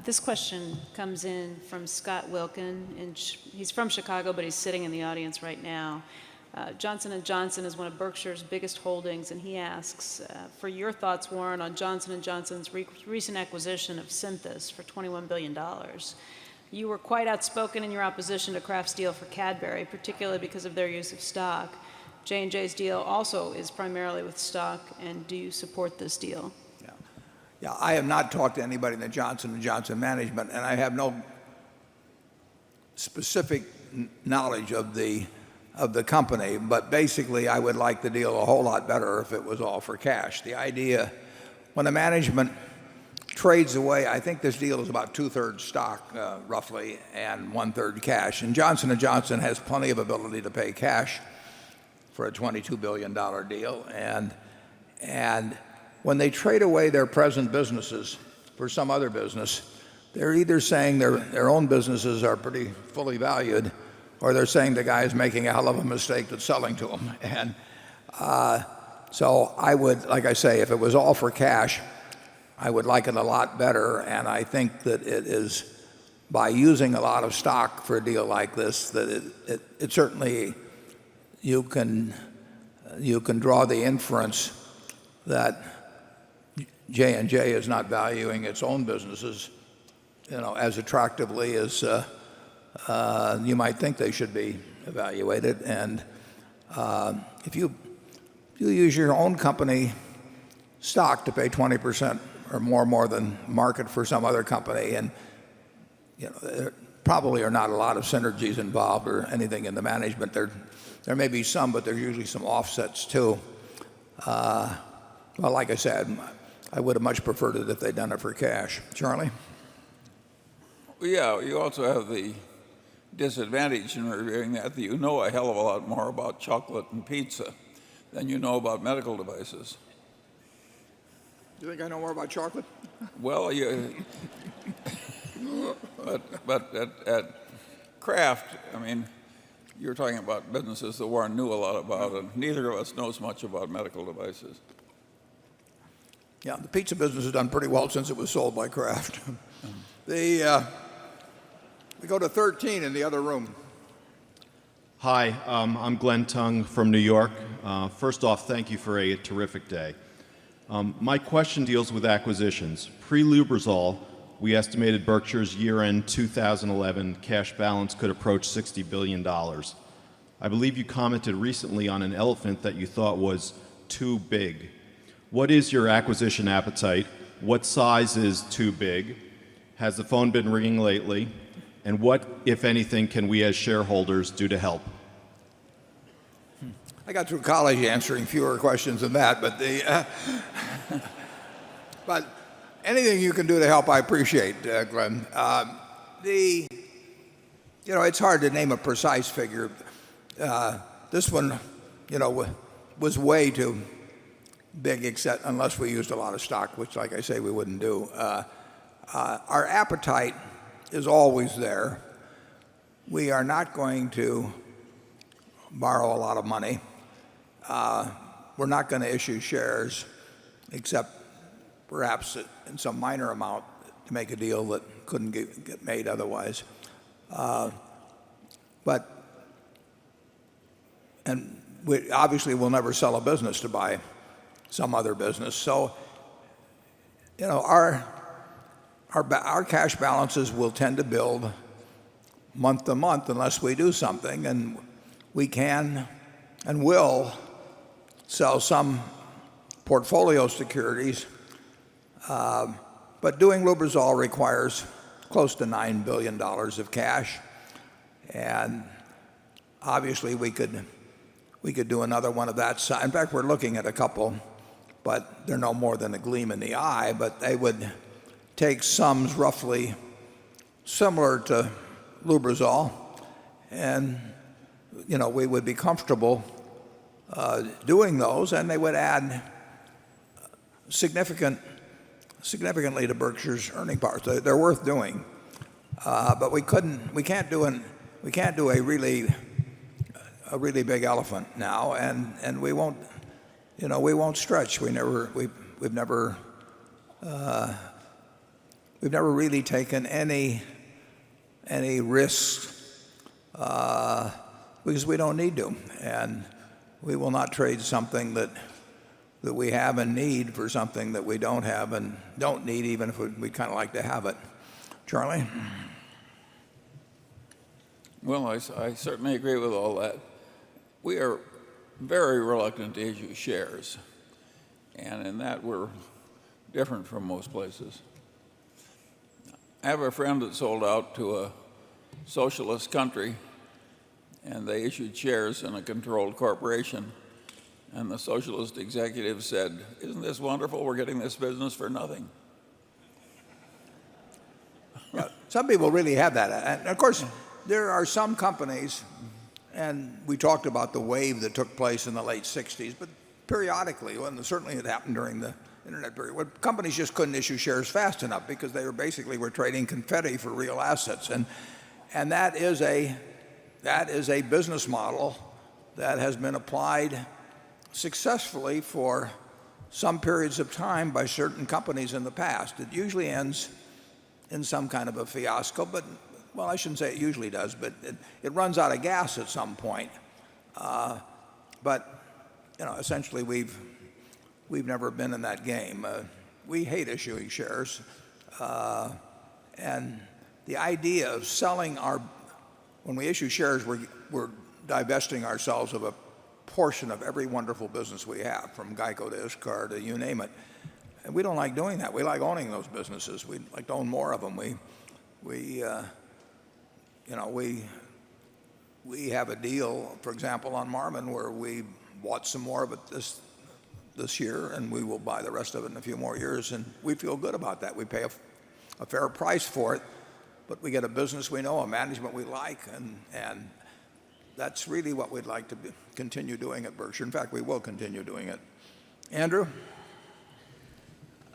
This question comes in from Scott Wilkin, and he's from Chicago, but he's sitting in the audience right now. Johnson & Johnson is one of Berkshire's biggest holdings, and he asks for your thoughts, Warren, on Johnson & Johnson's recent acquisition of Synthos for $21 billion. You were quite outspoken in your opposition to Kraft's deal for Cadbury, particularly because of their use of stock. J&J's deal also is primarily with stock, and do you support this deal?
Yeah, I have not talked to anybody in the Johnson & Johnson management, and I have no specific knowledge of the company, but basically I would like the deal a whole lot better if it was all for cash. The idea, when the management trades away, I think this deal is about 2/3 stock, roughly, and 1/3 cash. And Johnson & Johnson has plenty of ability to pay cash for a $22 billion deal, and when they trade away their present businesses for some other business, they're either saying their own businesses are pretty fully valued, or they're saying the guy is making a hell of a mistake that's selling to them. And so I would, like I say, if it was all for cash, I would like it a lot better. And I think that it is, by using a lot of stock for a deal like this, that it certainly, you can draw the inference that J&J is not valuing its own businesses, you know, as attractively as you might think they should be evaluated. And if you use your own company stock to pay 20% or more than market for some other company, and you know, there probably are not a lot of synergies involved or anything in the management. There may be some, but there's usually some offsets too. Well, like I said, I would have much preferred it if they'd done it for cash. Charlie?
Well, yeah, you also have the disadvantage in reviewing that you know a hell of a lot more about chocolate and pizza than you know about medical devices.
Do you think I know more about chocolate?
Well, but at Kraft, I mean, you're talking about businesses that Warren knew a lot about, and neither of us knows much about medical devices.
Yeah, the pizza business has done pretty well since it was sold by Kraft. We go to 13 in the other room.
Hi, I'm Glenn Tung from New York. First off, thank you for a terrific day. My question deals with acquisitions. Pre-Lubrizol, we estimated Berkshire's year-end 2011 cash balance could approach $60 billion. I believe you commented recently on an elephant that you thought was too big. What is your acquisition appetite? What size is too big? Has the phone been ringing lately? And what, if anything, can we as shareholders do to help?
I got through college answering fewer questions than that, but anything you can do to help, I appreciate, Glenn. It's hard to name a precise figure. This one, was way too big, except unless we used a lot of stock, which, like I say, we wouldn't do. Our appetite is always there. We are not going to borrow a lot of money. We're not going to issue shares, except perhaps in some minor amount to make a deal that couldn't get made otherwise. And we obviously will never sell a business to buy some other business. So, our cash balances will tend to build month to month unless we do something, and we can and will sell some portfolio securities. But doing Lubrizol requires close to $9 billion of cash, and obviously we could do another one of that size. In fact, we're looking at a couple, but they're no more than a gleam in the eye. But they would take sums roughly similar to Lubrizol, and we would be comfortable doing those, and they would add significantly to Berkshire's earning power. So they're worth doing, but we can't do a really big elephant now, and we won't stretch. We've never really taken any risks because we don't need to, and we will not trade something that we have and need for something that we don't have and don't need, even if we kind of like to have it. Charlie?
Well, I certainly agree with all that. We are very reluctant to issue shares, and in that we're different from most places. I have a friend that sold out to a socialist country, and they issued shares in a controlled corporation, and the socialist executive said, "Isn't this wonderful? We're getting this business for nothing."
Yeah, some people really have that. And of course, there are some companies, and we talked about the wave that took place in the late 60s, but periodically, and certainly it happened during the internet period, where companies just couldn't issue shares fast enough because they were trading confetti for real assets. And that is a business model that has been applied successfully for some periods of time by certain companies in the past. It usually ends in some kind of a fiasco, but, well, I shouldn't say it usually does, but it runs out of gas at some point. But essentially we've never been in that game. We hate issuing shares, and the idea of selling when we issue shares, we're divesting ourselves of a portion of every wonderful business we have, from Geico to ISCAR to you name it. And we don't like doing that. We like owning those businesses. We'd like to own more of them. We have a deal, for example, on Marmon, where we bought some more of it this year, and we will buy the rest of it in a few more years, and we feel good about that. We pay a fair price for it, but we get a business we know, a management we like, and that's really what we'd like to continue doing at Berkshire. In fact, we will continue doing it. Andrew?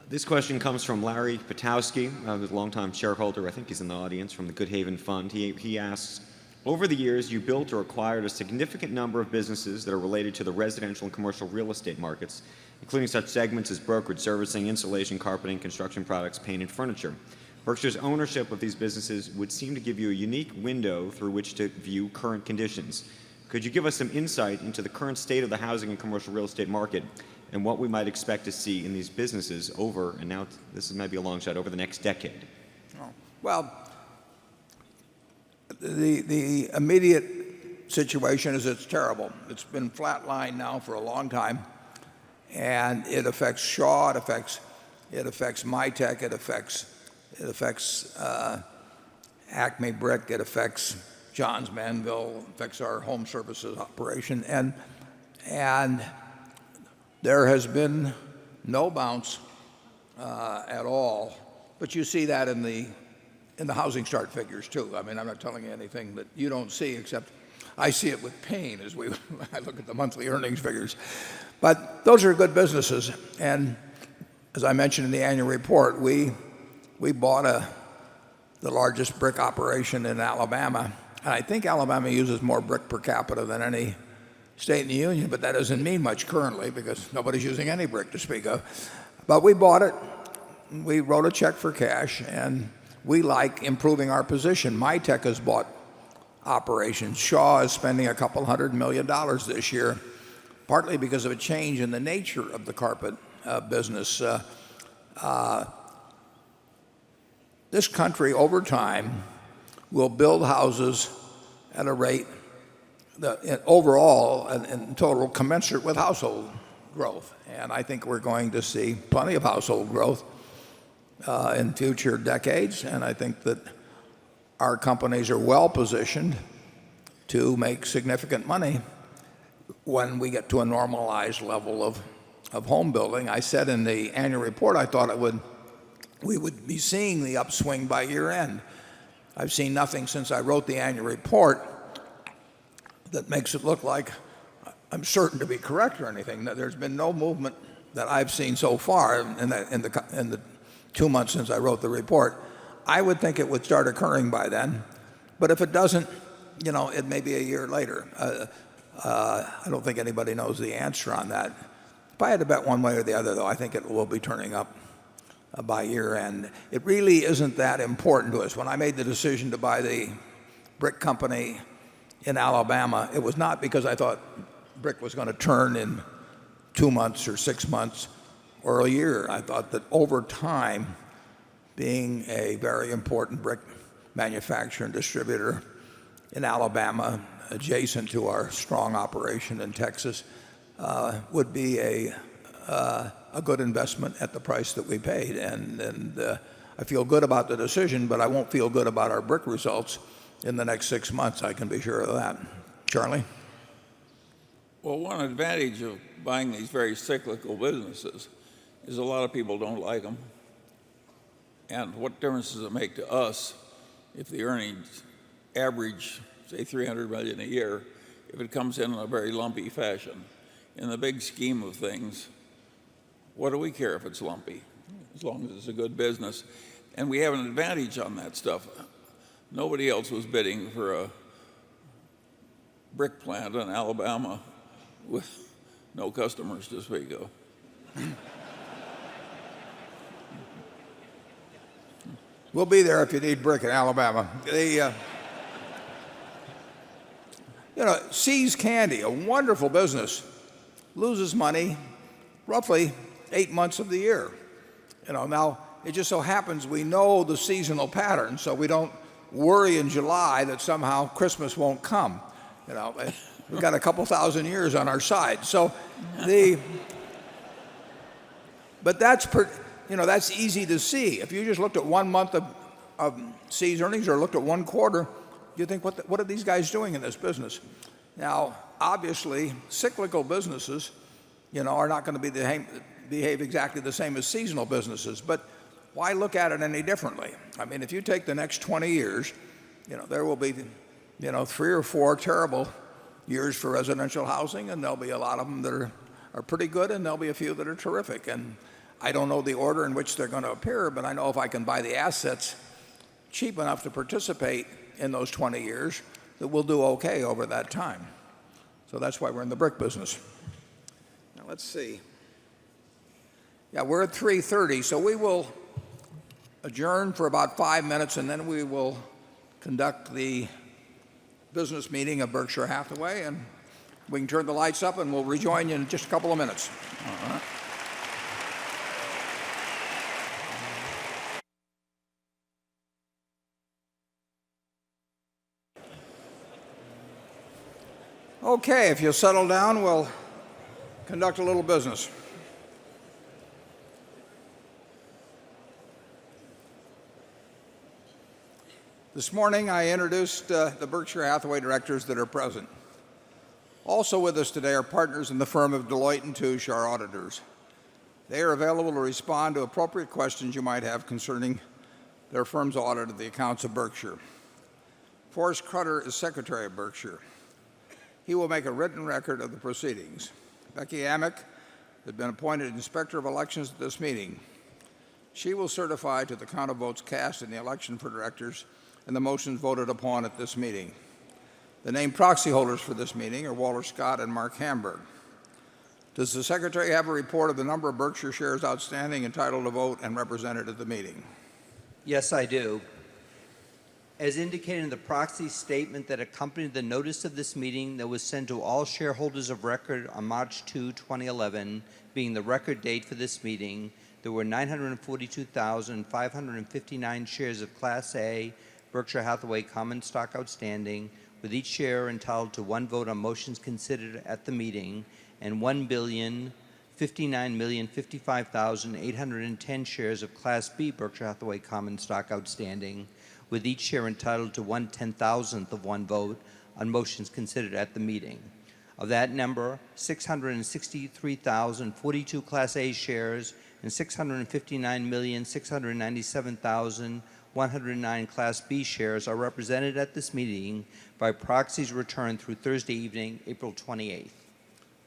This question comes from Larry Potowski, who's a longtime shareholder. I think he's in the audience, from the Good Haven Fund. He asks, over the years, you built or acquired a significant number of businesses that are related to the residential and commercial real estate markets, including such segments as brokerage servicing, insulation, carpeting, construction products, paint, and furniture. Berkshire's ownership of these businesses would seem to give you a unique window through which to view current conditions. Could you give us some insight into the current state of the housing and commercial real estate market and what we might expect to see in these businesses over, and now this might be a long shot, over the next decade?
Well, the immediate situation is it's terrible. It's been flatlined now for a long time, and it affects Shaw, it affects Mytech, it affects Acme Brick, it affects Johns Manville, it affects our home services operation, and there has been no bounce at all. But you see that in the housing start figures too. I mean, I'm not telling you anything that you don't see, except I see it with pain as I look at the monthly earnings figures. But those are good businesses, and as I mentioned in the annual report, we bought the largest brick operation in Alabama, and I think Alabama uses more brick per capita than any state in the union, but that doesn't mean much currently because nobody's using any brick to speak of. But we bought it, we wrote a check for cash, and we like improving our position. Mytech has bought operations. Shaw is spending a couple $100 million this year, partly because of a change in the nature of the carpet business. This country, over time, will build houses at a rate that overall and total commensurate with household growth. And I think we're going to see plenty of household growth in future decades. And I think that our companies are well positioned to make significant money when we get to a normalized level of home building. I said in the annual report I thought we would be seeing the upswing by year end. I've seen nothing since I wrote the annual report that makes it look like I'm certain to be correct or anything. There's been no movement that I've seen so far in the 2 months since I wrote the report. I would think it would start occurring by then, but if it doesn't, it may be a year later. I don't think anybody knows the answer on that. If I had to bet one way or the other, though, I think it will be turning up by year end. It really isn't that important to us. When I made the decision to buy the brick company in Alabama, it was not because I thought brick was going to turn in 2 months or 6 months or a year. I thought that over time, being a very important brick manufacturer and distributor in Alabama, adjacent to our strong operation in Texas, would be a good investment at the price that we paid. And I feel good about the decision, but I won't feel good about our brick results in the next 6 months. I can be sure of that. Charlie?
Well, one advantage of buying these very cyclical businesses is a lot of people don't like them. And what difference does it make to us if the earnings average, say, $300 million a year, if it comes in a very lumpy fashion? In the big scheme of things, what do we care if it's lumpy, as long as it's a good business? And we have an advantage on that stuff. Nobody else was bidding for a brick plant in Alabama with no customers to speak of.
We'll be there if you need brick in Alabama. See's Candy, a wonderful business, loses money roughly 8 months of the year. Now it just so happens we know the seasonal pattern, so we don't worry in July that somehow Christmas won't come. We've got a couple thousand years on our side. But that's easy to see. If you just looked at 1 month of See's earnings or looked at 1 quarter, you think, what are these guys doing in this business? Now, obviously, cyclical businesses, are not going to behave exactly the same as seasonal businesses. But why look at it any differently? I mean, if you take the next 20 years, there will be, 3 or 4 terrible years for residential housing, and there'll be a lot of them that are pretty good, and there'll be a few that are terrific. And I don't know the order in which they're going to appear, but I know if I can buy the assets cheap enough to participate in those 20 years, that we'll do okay over that time. So that's why we're in the brick business. Now let's see. Yeah, we're at 3:30, so we will adjourn for about 5 minutes, and then we will conduct the business meeting of Berkshire Hathaway, and we can turn the lights up, and we'll rejoin you in just a couple of minutes. All right. Okay, if you'll settle down, we'll conduct a little business. This morning, I introduced the Berkshire Hathaway directors that are present. Also with us today are partners in the firm of Deloitte & Touche, our auditors. They are available to respond to appropriate questions you might have concerning their firm's audit of the accounts of Berkshire. Forrest Crutter is Secretary of Berkshire. He will make a written record of the proceedings. Becky Amick has been appointed Inspector of Elections at this meeting. She will certify to the count of votes cast in the election for directors and the motions voted upon at this meeting. The named proxy holders for this meeting are Walter Scott and Mark Hamburg. Does the Secretary have a report of the number of Berkshire shares outstanding, entitled to vote, and represented at the meeting?
Yes, I do. As indicated in the proxy statement that accompanied the notice of this meeting that was sent to all shareholders of record on March 2, 2011, being the record date for this meeting, there were 942,559 shares of Class A Berkshire Hathaway common stock outstanding, with each share entitled to one vote on motions considered at the meeting, and 1,059,055,810 shares of Class B Berkshire Hathaway common stock outstanding, with each share entitled to 1/10,000th of one vote on motions considered at the meeting. Of that number, 663,042 Class A shares and 659,697,109 Class B shares are represented at this meeting by proxies returned through Thursday evening, April 28th.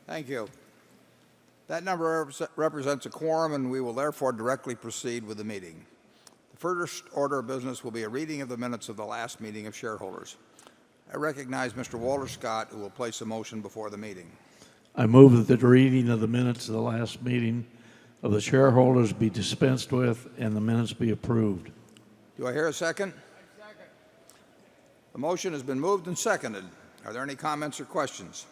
Thank you. That number represents a quorum, and we will therefore directly proceed with the meeting. The first order of business will be a reading of the minutes of the last meeting of shareholders. I recognize Mr. Walter Scott, who will place a motion before the meeting.
I move that the reading of the minutes of the last meeting of the shareholders be dispensed with and the minutes be approved.
Do I hear a second? Second. The motion has been moved and seconded. Are there any comments or questions?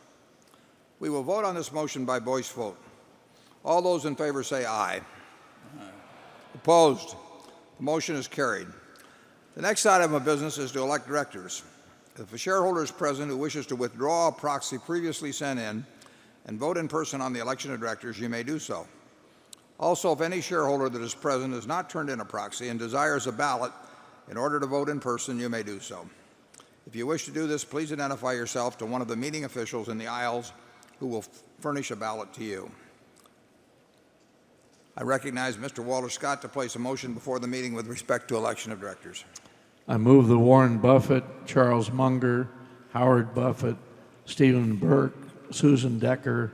We will vote on this motion by voice vote. All those in favor say aye. Aye. Opposed? The motion is carried. The next item of business is to elect directors. If a shareholder is present who wishes to withdraw a proxy previously sent in and vote in person on the election of directors, you may do so. Also, if any shareholder that is present has not turned in a proxy and desires a ballot in order to vote in person, you may do so. If you wish to do this, please identify yourself to one of the meeting officials in the aisles who will furnish a ballot to you. I recognize Mr. Walter Scott to place a motion before the meeting with respect to election of directors.
I move that Warren Buffett, Charles Munger, Howard Buffett, Stephen Burke, Susan Decker,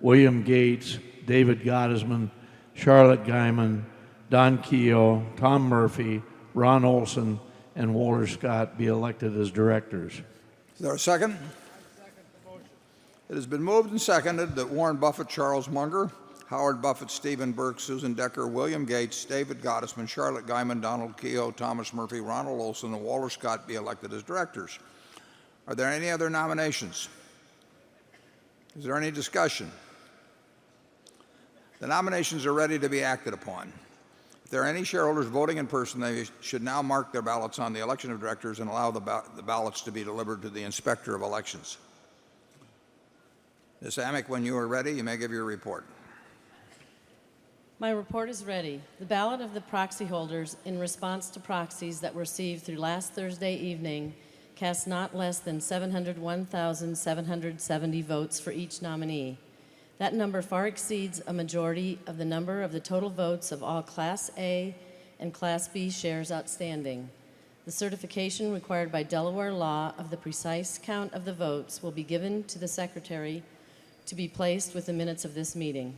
William Gates, David Gottesman, Charlotte Guyman, Don Keogh, Tom Murphy, Ron Olson, and Walter Scott be elected as directors.
Is there a second? I second the motion. It has been moved and seconded that Warren Buffett, Charles Munger, Howard Buffett, Stephen Burke, Susan Decker, William Gates, David Gottesman, Charlotte Guyman, Donald Keogh, Thomas Murphy, Ronald Olson, and Walter Scott be elected as directors. Are there any other nominations? Is there any discussion? The nominations are ready to be acted upon. If there are any shareholders voting in person, they should now mark their ballots on the election of directors and allow the ballots to be delivered to the Inspector of Elections. Ms. Amick, when you are ready, you may give your report.
My report is ready. The ballot of the proxy holders in response to proxies that were received through last Thursday evening cast not less than 701,770 votes for each nominee. That number far exceeds a majority of the number of the total votes of all Class A and Class B shares outstanding. The certification required by Delaware law of the precise count of the votes will be given to the Secretary to be placed with the minutes of this meeting.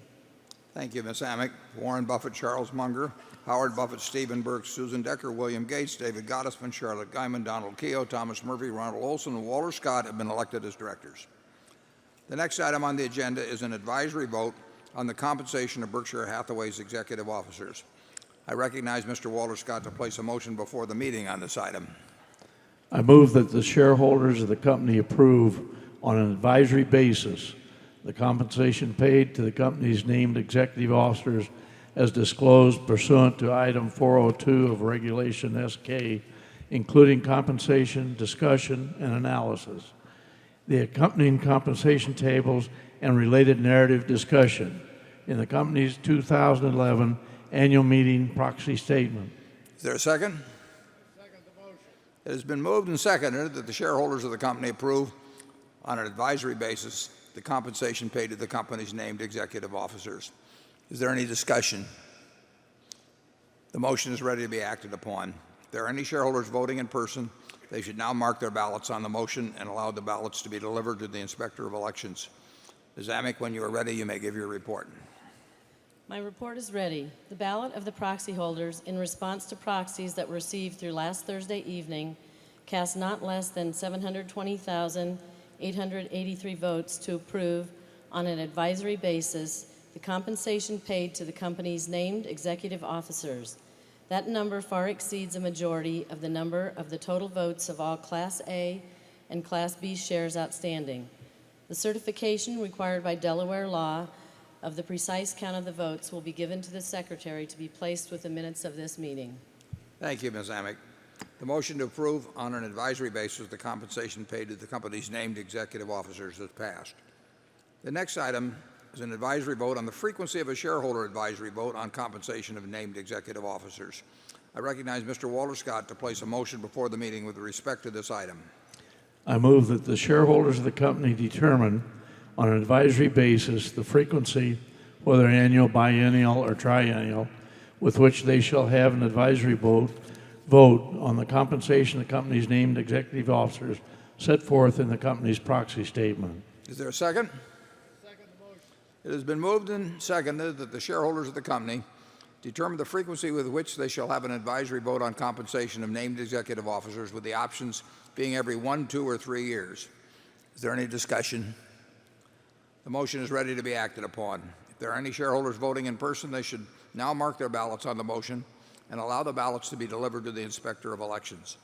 Thank you, Ms. Amick. Warren Buffett, Charles Munger, Howard Buffett, Stephen Burke, Susan Decker, William Gates, David Gottesman, Charlotte Guyman, Donald Keough, Thomas Murphy, Ronald Olson, and Walter Scott have been elected as directors. The next item on the agenda is an advisory vote on the compensation of Berkshire Hathaway's executive officers. I recognize Mr. Walter Scott to place a motion before the meeting on this item.
I move that the shareholders of the company approve on an advisory basis the compensation paid to the company's named executive officers as disclosed pursuant to Item 402 of Regulation S-K, including compensation, discussion, and analysis, the accompanying compensation tables, and related narrative discussion in the company's 2011 annual meeting proxy statement.
Is there a second? Second the motion. It has been moved and seconded that the shareholders of the company approve on an advisory basis the compensation paid to the company's named executive officers. Is there any discussion? The motion is ready to be acted upon. If there are any shareholders voting in person, they should now mark their ballots on the motion and allow the ballots to be delivered to the Inspector of Elections. Ms. Amick, when you are ready, you may give your report.
My report is ready. The ballot of the proxy holders in response to proxies that were received through last Thursday evening cast not less than 720,883 votes to approve on an advisory basis the compensation paid to the company's named executive officers. That number far exceeds a majority of the number of the total votes of all Class A and Class B shares outstanding. The certification required by Delaware law of the precise count of the votes will be given to the Secretary to be placed with the minutes of this meeting.
Thank you, Ms. Amick. The motion to approve on an advisory basis the compensation paid to the company's named executive officers is passed. The next item is an advisory vote on the frequency of a shareholder advisory vote on compensation of named executive officers. I recognize Mr. Walter Scott to place a motion before the meeting with respect to this item.
I move that the shareholders of the company determine on an advisory basis the frequency, whether annual, biennial, or triennial, with which they shall have an advisory vote on the compensation of the company's named executive officers set forth in the company's proxy statement.
Is there a second? Second the motion. It has been moved and seconded that the shareholders of the company determine the frequency with which they shall have an advisory vote on compensation of named executive officers, with the options being every 1, 2, or 3 years. Is there any discussion? The motion is ready to be acted upon. If there are any shareholders voting in person, they should now mark their ballots on the motion and allow the ballots to be delivered to the Inspector of Elections.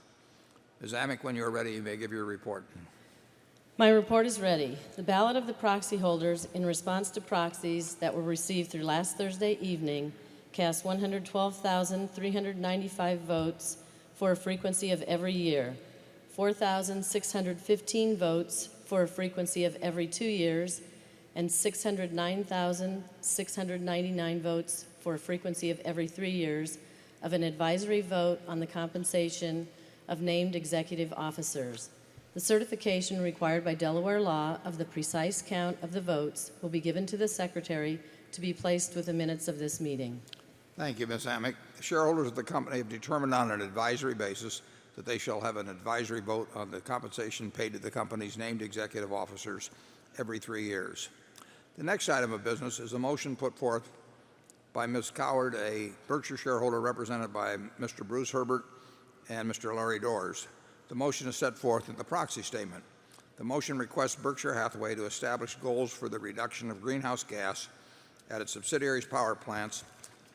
Ms. Amick, when you are ready, you may give your report.
My report is ready. The ballot of the proxy holders in response to proxies that were received through last Thursday evening cast 112,395 votes for a frequency of every year, 4,615 votes for a frequency of every 2 years, and 609,699 votes for a frequency of every 3 years of an advisory vote on the compensation of named executive officers. The certification required by Delaware law of the precise count of the votes will be given to the Secretary to be placed with the minutes of this meeting.
Thank you, Ms. Amick. The shareholders of the company have determined on an advisory basis that they shall have an advisory vote on the compensation paid to the company's named executive officers every 3 years. The next item of business is a motion put forth by Ms. Coward, a Berkshire shareholder represented by Mr. Bruce Herbert and Mr. Larry Doors. The motion is set forth in the proxy statement. The motion requests Berkshire Hathaway to establish goals for the reduction of greenhouse gas at its subsidiaries' power plants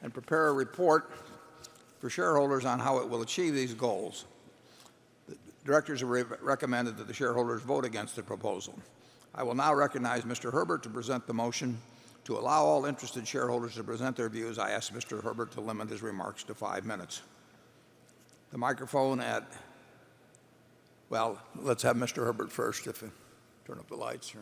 and prepare a report for shareholders on how it will achieve these goals. The directors have recommended that the shareholders vote against the proposal. I will now recognize Mr. Herbert to present the motion. To allow all interested shareholders to present their views, I ask Mr. Herbert to limit his remarks to 5 minutes. The microphone at, well, let's have Mr. Herbert first. If you turn up the lights.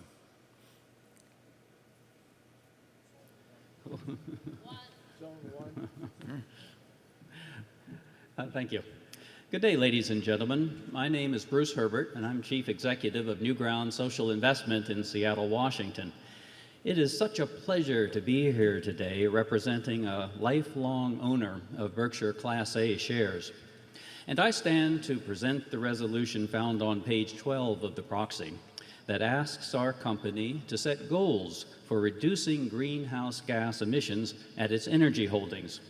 Thank you. Good day, ladies and gentlemen. My name is Bruce Herbert, and I'm Chief Executive of Newground Social Investment in Seattle, Washington. It is such a pleasure to be here today representing a lifelong owner of Berkshire Class A shares. And I stand to present the resolution found on page 12 of the proxy that asks our company to set goals for reducing greenhouse gas emissions at its energy holdings.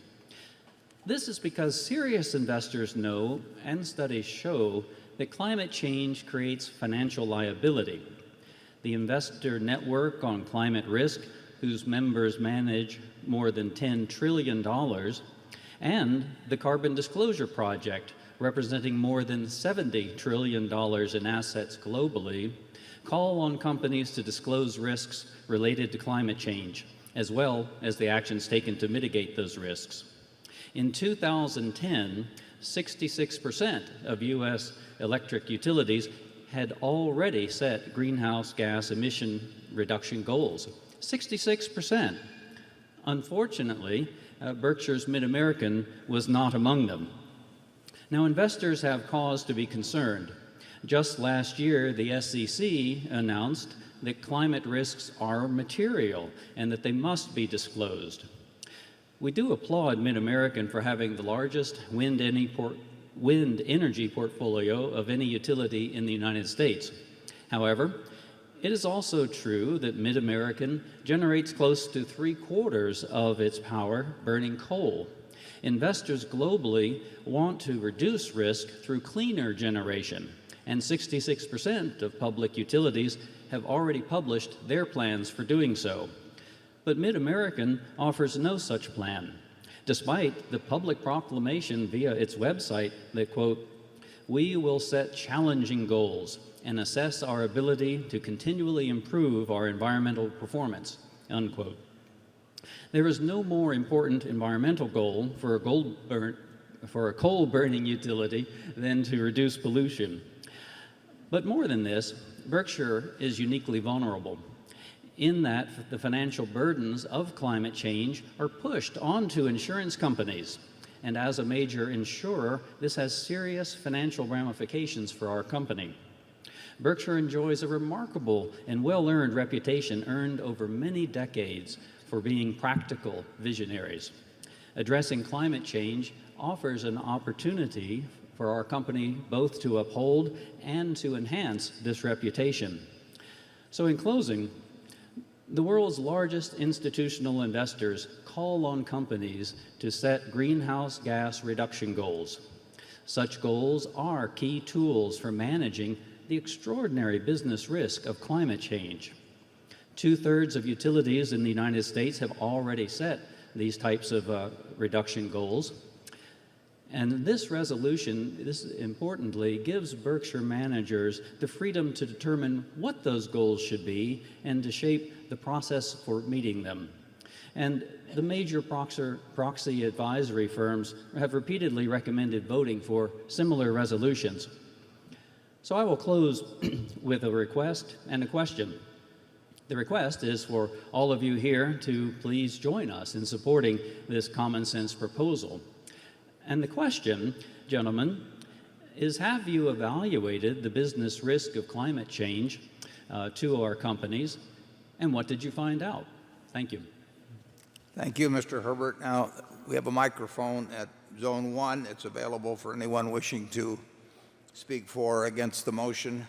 This is because serious investors know, and studies show, that climate change creates financial liability. The Investor Network on Climate Risk, whose members manage more than $10 trillion, and the Carbon Disclosure Project, representing more than $70 trillion in assets globally, call on companies to disclose risks related to climate change, as well as the actions taken to mitigate those risks. In 2010, 66% of U.S. electric utilities had already set greenhouse gas emission reduction goals. 66%. Unfortunately, Berkshire's Mid-American was not among them. Now, investors have cause to be concerned. Just last year, the SEC announced that climate risks are material and that they must be disclosed. We do applaud Mid-American for having the largest wind energy portfolio of any utility in the United States. However, it is also true that Mid-American generates close to 3/4 of its power burning coal. Investors globally want to reduce risk through cleaner generation, and 66% of public utilities have already published their plans for doing so. But Mid-American offers no such plan, despite the public proclamation via its website that, quote, "We will set challenging goals and assess our ability to continually improve our environmental performance," unquote. There is no more important environmental goal for a coal-burning utility than to reduce pollution. But more than this, Berkshire is uniquely vulnerable in that the financial burdens of climate change are pushed onto insurance companies. And as a major insurer, this has serious financial ramifications for our company. Berkshire enjoys a remarkable and well-earned reputation earned over many decades for being practical visionaries. Addressing climate change offers an opportunity for our company both to uphold and to enhance this reputation. So in closing, the world's largest institutional investors call on companies to set greenhouse gas reduction goals. Such goals are key tools for managing the extraordinary business risk of climate change. 2/3 of utilities in the United States have already set these types of reduction goals. And this resolution, importantly, gives Berkshire managers the freedom to determine what those goals should be and to shape the process for meeting them. And the major proxy advisory firms have repeatedly recommended voting for similar resolutions. So I will close with a request and a question. The request is for all of you here to please join us in supporting this common sense proposal. And the question, gentlemen, is have you evaluated the business risk of climate change to our companies, and what did you find out? Thank you.
Thank you, Mr. Herbert. Now, we have a microphone at Zone 1. It's available for anyone wishing to speak for or against the motion.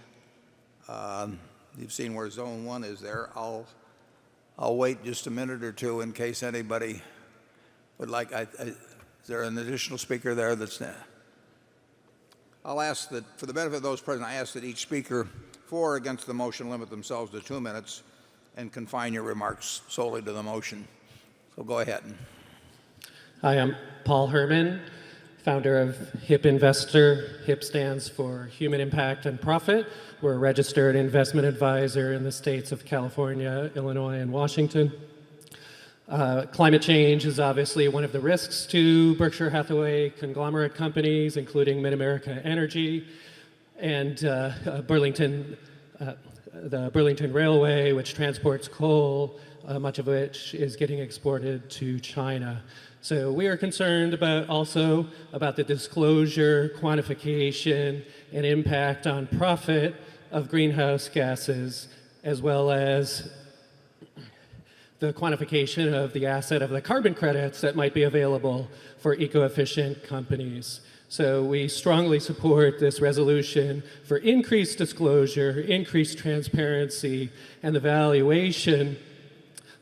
You've seen where Zone 1 is there. I'll wait just a minute or two in case anybody would like. Is there an additional speaker there that's there? I'll ask that, for the benefit of those present, I ask that each speaker for or against the motion limit themselves to 2 minutes and confine your remarks solely to the motion. So go ahead.
Hi, I'm Paul Herman, founder of HIP Investor. HIP stands for Human Impact and Profit. We're a registered investment advisor in the states of California, Illinois, and Washington. Climate change is obviously one of the risks to Berkshire Hathaway conglomerate companies, including Mid-America Energy and the Burlington Railway, which transports coal, much of which is getting exported to China. So we are concerned also about the disclosure, quantification, and impact on profit of greenhouse gases, as well as the quantification of the asset of the carbon credits that might be available for eco-efficient companies. So we strongly support this resolution for increased disclosure, increased transparency, and the valuation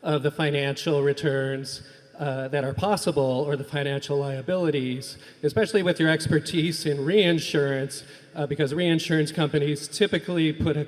of the financial returns that are possible or the financial liabilities, especially with your expertise in reinsurance, because reinsurance companies typically put a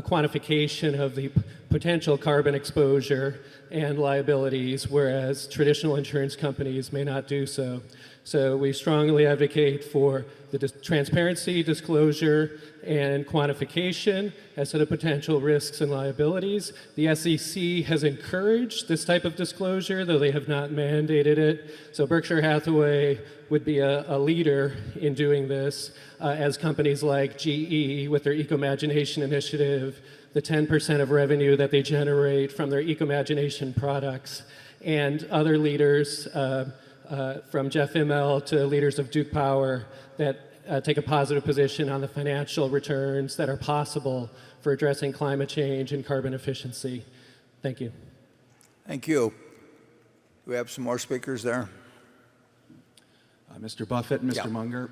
quantification of the potential carbon exposure and liabilities, whereas traditional insurance companies may not do so. So we strongly advocate for the transparency, disclosure, and quantification as to the potential risks and liabilities. The SEC has encouraged this type of disclosure, though they have not mandated it. So Berkshire Hathaway would be a leader in doing this, as companies like GE with their Ecomagination initiative, the 10% of revenue that they generate from their Ecomagination products, and other leaders from Jeff Immel to leaders of Duke Power that take a positive position on the financial returns that are possible for addressing climate change and carbon efficiency. Thank you.
Thank you. Do we have some more speakers there?
Mr. Buffett, Mr.
Yeah.
Munger,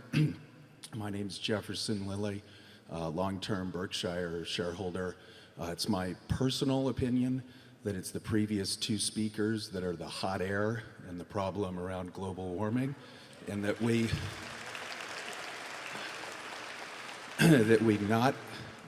my name's Jefferson Lilly, long-term Berkshire shareholder. It's my personal opinion that it's the previous two speakers that are the hot air and the problem around global warming, and that we not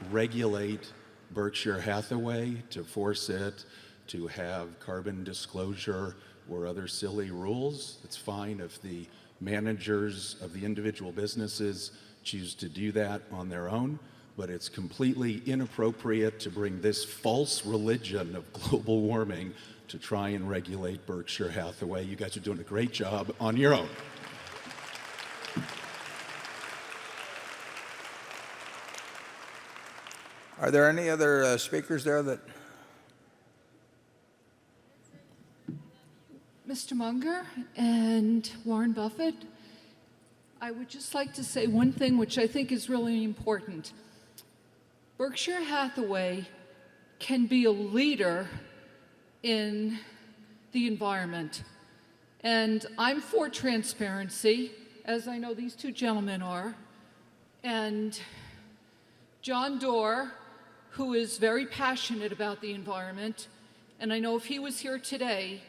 regulate Berkshire Hathaway to force it to have carbon disclosure or other silly rules. It's fine if the managers of the individual businesses choose to do that on their own, but it's completely inappropriate to bring this false religion of global warming to try and regulate Berkshire Hathaway. You guys are doing a great job on your own.
Are there any other speakers there that?
Mr. Munger and Warren Buffett, I would just like to say one thing which I think is really important. Berkshire Hathaway can be a leader in the environment. And I'm for transparency, as I know these two gentlemen are. And John Doerr, who is very passionate about the environment, and I know if he was here today,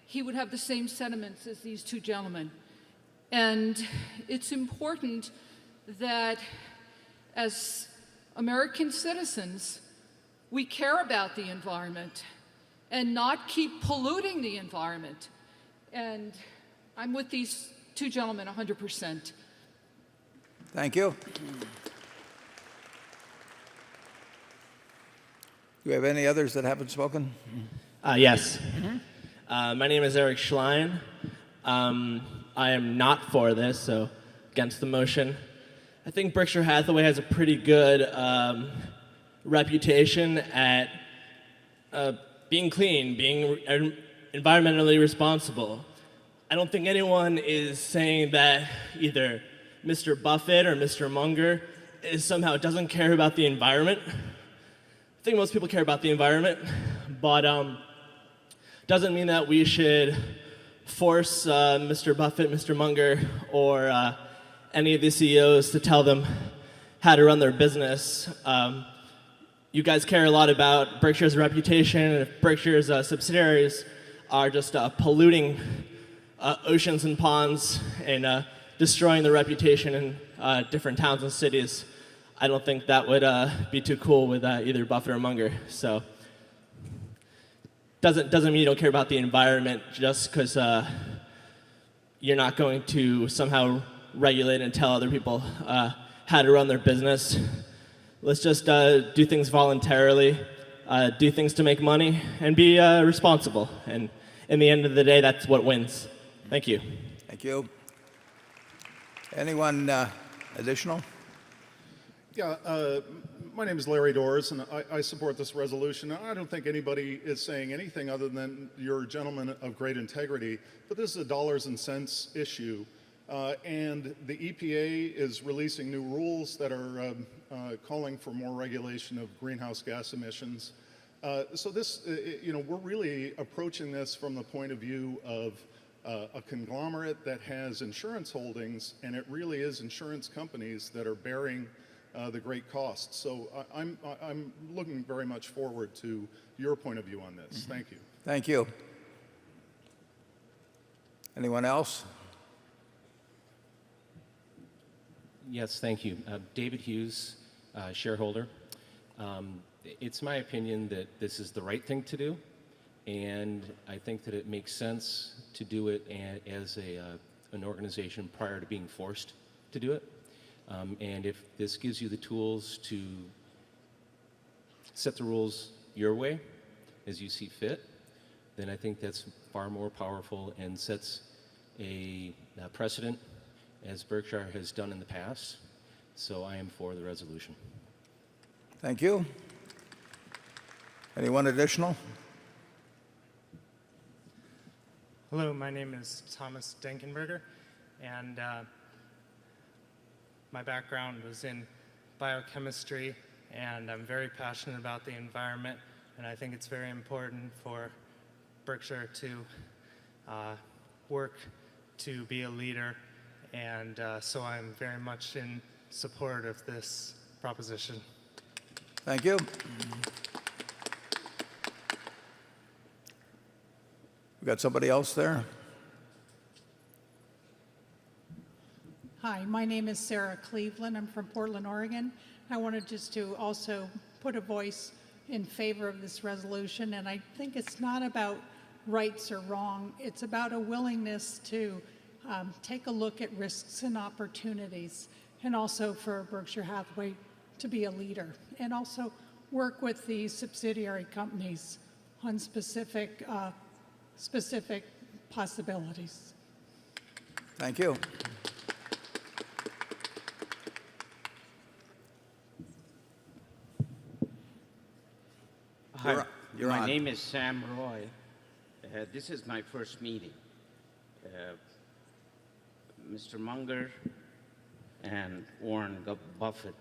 he would have the same sentiments as these two gentlemen. And it's important that as American citizens, we care about the environment and not keep polluting the environment. And I'm with these two gentlemen 100%.
Thank you. Do we have any others that haven't spoken?
Yes. My name is Eric Schlein. I am not for this, so against the motion. I think Berkshire Hathaway has a pretty good reputation at being clean, being environmentally responsible. I don't think anyone is saying that either Mr. Buffett or Mr. Munger somehow doesn't care about the environment. I think most people care about the environment, but doesn't mean that we should force Mr. Buffett, Mr. Munger, or any of the CEOs to tell them how to run their business. You guys care a lot about Berkshire's reputation, and if Berkshire's subsidiaries are just polluting oceans and ponds and destroying the reputation in different towns and cities, I don't think that would be too cool with either Buffett or Munger. So doesn't mean you don't care about the environment just because you're not going to somehow regulate and tell other people how to run their business. Let's just do things voluntarily, do things to make money, and be responsible. And in the end of the day, that's what wins. Thank you.
Thank you. Anyone additional?
Yeah, my name is Larry Doors, and I support this resolution. I don't think anybody is saying anything other than you're a gentleman of great integrity, but this is a dollars and cents issue. And the EPA is releasing new rules that are calling for more regulation of greenhouse gas emissions. So this, we're really approaching this from the point of view of a conglomerate that has insurance holdings, and it really is insurance companies that are bearing the great costs. So I'm looking very much forward to your point of view on this. Thank you.
Thank you. Anyone else?
Yes, thank you. David Hughes, shareholder. It's my opinion that this is the right thing to do, and I think that it makes sense to do it as an organization prior to being forced to do it. And if this gives you the tools to set the rules your way, as you see fit, then I think that's far more powerful and sets a precedent, as Berkshire has done in the past. So I am for the resolution.
Thank you. Anyone additional?
Hello, my name is Thomas Denkenberger, and my background was in biochemistry, and I'm very passionate about the environment, and I think it's very important for Berkshire to work to be a leader, and so I'm very much in support of this proposition.
Thank you. We got somebody else there?
Hi, my name is Sarah Cleveland. I'm from Portland, Oregon. I wanted just to also put a voice in favor of this resolution, and I think it's not about rights or wrong. It's about a willingness to take a look at risks and opportunities, and also for Berkshire Hathaway to be a leader, and also work with the subsidiary companies on specific possibilities.
Thank you.
Hi,
You're
my
on.
name is Sam Roy. This is my first meeting. Mr. Munger and Warren Buffett,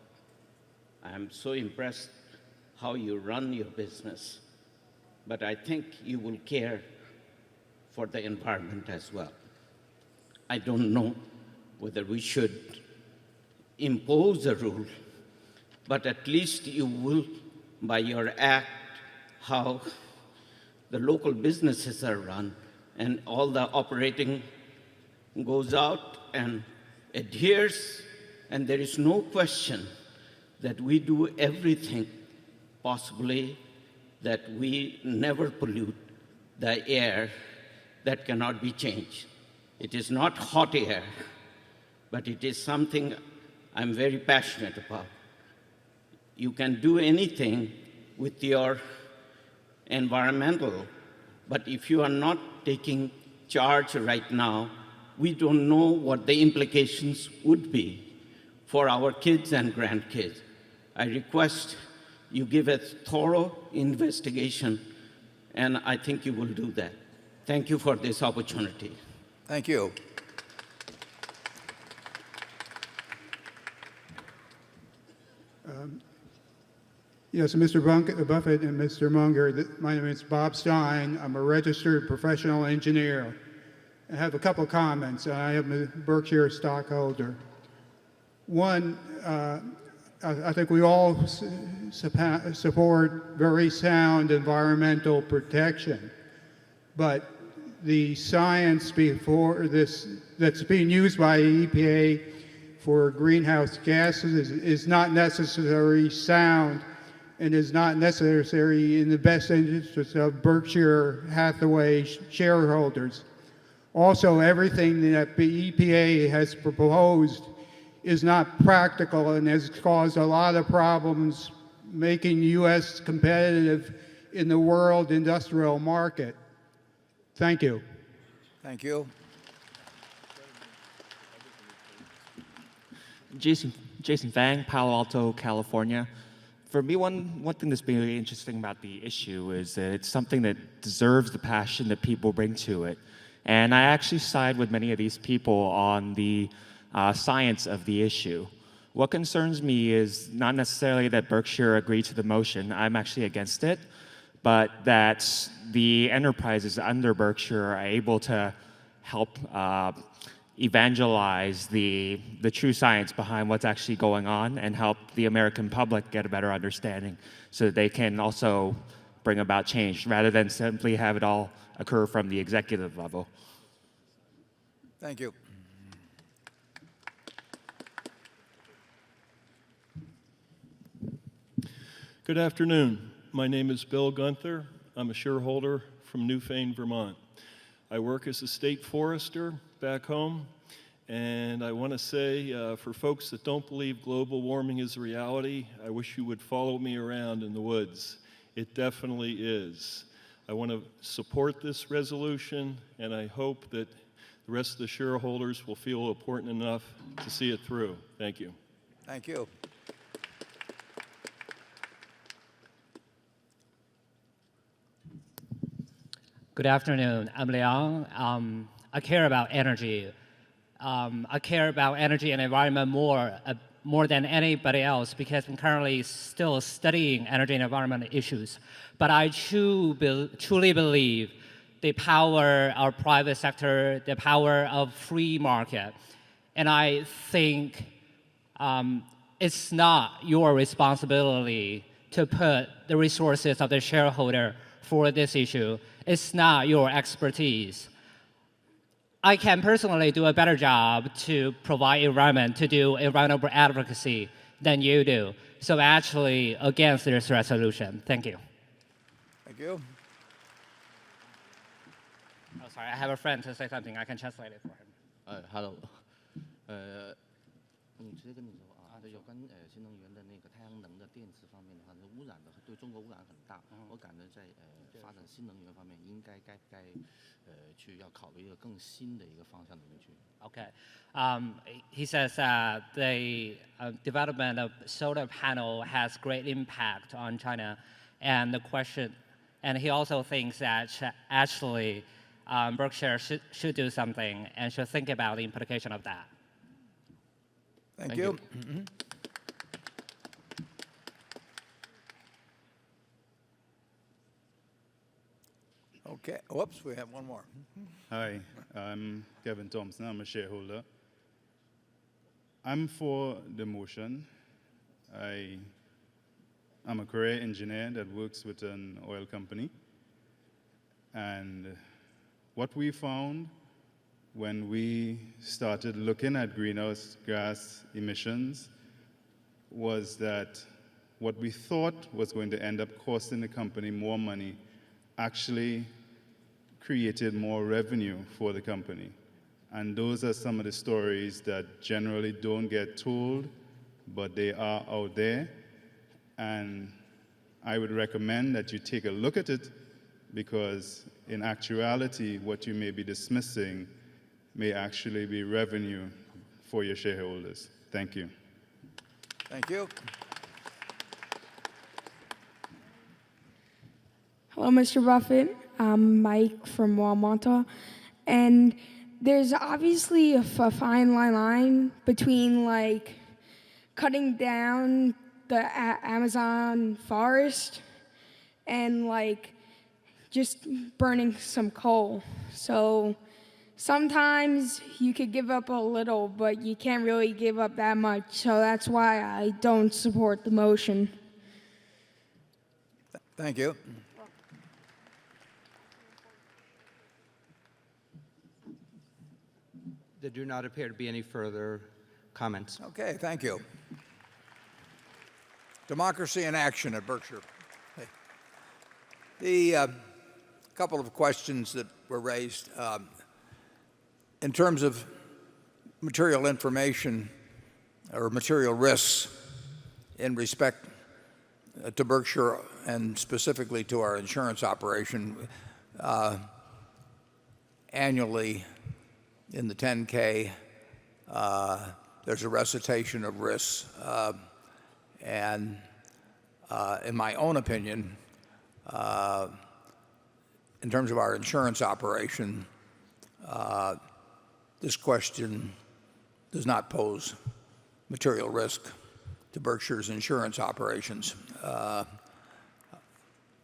I'm so impressed how you run your business, but I think you will care for the environment as well. I don't know whether we should impose a rule, but at least you will, by your act, how the local businesses are run, and all the operating goes out and adheres, and there is no question that we do everything possibly that we never pollute the air that cannot be changed. It is not hot air, but it is something I'm very passionate about. You can do anything with your environmental, but if you are not taking charge right now, we don't know what the implications would be for our kids and grandkids. I request you give a thorough investigation, and I think you will do that. Thank you for this opportunity.
Thank you.
Yes, Mr. Buffett and Mr. Munger, my name is Bob Stein. I'm a registered professional engineer. I have a couple comments. I am a Berkshire stockholder. One, I think we all support very sound environmental protection, but the science before this that's being used by EPA for greenhouse gases is not necessarily sound and is not necessary in the best interest of Berkshire Hathaway shareholders. Also, everything that the EPA has proposed is not practical and has caused a lot of problems making U.S. competitive in the world industrial market. Thank you.
Thank you.
Jason Fang, Palo Alto, California. For me, one thing that's really interesting about the issue is that it's something that deserves the passion that people bring to it. And I actually side with many of these people on the science of the issue. What concerns me is not necessarily that Berkshire agreed to the motion. I'm actually against it. but that the enterprises under Berkshire are able to help evangelize the true science behind what's actually going on and help the American public get a better understanding so that they can also bring about change rather than simply have it all occur from the executive level.
Thank you.
Good afternoon. My name is Bill Gunther. I'm a shareholder from Newfane, Vermont. I work as a state forester back home, and I want to say for folks that don't believe global warming is a reality, I wish you would follow me around in the woods. It definitely is. I want to support this resolution, and I hope that the rest of the shareholders will feel important enough to see it through. Thank you.
Thank you.
Good afternoon. I'm Liang. I care about energy. I care about energy and environment more than anybody else because I'm currently still studying energy and environment issues. But I truly believe the power of private sector, the power of free market. And I think it's not your responsibility to put the resources of the shareholder for this issue. It's not your expertise. I can personally do a better job to provide environment, to do environmental advocacy than you do. So actually against this resolution. Thank you.
Thank you.
Oh, sorry, I have a friend to say something. I can translate it for him.
Hello. 直接跟你说啊，有关新能源的那个太阳能的电池方面的话，污染的对中国污染很大。我感觉在发展新能源方面，应该去要考虑一个更新的一个方向里面去。
Okay. He says the development of solar panel has great impact on China, and the question, and he also thinks that actually Berkshire should do something and should think about the implication of that.
Thank you. Okay. Whoops, we have one more.
Hi, I'm Kevin Thompson. I'm a shareholder. I'm for the motion. I'm a career engineer that works with an oil company. And what we found when we started looking at greenhouse gas emissions was that what we thought was going to end up costing the company more money actually created more revenue for the company. And those are some of the stories that generally don't get told, but they are out there. And I would recommend that you take a look at it because in actuality, what you may be dismissing may actually be revenue for your shareholders. Thank you.
Thank you.
Hello, Mr. Buffett. I'm Mike from Walmart. And there's obviously a fine line between like cutting down the Amazon forest and like just burning some coal. So sometimes you could give up a little, but you can't really give up that much. So that's why I don't support the motion.
Thank you.
There do not appear to be any further comments.
Okay, thank you. Democracy in action at Berkshire. The couple of questions that were raised in terms of material information or material risks in respect to Berkshire and specifically to our insurance operation, annually in the 10K, there's a recitation of risks. And in my own opinion, in terms of our insurance operation, this question does not pose material risk to Berkshire's insurance operations.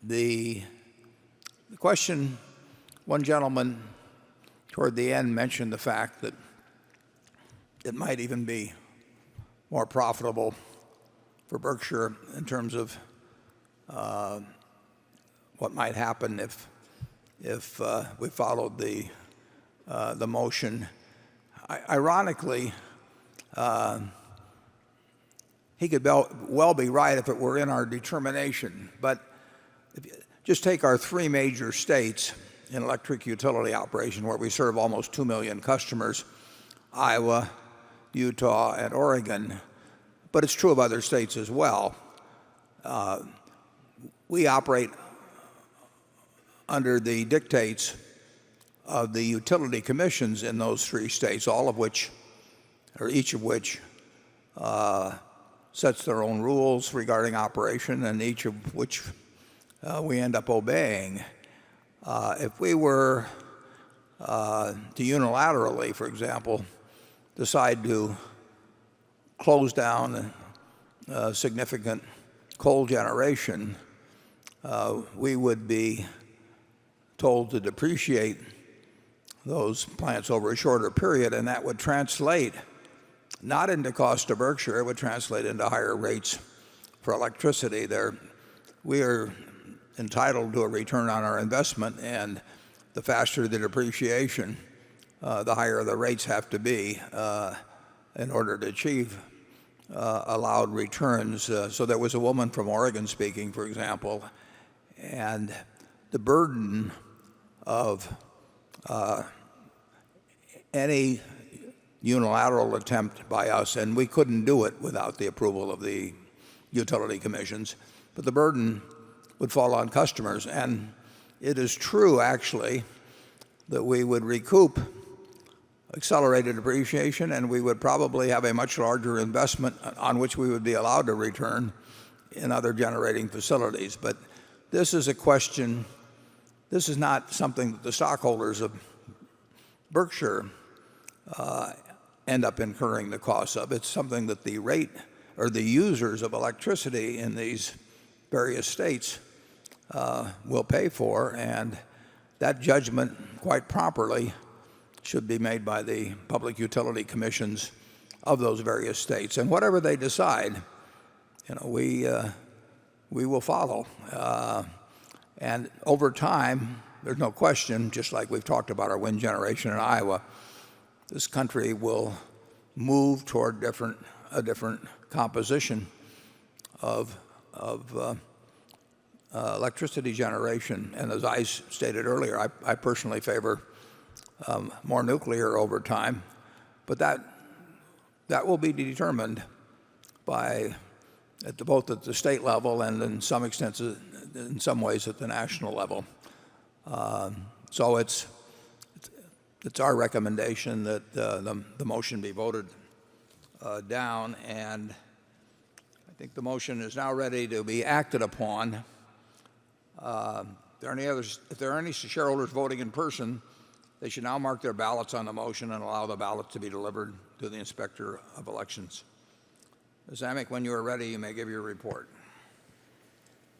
The question, one gentleman toward the end mentioned the fact that it might even be more profitable for Berkshire in terms of what might happen if we followed the motion. Ironically, he could well be right if it were in our determination. But if you just take our three major states in electric utility operation, where we serve almost 2 million customers, Iowa, Utah, and Oregon, but it's true of other states as well. We operate under the dictates of the utility commissions in those three states, all of which, or each of which, sets their own rules regarding operation, and each of which we end up obeying. If we were to unilaterally, for example, decide to close down significant coal generation, we would be told to depreciate those plants over a shorter period, and that would translate not into cost to Berkshire, it would translate into higher rates for electricity. We are entitled to a return on our investment, and the faster the depreciation, the higher the rates have to be in order to achieve allowed returns. So there was a woman from Oregon speaking, for example, and the burden of any unilateral attempt by us, and we couldn't do it without the approval of the utility commissions, but the burden would fall on customers. And it is true, actually, that we would recoup accelerated depreciation, and we would probably have a much larger investment on which we would be allowed to return in other generating facilities. But this is a question, this is not something that the stockholders of Berkshire end up incurring the cost of. It's something that the rate or the users of electricity in these various states will pay for, and that judgment, quite properly, should be made by the public utility commissions of those various states. And whatever they decide, we will follow. And over time, there's no question, just like we've talked about our wind generation in Iowa, this country will move toward a different composition of electricity generation. And as I stated earlier, I personally favor more nuclear over time, but that will be determined by both at the state level and in some extent, in some ways, at the national level. So it's our recommendation that the motion be voted down, and I think the motion is now ready to be acted upon. If there are any shareholders voting in person, they should now mark their ballots on the motion and allow the ballots to be delivered to the Inspector of Elections. Ms. Amick, when you are ready, you may give your report.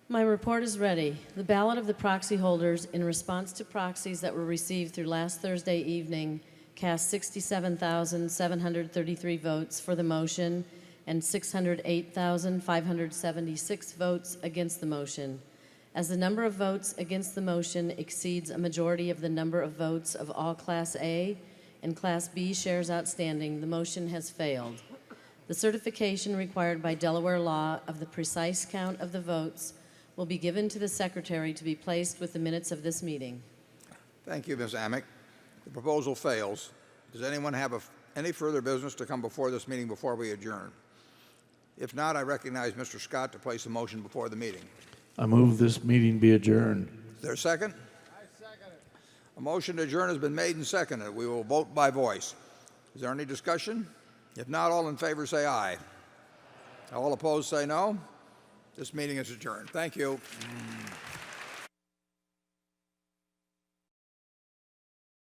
My report is ready. The ballot of the proxy holders in response to proxies that were received through last Thursday evening cast 67,733 votes for the motion and 608,576 votes against the motion. As the number of votes against the motion exceeds a majority of the number of votes of all Class A and Class B shares outstanding, the motion has failed. The certification required by Delaware law of the precise count of the votes will be given to the Secretary to be placed with the minutes of this meeting.
Thank you, Ms. Amick. The proposal fails. Does anyone have any further business to come before this meeting before we adjourn? If not, I recognize Mr. Scott to place a motion before the meeting.
I move this meeting be adjourned.
Is there a second? I second it. A motion to adjourn has been made and seconded. We will vote by voice. Is there any discussion? If not, all in favor say aye. All opposed say no. This meeting is adjourned. Thank you.